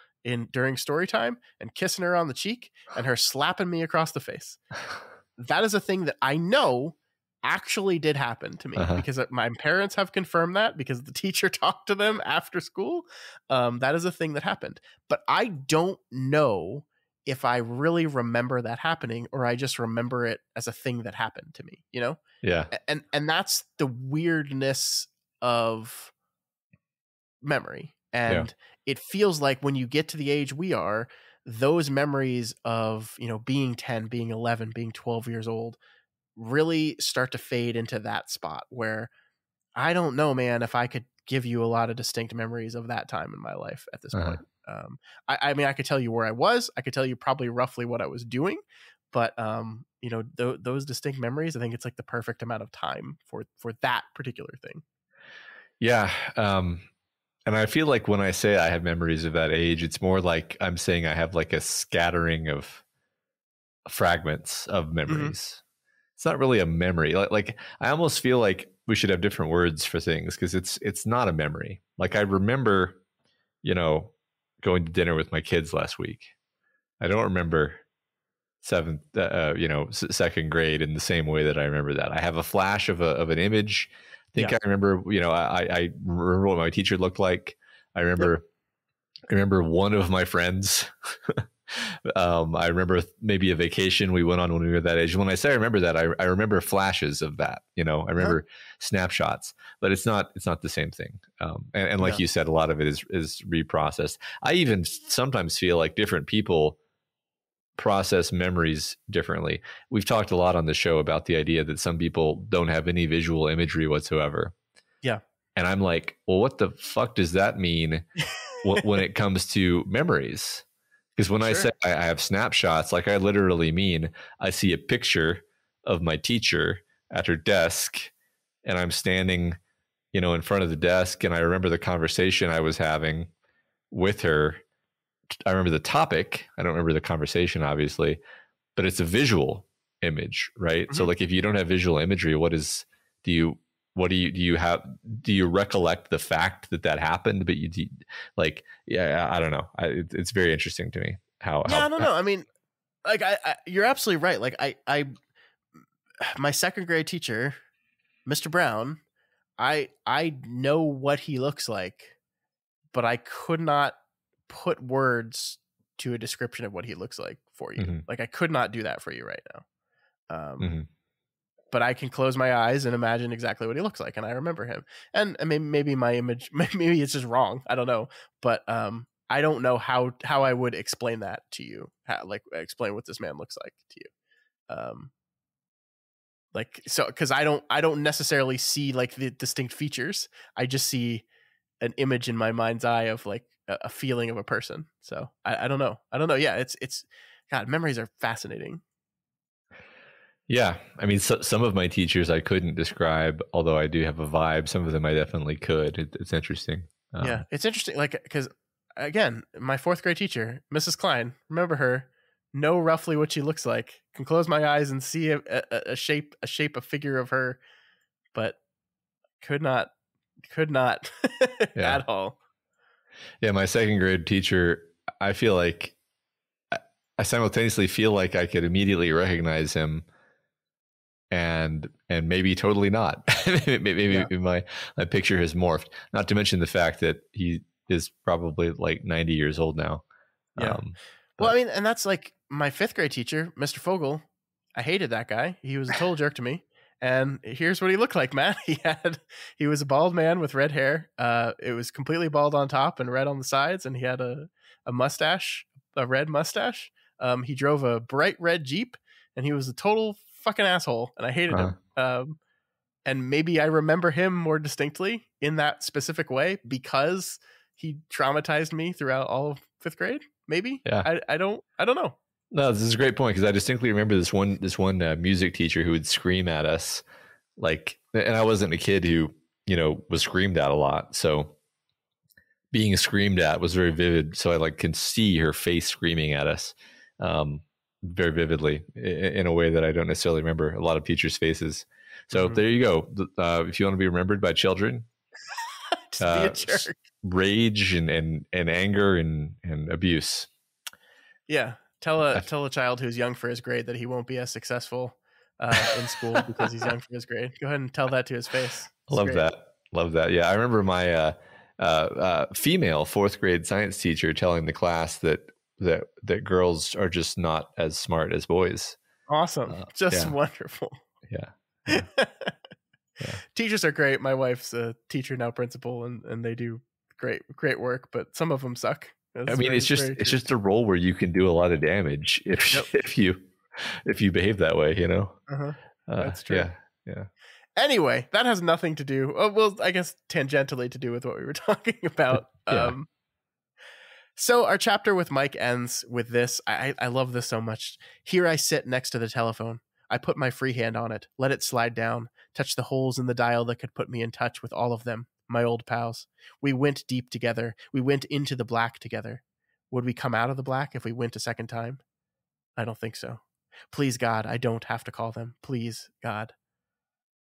during story time and kissing her on the cheek and her slapping me across the face. That is a thing that I know actually did happen to me because my parents have confirmed that because the teacher talked to them after school. That is a thing that happened, but I don't know if I really remember that happening or I just remember it as a thing that happened to me, you know? Yeah. And that's the weirdness of memory. And it feels like when you get to the age we are, those memories of, you know, being 10, being 11, being 12 years old really start to fade into that spot where I don't know, man, if I could give you a lot of distinct memories of that time in my life at this point. I mean, I could tell you where I was. I could tell you probably roughly what I was doing. But, you know, those distinct memories, I think it's like the perfect amount of time for that particular thing. Yeah. And I feel like when I say I have memories of that age, it's more like I'm saying I have like a scattering of fragments of memories. It's not really a memory. Like I almost feel like we should have different words for things because it's not a memory. Like I remember, you know, going to dinner with my kids last week. I don't remember second grade in the same way that I remember that. I have a flash of an image. I think I remember, you know, I remember what my teacher looked like. I remember one of my friends. I remember maybe a vacation we went on when we were that age. When I say I remember that, I remember flashes of that, you know, I remember snapshots, but it's not the same thing. And like you said, a lot of it is reprocessed. I even sometimes feel like different people process memories differently. We've talked a lot on the show about the idea that some people don't have any visual imagery whatsoever. Yeah. And I'm like, well, what the fuck does that mean when it comes to memories? Because when I say I have snapshots, like I literally mean I see a picture of my teacher at her desk and I'm standing, you know, in front of the desk and I remember the conversation I was having with her. I remember the topic. I don't remember the conversation, obviously, but it's a visual image, right? So like if you don't have visual imagery, do you recollect the fact that happened, but I don't know. It's very interesting to me how I don't know. I mean, like you're absolutely right. Like my second grade teacher, Mr. Brown, I know what he looks like, but I could not put words to a description of what he looks like for you. Like I could not do that for you right now. But I can close my eyes and imagine exactly what he looks like. And I remember him. And maybe my image, maybe it's just wrong. I don't know. But I don't know how I would explain that to you. Explain what this man looks like to you. Cause I don't necessarily see like the distinct features. I just see an image in my mind's eye of like a feeling of a person. So I don't know. Yeah. It's God, memories are fascinating. Yeah. I mean, some of my teachers I couldn't describe, although I do have a vibe. Some of them I definitely could. It's interesting. Yeah. It's interesting. Like, cause again, my fourth grade teacher, Mrs. Klein, remember her, know roughly what she looks like. Can close my eyes and see a shape, a figure of her, but could not Yeah. at all. Yeah. My second grade teacher, I feel like I simultaneously feel like I could immediately recognize him and maybe totally not. maybe my picture has morphed, not to mention the fact that he is probably like 90 years old now. Yeah. Well, I mean, and that's like my fifth grade teacher, Mr. Fogel. I hated that guy. He was a total jerk to me. And here's what he looked like, Matt. He was a bald man with red hair. It was completely bald on top and red on the sides, and he had a mustache, a red mustache. He drove a bright red Jeep, and he was a total fucking asshole, and I hated him. And maybe I remember him more distinctly in that specific way because he traumatized me throughout all of fifth grade. Maybe. Yeah. I don't know. No, this is a great point because I distinctly remember this one music teacher who would scream at us, like, and I wasn't a kid who, you know, was screamed at a lot, so being screamed at was very vivid. So I like can see her face screaming at us, very vividly in a way that I don't necessarily remember a lot of teachers' faces. So there you go. If you want to be remembered by children, just be a jerk. Rage and anger and abuse. Yeah. Tell a child who's young for his grade that he won't be as successful in school because he's young for his grade. Go ahead and tell that to his face. Love that. Yeah, I remember my female fourth grade science teacher telling the class that girls are just not as smart as boys. Awesome. Wonderful. Yeah. Teachers are great. My wife's a teacher now, principal, and they do great work, but some of them suck. It's just a role where you can do a lot of damage if you behave that way, you know. That's true. Yeah. Anyway, that has nothing to do. Well, I guess tangentially to do with what we were talking about. So our chapter with Mike ends with this. I love this so much. Here I sit next to the telephone. I put my free hand on it, let it slide down, touch the holes in the dial that could put me in touch with all of them. My old pals. We went deep together. We went into the black together. Would we come out of the black if we went a second time? I don't think so. Please, God, I don't have to call them. Please, God.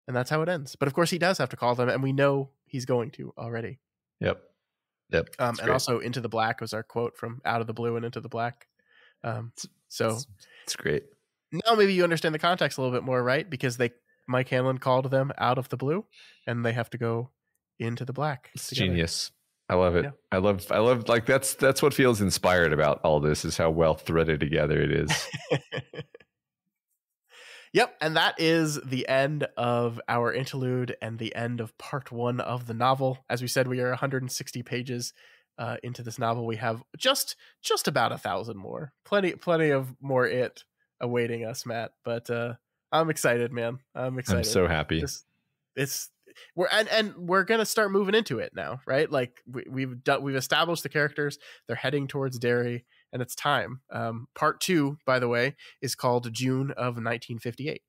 And that's how it ends. But of course he does have to call them, and we know he's going to already. Yep. And also Into the Black was our quote from Out of the Blue and Into the Black. So it's great. Now maybe you understand the context a little bit more, right? Because Mike Hanlon called them out of the blue, and they have to go into the black. It's genius. I love it. Yeah. I love like that's what feels inspired about all this is how well threaded together it is. Yep. And that is the end of our interlude and the end of part 1 of the novel. As we said, we are 160 pages into this novel. We have just about 1,000 more. Plenty of more awaiting us, Matt. But I'm excited, man. I'm excited. I'm so happy. We're gonna start moving into it now, right? Like we've established the characters. They're heading towards Derry, and it's time. Part 2, by the way, is called June of 1958.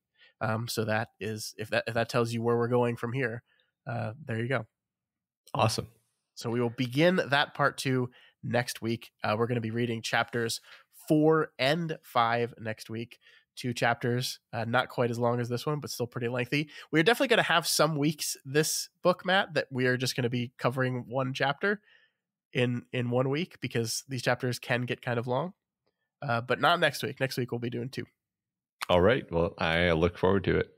So that is if that tells you where we're going from here. There you go. Awesome. So we will begin that part 2 next week. We're going to be reading chapters 4 and 5 next week. 2 chapters, not quite as long as this one, but still pretty lengthy. We're definitely going to have some weeks this book, Matt, that we are just going to be covering one chapter in 1 week because these chapters can get kind of long, but not next week. Next week we'll be doing 2. All right. Well, I look forward to it.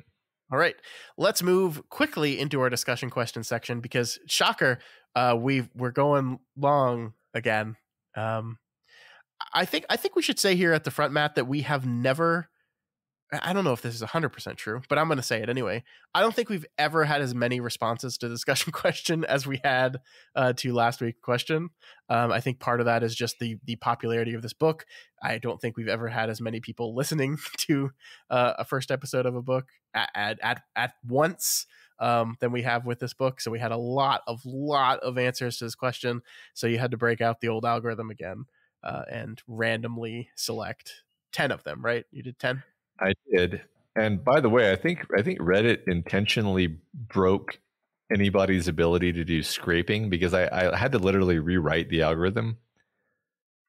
All right. Let's move quickly into our discussion question section because shocker, we're going long again. I think we should say here at the front, Matt, that we have never, I don't know if this is 100% true, but I'm going to say it anyway. I don't think we've ever had as many responses to the discussion question as we had to last week's question. I think part of that is just the popularity of this book. I don't think we've ever had as many people listening to a first episode of a book at once than we have with this book. So we had a lot of answers to this question. So you had to break out the old algorithm again and randomly select 10 of them, right? You did 10? I did. And by the way, I think Reddit intentionally broke anybody's ability to do scraping because I had to literally rewrite the algorithm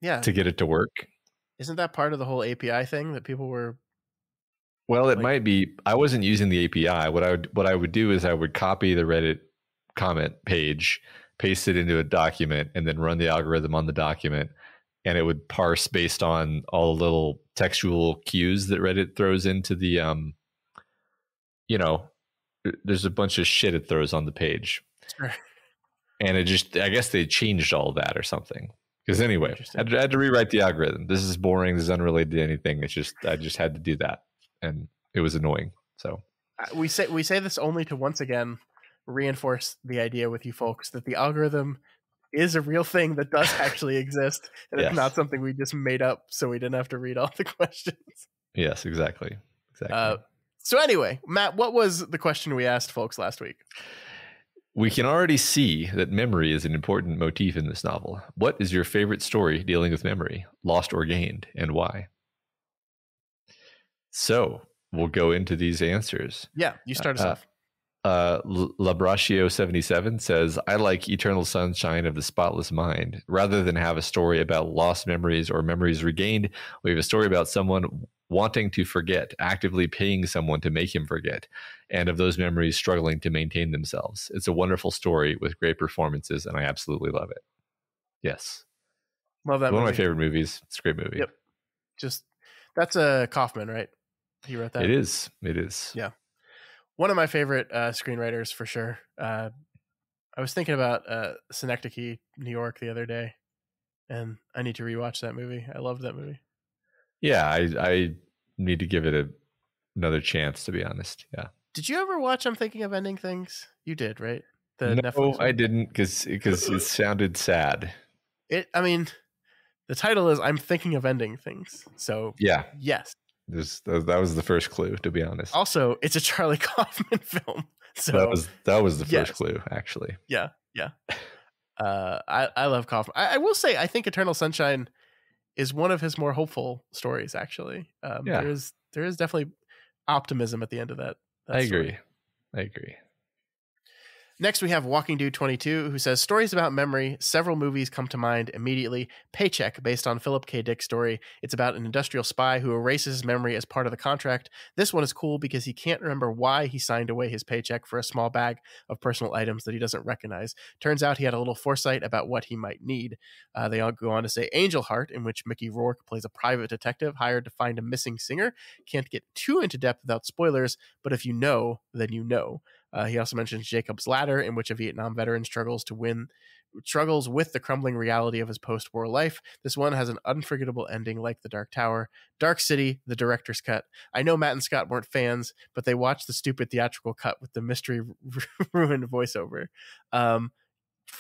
to get it to work. Isn't that part of the whole API thing that people were Well, it like? might be. I wasn't using the API. What I would do is I would copy the Reddit comment page, paste it into a document, and then run the algorithm on the document, and it would parse based on all the little textual cues that Reddit throws into the you know, there's a bunch of shit it throws on the page. Sure. And it just, I guess they changed all that or something. Because anyway, I had to rewrite the algorithm. This is boring. This is unrelated to anything. It's just, I just had to do that. And it was annoying. So We say this only to once again reinforce the idea with you folks that the algorithm is a real thing that does actually exist, and yes. It's not something we just made up so we didn't have to read all the questions. Yes, exactly. So anyway, Matt, what was the question we asked folks last week? We can already see that memory is an important motif in this novel. What is your favorite story dealing with memory, lost or gained, and why? So we'll go into these answers. Yeah, you start us off. Labraccio77 says, I like Eternal Sunshine of the Spotless Mind. Rather than have a story about lost memories or memories regained, we have a story about someone wanting to forget, actively paying someone to make him forget, and of those memories struggling to maintain themselves. It's a wonderful story with great performances, and I absolutely love it. Yes. Love that One movie. of my favorite movies. It's a great movie. Yep. That's a Kaufman, right? He wrote that? It is. Yeah. One of my favorite screenwriters for sure. I was thinking about Synecdoche, New York the other day, and I need to rewatch that movie. I loved that movie. Yeah, I need to give it another chance, to be honest. Yeah. Did you ever watch I'm Thinking of Ending Things? You did, right? No, I didn't, because it sounded sad. I mean, the title is I'm Thinking of Ending Things. So yeah, yes. That was the first clue, to be honest. Also, it's a Charlie Kaufman film. So that was the first clue, actually. Yeah. I love Kaufman. I will say, I think Eternal Sunshine is one of his more hopeful stories, actually. There is definitely optimism at the end of that story. I agree. Next, we have Walking Dude 22, who says, stories about memory. Several movies come to mind immediately. Paycheck, based on Philip K. Dick's story. It's about an industrial spy who erases his memory as part of the contract. This one is cool because he can't remember why he signed away his paycheck for a small bag of personal items that he doesn't recognize. Turns out he had a little foresight about what he might need. They all go on to say Angel Heart, in which Mickey Rourke plays a private detective hired to find a missing singer. Can't get too into depth without spoilers, but if you know, then you know. He also mentions Jacob's Ladder, in which a Vietnam veteran struggles with the crumbling reality of his post-war life. This one has an unforgettable ending like The Dark Tower. Dark City, the director's cut. I know Matt and Scott weren't fans, but they watched the stupid theatrical cut with the mystery ruined voiceover.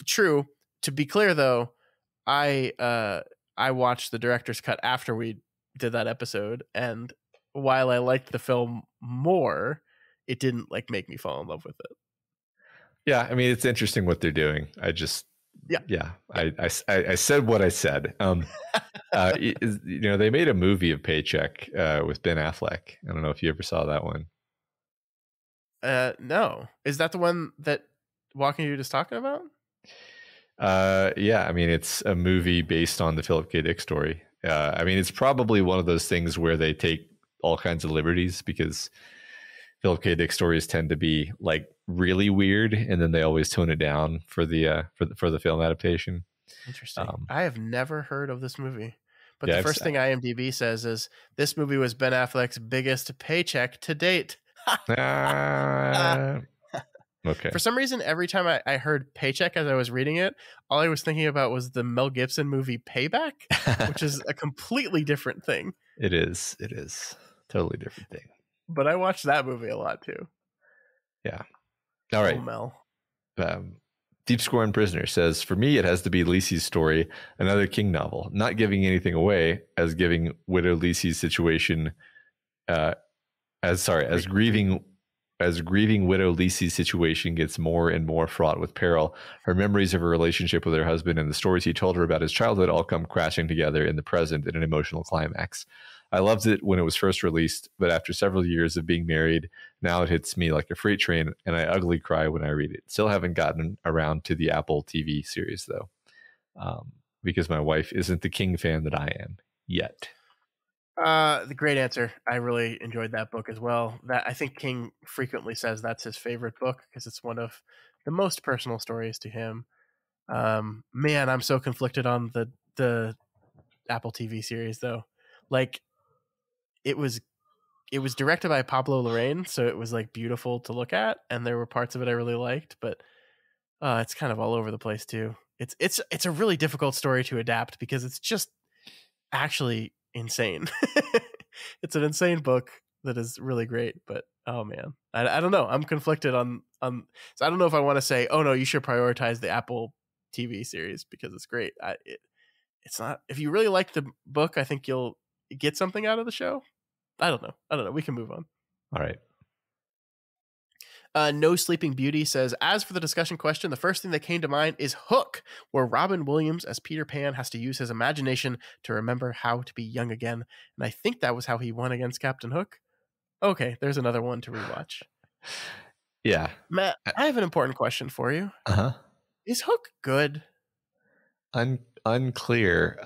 True. To be clear, though, I watched the director's cut after we did that episode, and while I liked the film more, it didn't make me fall in love with it. Yeah, I mean, it's interesting what they're doing. I said what I said. They made a movie of Paycheck with Ben Affleck. I don't know if you ever saw that one. No. Is that the one that Walking Dude is talking about? Yeah, I mean, it's a movie based on the Philip K. Dick story. I mean, it's probably one of those things where they take all kinds of liberties, because Philip K. Dick stories tend to be really weird, and then they always tone it down for the film adaptation. Interesting. I have never heard of this movie, but the first thing IMDb says is this movie was Ben Affleck's biggest paycheck to date. Okay. For some reason, every time I heard paycheck as I was reading it, all I was thinking about was the Mel Gibson movie Payback, which is a completely different thing. It is totally different thing. But I watched that movie a lot too. Yeah. All right. Mel. Deep Scorn Prisoner says, for me, it has to be Lisi's story, another King novel. Not giving anything away, as giving Widow Lisi's situation, as grieving Widow Lisi's situation gets more and more fraught with peril. Her memories of her relationship with her husband and the stories he told her about his childhood all come crashing together in the present in an emotional climax. I loved it when it was first released, but after several years of being married, now it hits me like a freight train, and I ugly cry when I read it. Still haven't gotten around to the Apple TV series, though, because my wife isn't the King fan that I am yet. The Great Answer. I really enjoyed that book as well. That I think King frequently says that's his favorite book because it's one of the most personal stories to him. Man, I'm so conflicted on the Apple TV series though. Like it was it was directed by Pablo Larraín, so it was like beautiful to look at, and there were parts of it I really liked, but it's kind of all over the place too. It's a really difficult story to adapt because it's just actually insane. It's an insane book that is really great, but oh man, I don't know. I'm conflicted on. So I don't know if I want to say, oh no, you should prioritize the Apple TV series because it's great. It's not. If you really like the book, I think you'll get something out of the show. I don't know. We can move on. All right. No Sleeping Beauty says, as for the discussion question, the first thing that came to mind is Hook, where Robin Williams as Peter Pan has to use his imagination to remember how to be young again. And I think that was how he won against Captain Hook. Okay, there's another one to rewatch. Yeah. Matt, I have an important question for you. Uh-huh. Is Hook good? Unclear.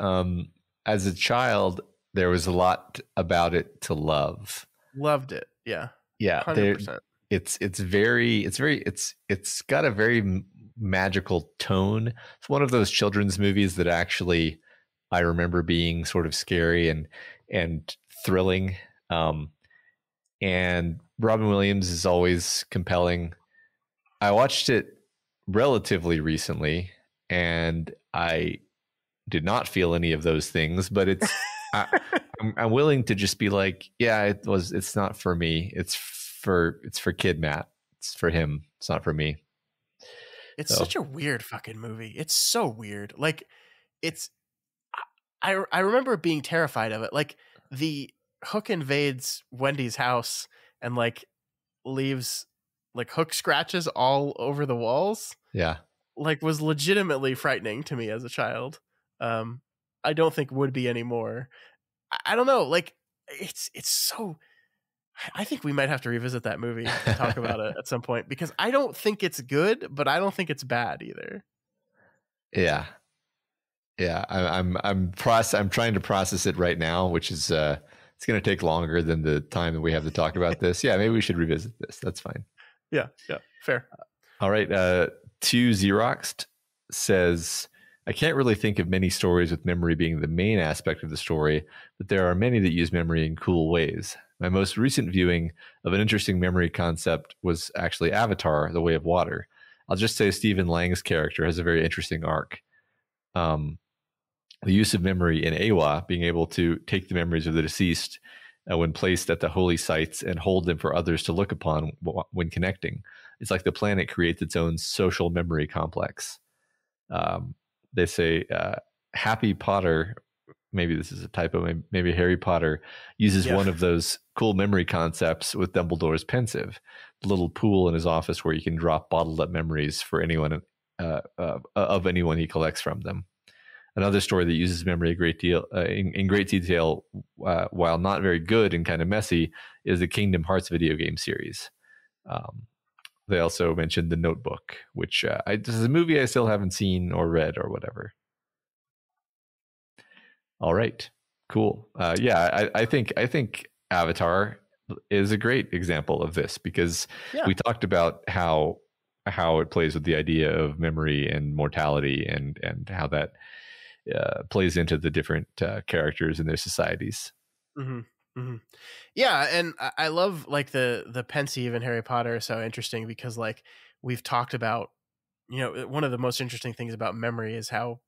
As a child, there was a lot about it to love. Loved it. Yeah. Yeah. 100%. It's got a very magical tone. It's one of those children's movies that actually I remember being sort of scary and thrilling. And Robin Williams is always compelling. I watched it relatively recently, and I did not feel any of those things. But it's I'm willing to just be like, yeah, it's not for me. It's for kid Matt. It's for him. It's not for me. It's such a weird fucking movie. It's so weird. Like I remember being terrified of it. Like the Hook invades Wendy's house and like leaves like Hook scratches all over the walls. Yeah. Like was legitimately frightening to me as a child. I don't think would be anymore. I don't know. Like it's so. I think we might have to revisit that movie and talk about it at some point because I don't think it's good, but I don't think it's bad either. Yeah. I'm trying to process it right now, which is it's going to take longer than the time that we have to talk about this. Yeah, maybe we should revisit this. That's fine. Yeah, fair. All right. 2 Xeroxed says, I can't really think of many stories with memory being the main aspect of the story, but there are many that use memory in cool ways. My most recent viewing of an interesting memory concept was actually Avatar: The Way of Water. I'll just say Stephen Lang's character has a very interesting arc. The use of memory in Awa, being able to take the memories of the deceased when placed at the holy sites and hold them for others to look upon when connecting. It's like the planet creates its own social memory complex. They say Happy Potter, maybe this is a typo, maybe Harry Potter uses one of those cool memory concepts with Dumbledore's pensive, the little pool in his office where you can drop bottled up memories for anyone of anyone he collects from them. Another story that uses memory a great deal in great detail, while not very good and kind of messy, is the Kingdom Hearts video game series. They also mentioned The Notebook, which this is a movie I still haven't seen or read or whatever. All right, cool. I think Avatar is a great example of this because we talked about how it plays with the idea of memory and mortality and how that plays into the different characters and their societies. Mm-hmm. Mm-hmm. Yeah, and I love like the pensieve in Harry Potter is so interesting because like we've talked about, one of the most interesting things about memory is how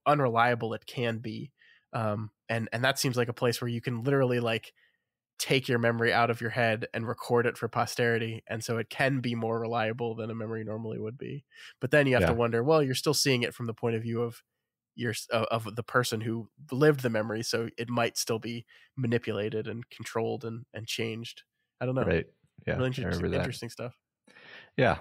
unreliable it can be, and that seems like a place where you can literally like take your memory out of your head and record it for posterity, and so it can be more reliable than a memory normally would be. But then you have to wonder, well, you're still seeing it from the point of view of of the person who lived the memory, so it might still be manipulated and controlled and changed. I don't know. Right. Yeah. Really interesting stuff. Yeah.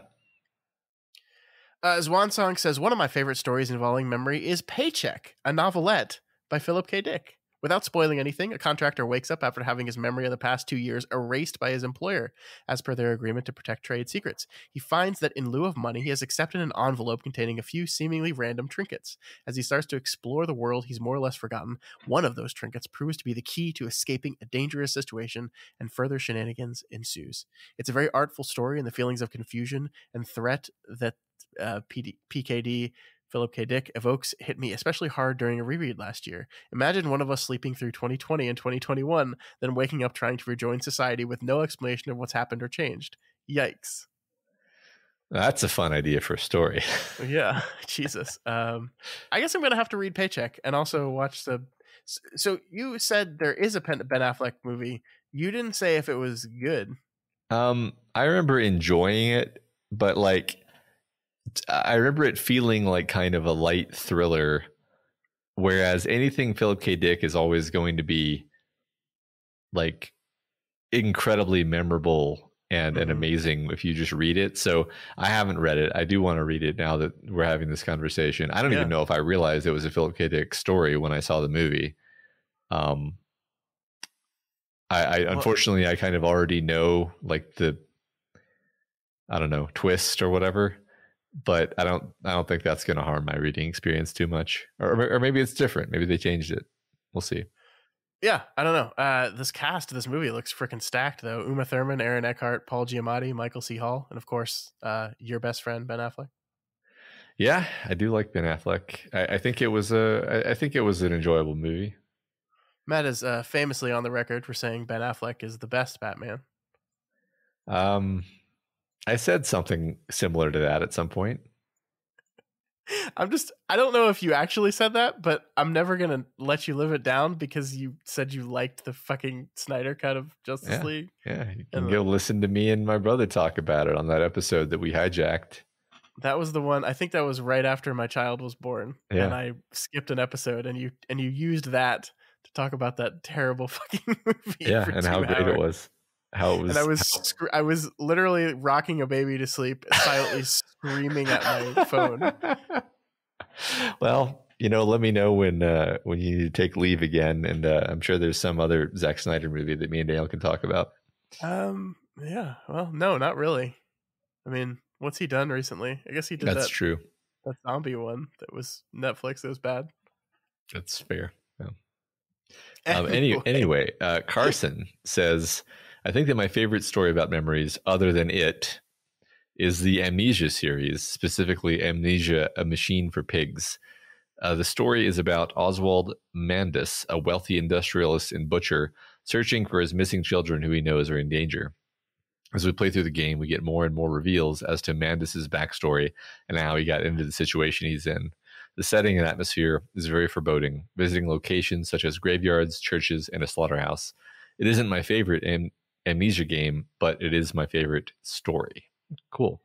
Swansong says, one of my favorite stories involving memory is Paycheck, a novelette by Philip K. Dick Without spoiling anything, a contractor wakes up after having his memory of the past 2 years erased by his employer, as per their agreement to protect trade secrets. He finds that in lieu of money, he has accepted an envelope containing a few seemingly random trinkets. As he starts to explore the world he's more or less forgotten, one of those trinkets proves to be the key to escaping a dangerous situation, and further shenanigans ensues. It's a very artful story, and the feelings of confusion and threat that PKD Philip K. Dick evokes hit me especially hard during a reread last year. Imagine one of us sleeping through 2020 and 2021, then waking up trying to rejoin society with no explanation of what's happened or changed. Yikes. That's a fun idea for a story. Yeah, Jesus. I guess I'm going to have to read Paycheck and also watch the... So you said there is a Ben Affleck movie. You didn't say if it was good. I remember enjoying it, but like... I remember it feeling like kind of a light thriller, whereas anything Philip K. Dick is always going to be like incredibly memorable and amazing if you just read it. So I haven't read it. I do want to read it now that we're having this conversation. I don't even know if I realized it was a Philip K. Dick story when I saw the movie. Unfortunately, I kind of already know like the, I don't know, twist or whatever. But I don't think that's going to harm my reading experience too much, or maybe it's different. Maybe they changed it. We'll see. Yeah, I don't know. This cast of this movie looks freaking stacked, though. Uma Thurman, Aaron Eckhart, Paul Giamatti, Michael C. Hall, and of course, your best friend Ben Affleck. Yeah, I do like Ben Affleck. I think it was an enjoyable movie. Matt is famously on the record for saying Ben Affleck is the best Batman. I said something similar to that at some point. I don't know if you actually said that, but I'm never going to let you live it down because you said you liked the fucking Snyder cut of Justice League. Yeah, you can go listen to me and my brother talk about it on that episode that we hijacked. That was the one. I think that was right after my child was born. Yeah. And I skipped an episode and you used that to talk about that terrible fucking movie. Yeah, and how great it was. How it was, and I was literally rocking a baby to sleep, silently screaming at my phone. Well, let me know when you need to take leave again, and I'm sure there's some other Zack Snyder movie that me and Daniel can talk about. Yeah. Well, no, not really. I mean, what's he done recently? I guess he did That's true. That zombie one that was Netflix. That was bad. That's fair. Yeah. Anyway, Carson says, I think that my favorite story about memories, other than it, is the Amnesia series, specifically Amnesia, A Machine for Pigs. The story is about Oswald Mandus, a wealthy industrialist and butcher, searching for his missing children who he knows are in danger. As we play through the game, we get more and more reveals as to Mandus's backstory and how he got into the situation he's in. The setting and atmosphere is very foreboding, visiting locations such as graveyards, churches, and a slaughterhouse. It isn't my favorite Amnesia game, but it is my favorite story. Cool.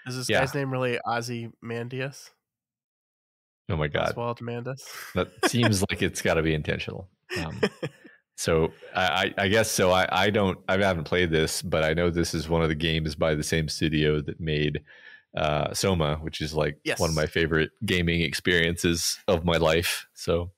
Is this guy's name really Ozymandias? Oh my God. Oswald Mandus? That seems like it's got to be intentional. So I guess so. I haven't played this, but I know this is one of the games by the same studio that made Soma, which is like one of my favorite gaming experiences of my life. So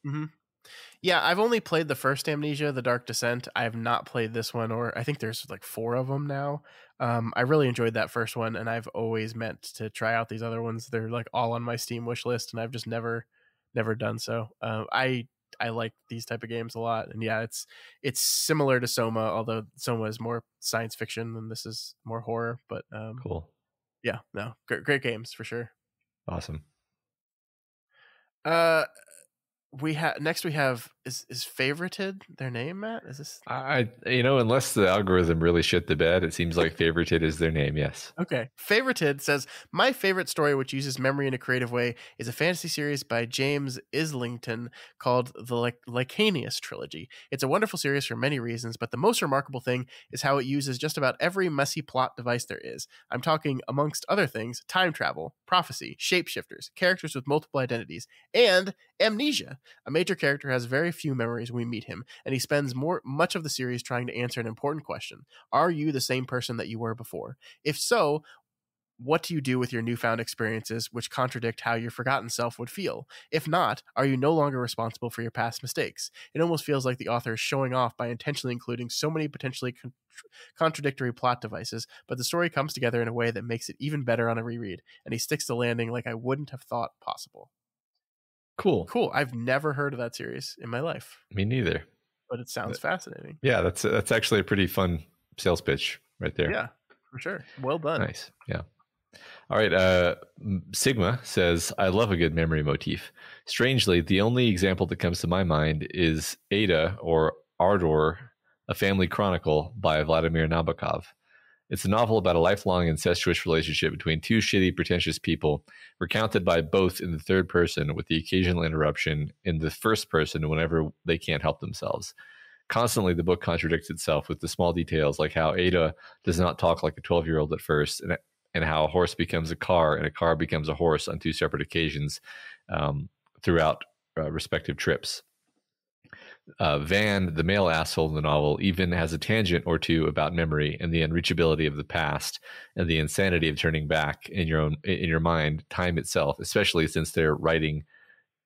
yeah, I've only played the first Amnesia, The Dark Descent. I have not played this one, or I think there's like 4 of them now. I really enjoyed that first one, and I've always meant to try out these other ones. They're like all on my Steam wish list, and I've just never done so. I like these type of games a lot, and yeah, it's similar to Soma, although Soma is more science fiction and this is more horror. But cool. Yeah, no, great games for sure. Awesome. We have is Favorited their name, Matt? Is this unless the algorithm really shit the bed, it seems like Favorited is their name. Yes. Okay. Favorited says, my favorite story, which uses memory in a creative way, is a fantasy series by James Islington called the Licanius Trilogy. It's a wonderful series for many reasons, but the most remarkable thing is how it uses just about every messy plot device there is. I'm talking, amongst other things, time travel, prophecy, shapeshifters, characters with multiple identities, and amnesia. A major character has very few memories when we meet him, and he spends much of the series trying to answer an important question. Are you the same person that you were before? If so, what do you do with your newfound experiences which contradict how your forgotten self would feel? If not, are you no longer responsible for your past mistakes? It almost feels like the author is showing off by intentionally including so many potentially contradictory plot devices, but the story comes together in a way that makes it even better on a reread, and he sticks the landing like I wouldn't have thought possible. Cool. I've never heard of that series in my life. Me neither. But it sounds fascinating. Yeah, that's actually a pretty fun sales pitch right there. Yeah, for sure. Well done. Nice. Yeah. All right. Sigma says, I love a good memory motif. Strangely, the only example that comes to my mind is Ada or Ardor, A Family Chronicle by Vladimir Nabokov. It's a novel about a lifelong incestuous relationship between two shitty, pretentious people, recounted by both in the third person with the occasional interruption in the first person whenever they can't help themselves. Constantly, the book contradicts itself with the small details, like how Ada does not talk like a 12-year-old at first, and how a horse becomes a car and a car becomes a horse on two separate occasions throughout respective trips. Van, the male asshole in the novel, even has a tangent or two about memory and the unreachability of the past and the insanity of turning back in your mind, time itself, especially since they're writing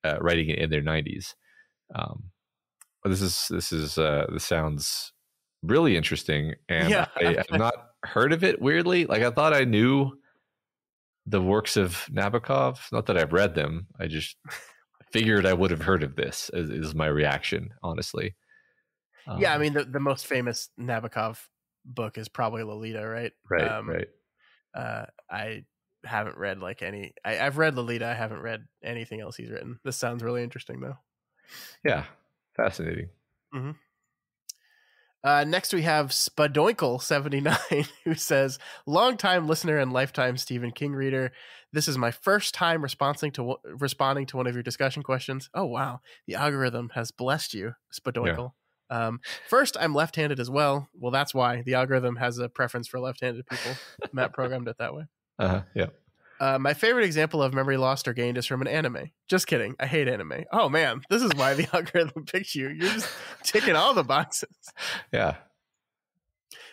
it in their 90s. This sounds really interesting, and I have not heard of it. Weirdly, like I thought I knew the works of Nabokov. Not that I've read them. I just figured I would have heard of this. Is my reaction, honestly. Yeah, I mean the most famous Nabokov book is probably Lolita, right? Right. I haven't read like any. I've read Lolita. I haven't read anything else he's written. This sounds really interesting, though. Yeah, fascinating. Mm-hmm. Next we have Spadoinkle79, who says, longtime listener and lifetime Stephen King reader. This is my first time responding to one of your discussion questions. Oh, wow. The algorithm has blessed you, Spadoinkle. Yeah. First, I'm left-handed as well. Well, that's why. The algorithm has a preference for left-handed people. Matt programmed it that way. Yeah. My favorite example of memory lost or gained is from an anime. Just kidding. I hate anime. Oh, man. This is why the algorithm picked you. You're just ticking all the boxes. Yeah.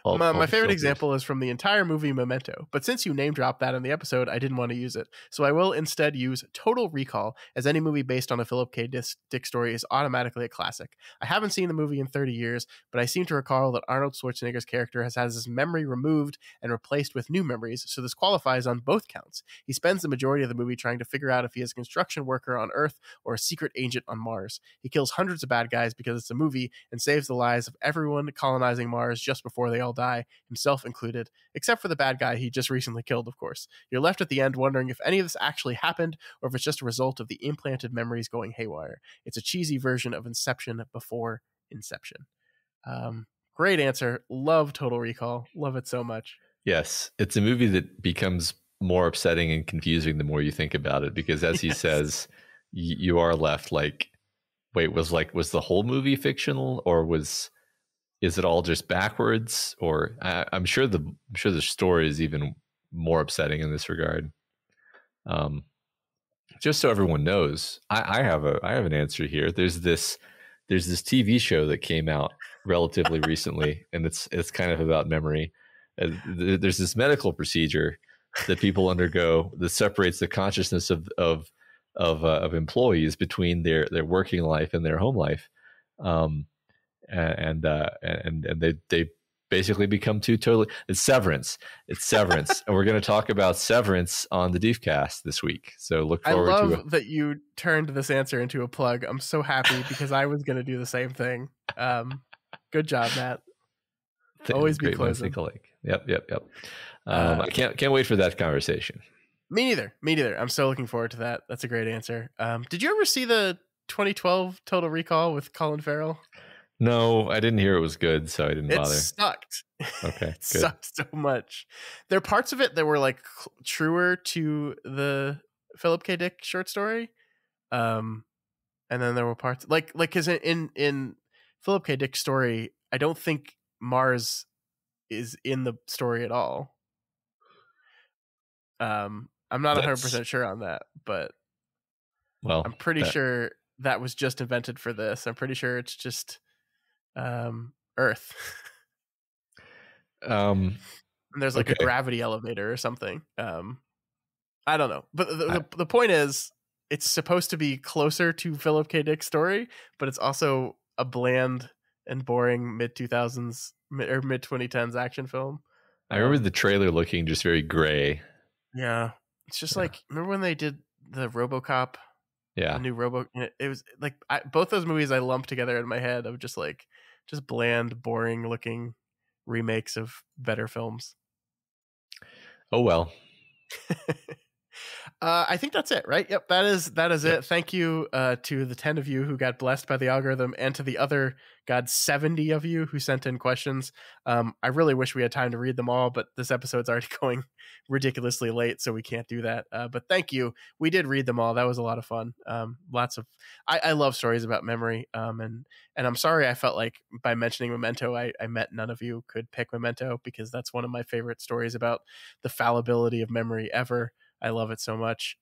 My favorite example is from the entire movie Memento, but since you name dropped that in the episode, I didn't want to use it. So I will instead use Total Recall, as any movie based on a Philip K. Dick story is automatically a classic. I haven't seen the movie in 30 years, but I seem to recall that Arnold Schwarzenegger's character has had his memory removed and replaced with new memories, so this qualifies on both counts. He spends the majority of the movie trying to figure out if he is a construction worker on Earth or a secret agent on Mars. He kills hundreds of bad guys because it's a movie and saves the lives of everyone colonizing Mars just before they all die, himself included, except for the bad guy he just recently killed, of course. You're left at the end wondering if any of this actually happened or if it's just a result of the implanted memories going haywire. It's a cheesy version of Inception before Inception. Great answer. Love Total Recall. Love it so much. Yes, it's a movie that becomes more upsetting and confusing the more you think about it, because as he says, you are left like, wait, was the whole movie fictional, or is it all just backwards? Or I'm sure the story is even more upsetting in this regard. Just so everyone knows, I have an answer here. There's this TV show that came out relatively recently, and it's kind of about memory. There's this medical procedure that people undergo that separates the consciousness of employees between their working life and their home life. And they basically become two totally. It's Severance, and we're going to talk about Severance on the Deefcast this week. So look forward to it. I love that you turned this answer into a plug. I'm so happy because I was going to do the same thing. Good job, Matt. Always be closing. Yep. I can't wait for that conversation. Me neither. I'm so looking forward to that. That's a great answer. Did you ever see the 2012 Total Recall with Colin Farrell? No, I didn't hear it was good, so I didn't bother. It sucked. Okay, it sucked so much. There are parts of it that were like truer to the Philip K. Dick short story, and then there were parts like because in Philip K. Dick's story, I don't think Mars is in the story at all. I'm not 100% sure on that, but I'm pretty sure that was just invented for this. I'm pretty sure it's just Earth. and there's like a gravity elevator or something. I don't know, but the point is, it's supposed to be closer to Philip K. Dick's story, but it's also a bland and boring mid 2000s or mid 2010s action film. I remember the trailer looking just very gray. Yeah, it's just like, remember when they did the RoboCop? Yeah, the new it was like both those movies I lumped together in my head of just bland, boring looking remakes of better films. Oh well. I think that's it, right? Yep, that is it. Thank you to the 10 of you who got blessed by the algorithm, and to the other 70 of you who sent in questions. I really wish we had time to read them all, but this episode's already going ridiculously late, so we can't do that. But thank you. We did read them all. That was a lot of fun. I love stories about memory. And I'm sorry I felt like by mentioning Memento, I meant none of you could pick Memento, because that's one of my favorite stories about the fallibility of memory ever. I love it so much,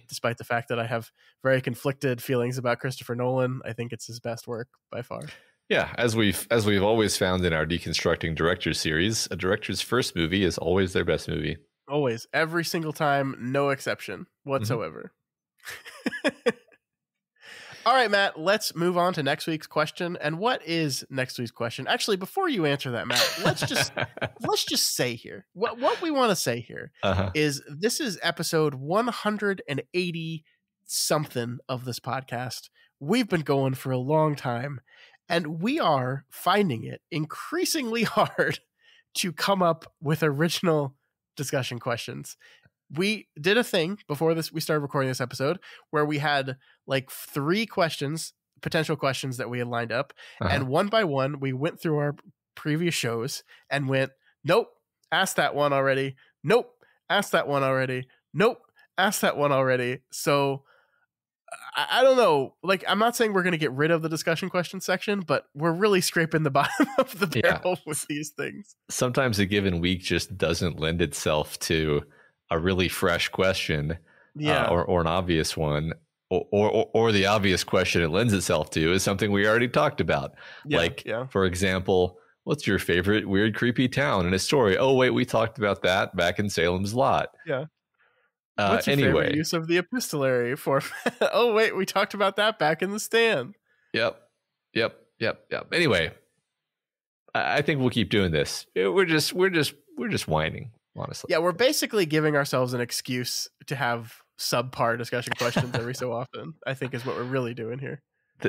despite the fact that I have very conflicted feelings about Christopher Nolan. I think it's his best work by far. Yeah, as we've always found in our Deconstructing Directors series, a director's first movie is always their best movie. Always, every single time, no exception whatsoever. All right, Matt, let's move on to next week's question. And what is next week's question? Actually, before you answer that, Matt, let's just say here, what we want to say here is this is episode 180 something of this podcast. We've been going for a long time, and we are finding it increasingly hard to come up with original discussion questions. We did a thing before we started recording this episode where we had like 3 potential questions that we had lined up. And one by one, we went through our previous shows and went, nope, asked that one already. Nope, asked that one already. Nope, asked that one already. So I don't know. Like, I'm not saying we're going to get rid of the discussion question section, but we're really scraping the bottom of the barrel with these things. Sometimes a given week just doesn't lend itself to a really fresh question, or an obvious one, or the obvious question it lends itself to is something we already talked about. For example, what's your favorite weird, creepy town in a story? Oh, wait, we talked about that back in Salem's Lot. Yeah. What's your favorite use of the epistolary format? Oh, wait, we talked about that back in The Stand. Yep. Anyway, I think we'll keep doing this. We're just whining. Honestly. Yeah, we're basically giving ourselves an excuse to have subpar discussion questions every so often, I think is what we're really doing here.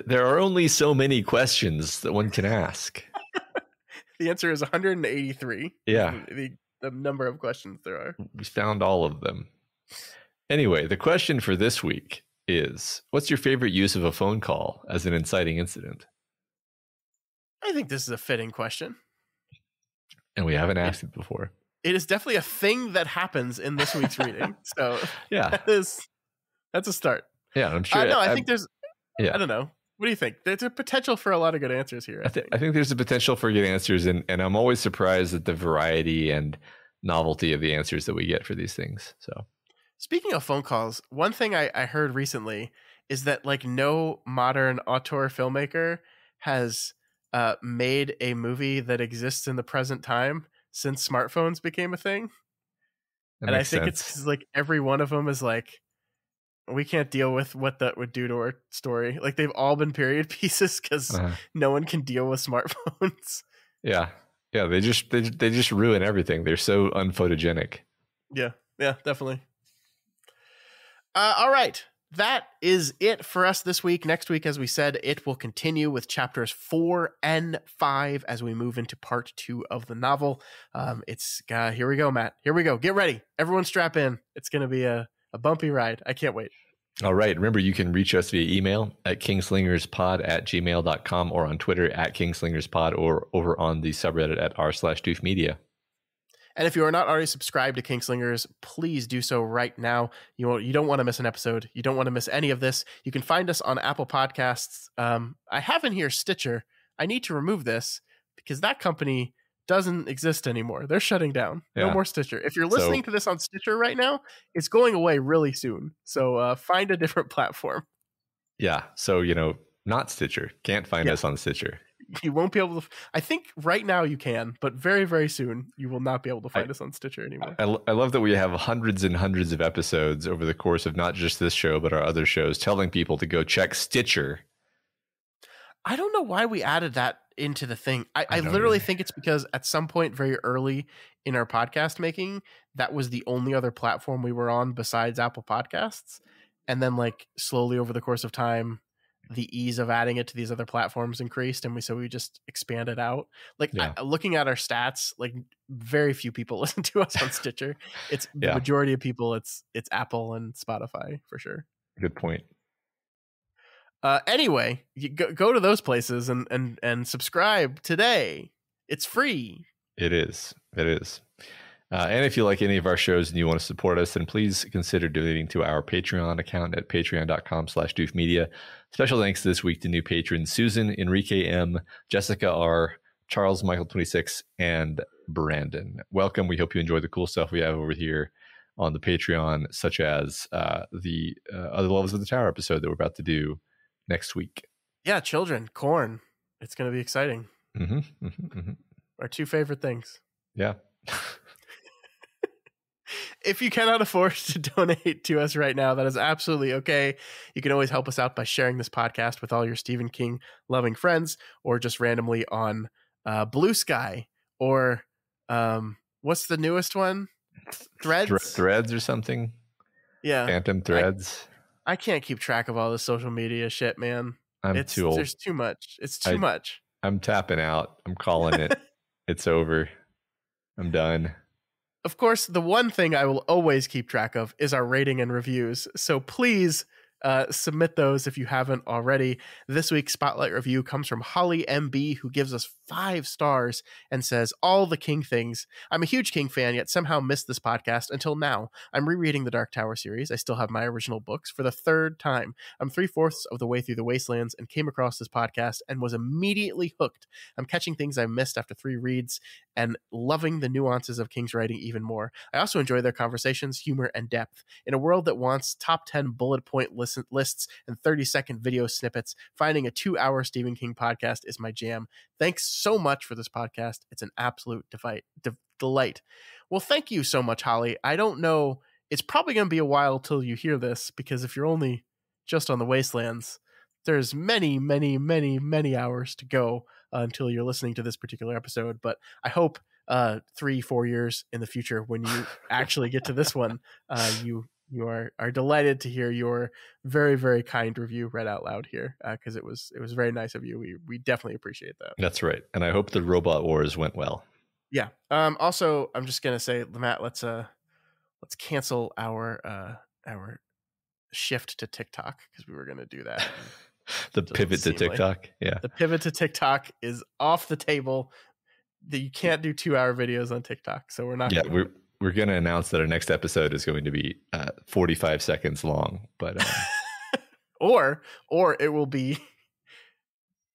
There are only so many questions that one can ask. The answer is 183. Yeah. The number of questions there are. We found all of them. Anyway, the question for this week is, what's your favorite use of a phone call as an inciting incident? I think this is a fitting question. And we haven't asked it before. It is definitely a thing that happens in this week's reading. So yeah, that's a start. Yeah, I'm sure. I think there's, I don't know. What do you think? There's a potential for a lot of good answers here. I think there's a potential for good answers. And I'm always surprised at the variety and novelty of the answers that we get for these things. So speaking of phone calls, one thing I heard recently is that like no modern auteur filmmaker has made a movie that exists in the present time since smartphones became a thing. And I think it's 'cause, like every one of them is like, we can't deal with what that would do to our story. Like they've all been period pieces because no one can deal with smartphones. Yeah. They just ruin everything. They're so unphotogenic. Yeah, definitely. All right. That is it for us this week. Next week, as we said, it will continue with chapters 4 and 5 as we move into part 2 of the novel. Here we go, Matt. Here we go. Get ready. Everyone strap in. It's going to be a bumpy ride. I can't wait. All right. Remember, you can reach us via email at kingslingerspod@gmail.com or on Twitter at kingslingerspod or over on the subreddit at r/doofmedia. And if you are not already subscribed to Kingslingers, please do so right now. You don't want to miss an episode. You don't want to miss any of this. You can find us on Apple Podcasts. I have in here Stitcher. I need to remove this because that company doesn't exist anymore. They're shutting down. No more Stitcher. If you're listening to this on Stitcher right now, it's going away really soon. So find a different platform. Yeah. So, not Stitcher. Can't find us on Stitcher. You won't be able to. I think right now you can, but very, very soon you will not be able to find us on Stitcher anymore. I love that we have hundreds and hundreds of episodes over the course of not just this show, but our other shows, telling people to go check Stitcher. I don't know why we added that into the thing. I literally think it's because at some point very early in our podcast making, that was the only other platform we were on besides Apple Podcasts. And then like slowly over the course of time, the ease of adding it to these other platforms increased. And so we just expanded out. Like looking at our stats, like very few people listen to us on Stitcher. It's the majority of people. It's Apple and Spotify for sure. Good point. Anyway, you go to those places and subscribe today. It's free. It is. And if you like any of our shows and you want to support us, then please consider donating to our Patreon account at patreon.com/doofmedia. Special thanks this week to new patrons Susan, Enrique M, Jessica R, Charles Michael 26, and Brandon. Welcome. We hope you enjoy the cool stuff we have over here on the Patreon, such as the Other Levels of the Tower episode that we're about to do next week. Yeah, children, corn. It's going to be exciting. Our two favorite things. Yeah. If you cannot afford to donate to us right now, that is absolutely okay. You can always help us out by sharing this podcast with all your Stephen King loving friends, or just randomly on Blue Sky, or what's the newest one? Threads? Threads or something? Yeah. Phantom Threads. I can't keep track of all the social media shit, man. I'm too old. There's too much. It's too much. I'm tapping out. I'm calling it. It's over. I'm done. Of course, the one thing I will always keep track of is our rating and reviews. So please submit those if you haven't already. This week's Spotlight review comes from Holly MB, who gives us 5 stars and says, all the King things. I'm a huge King fan, yet somehow missed this podcast until now. I'm rereading the Dark Tower series. I still have my original books for the 3rd time. I'm 3/4 of the way through the Wastelands and came across this podcast and was immediately hooked. I'm catching things I missed after 3 reads and loving the nuances of King's writing even more. I also enjoy their conversations, humor, and depth. In a world that wants top 10 bullet point lists and 30-second video snippets, finding a 2-hour Stephen King podcast is my jam. Thanks so much for this podcast. It's an absolute delight. Well, thank you so much, Holly. I don't know. It's probably going to be a while till you hear this, because if you're only just on the Wastelands, there's many, many, many, many hours to go until you're listening to this particular episode. But I hope 3-4 years in the future, when you actually get to this one, you are delighted to hear your very, very kind review read out loud here, because it was very nice of you. We definitely appreciate that. That's right. And I hope the Robot Wars went well. Yeah. Also, I'm just gonna say, Matt, let's cancel our shift to TikTok, because we were gonna do that. The pivot to TikTok. The pivot to TikTok is off the table. That you can't do 2-hour videos on TikTok, so we're not. Yeah, we're going to announce that our next episode is going to be 45 seconds long, but or it will be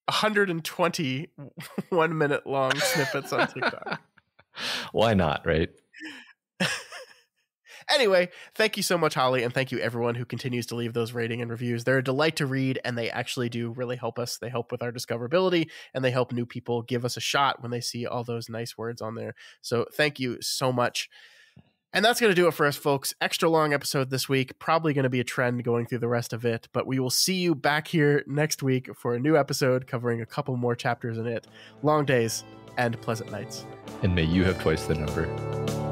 120 1-minute long snippets on TikTok. Why not, right? Anyway, thank you so much, Holly, and thank you everyone who continues to leave those rating and reviews. They're a delight to read, and they actually do really help us. They help with our discoverability, and they help new people give us a shot when they see all those nice words on there. So thank you so much. And that's going to do it for us, folks. Extra long episode this week. Probably going to be a trend going through the rest of it, but we will see you back here next week for a new episode covering a couple more chapters in it. Long days and pleasant nights. And may you have twice the number.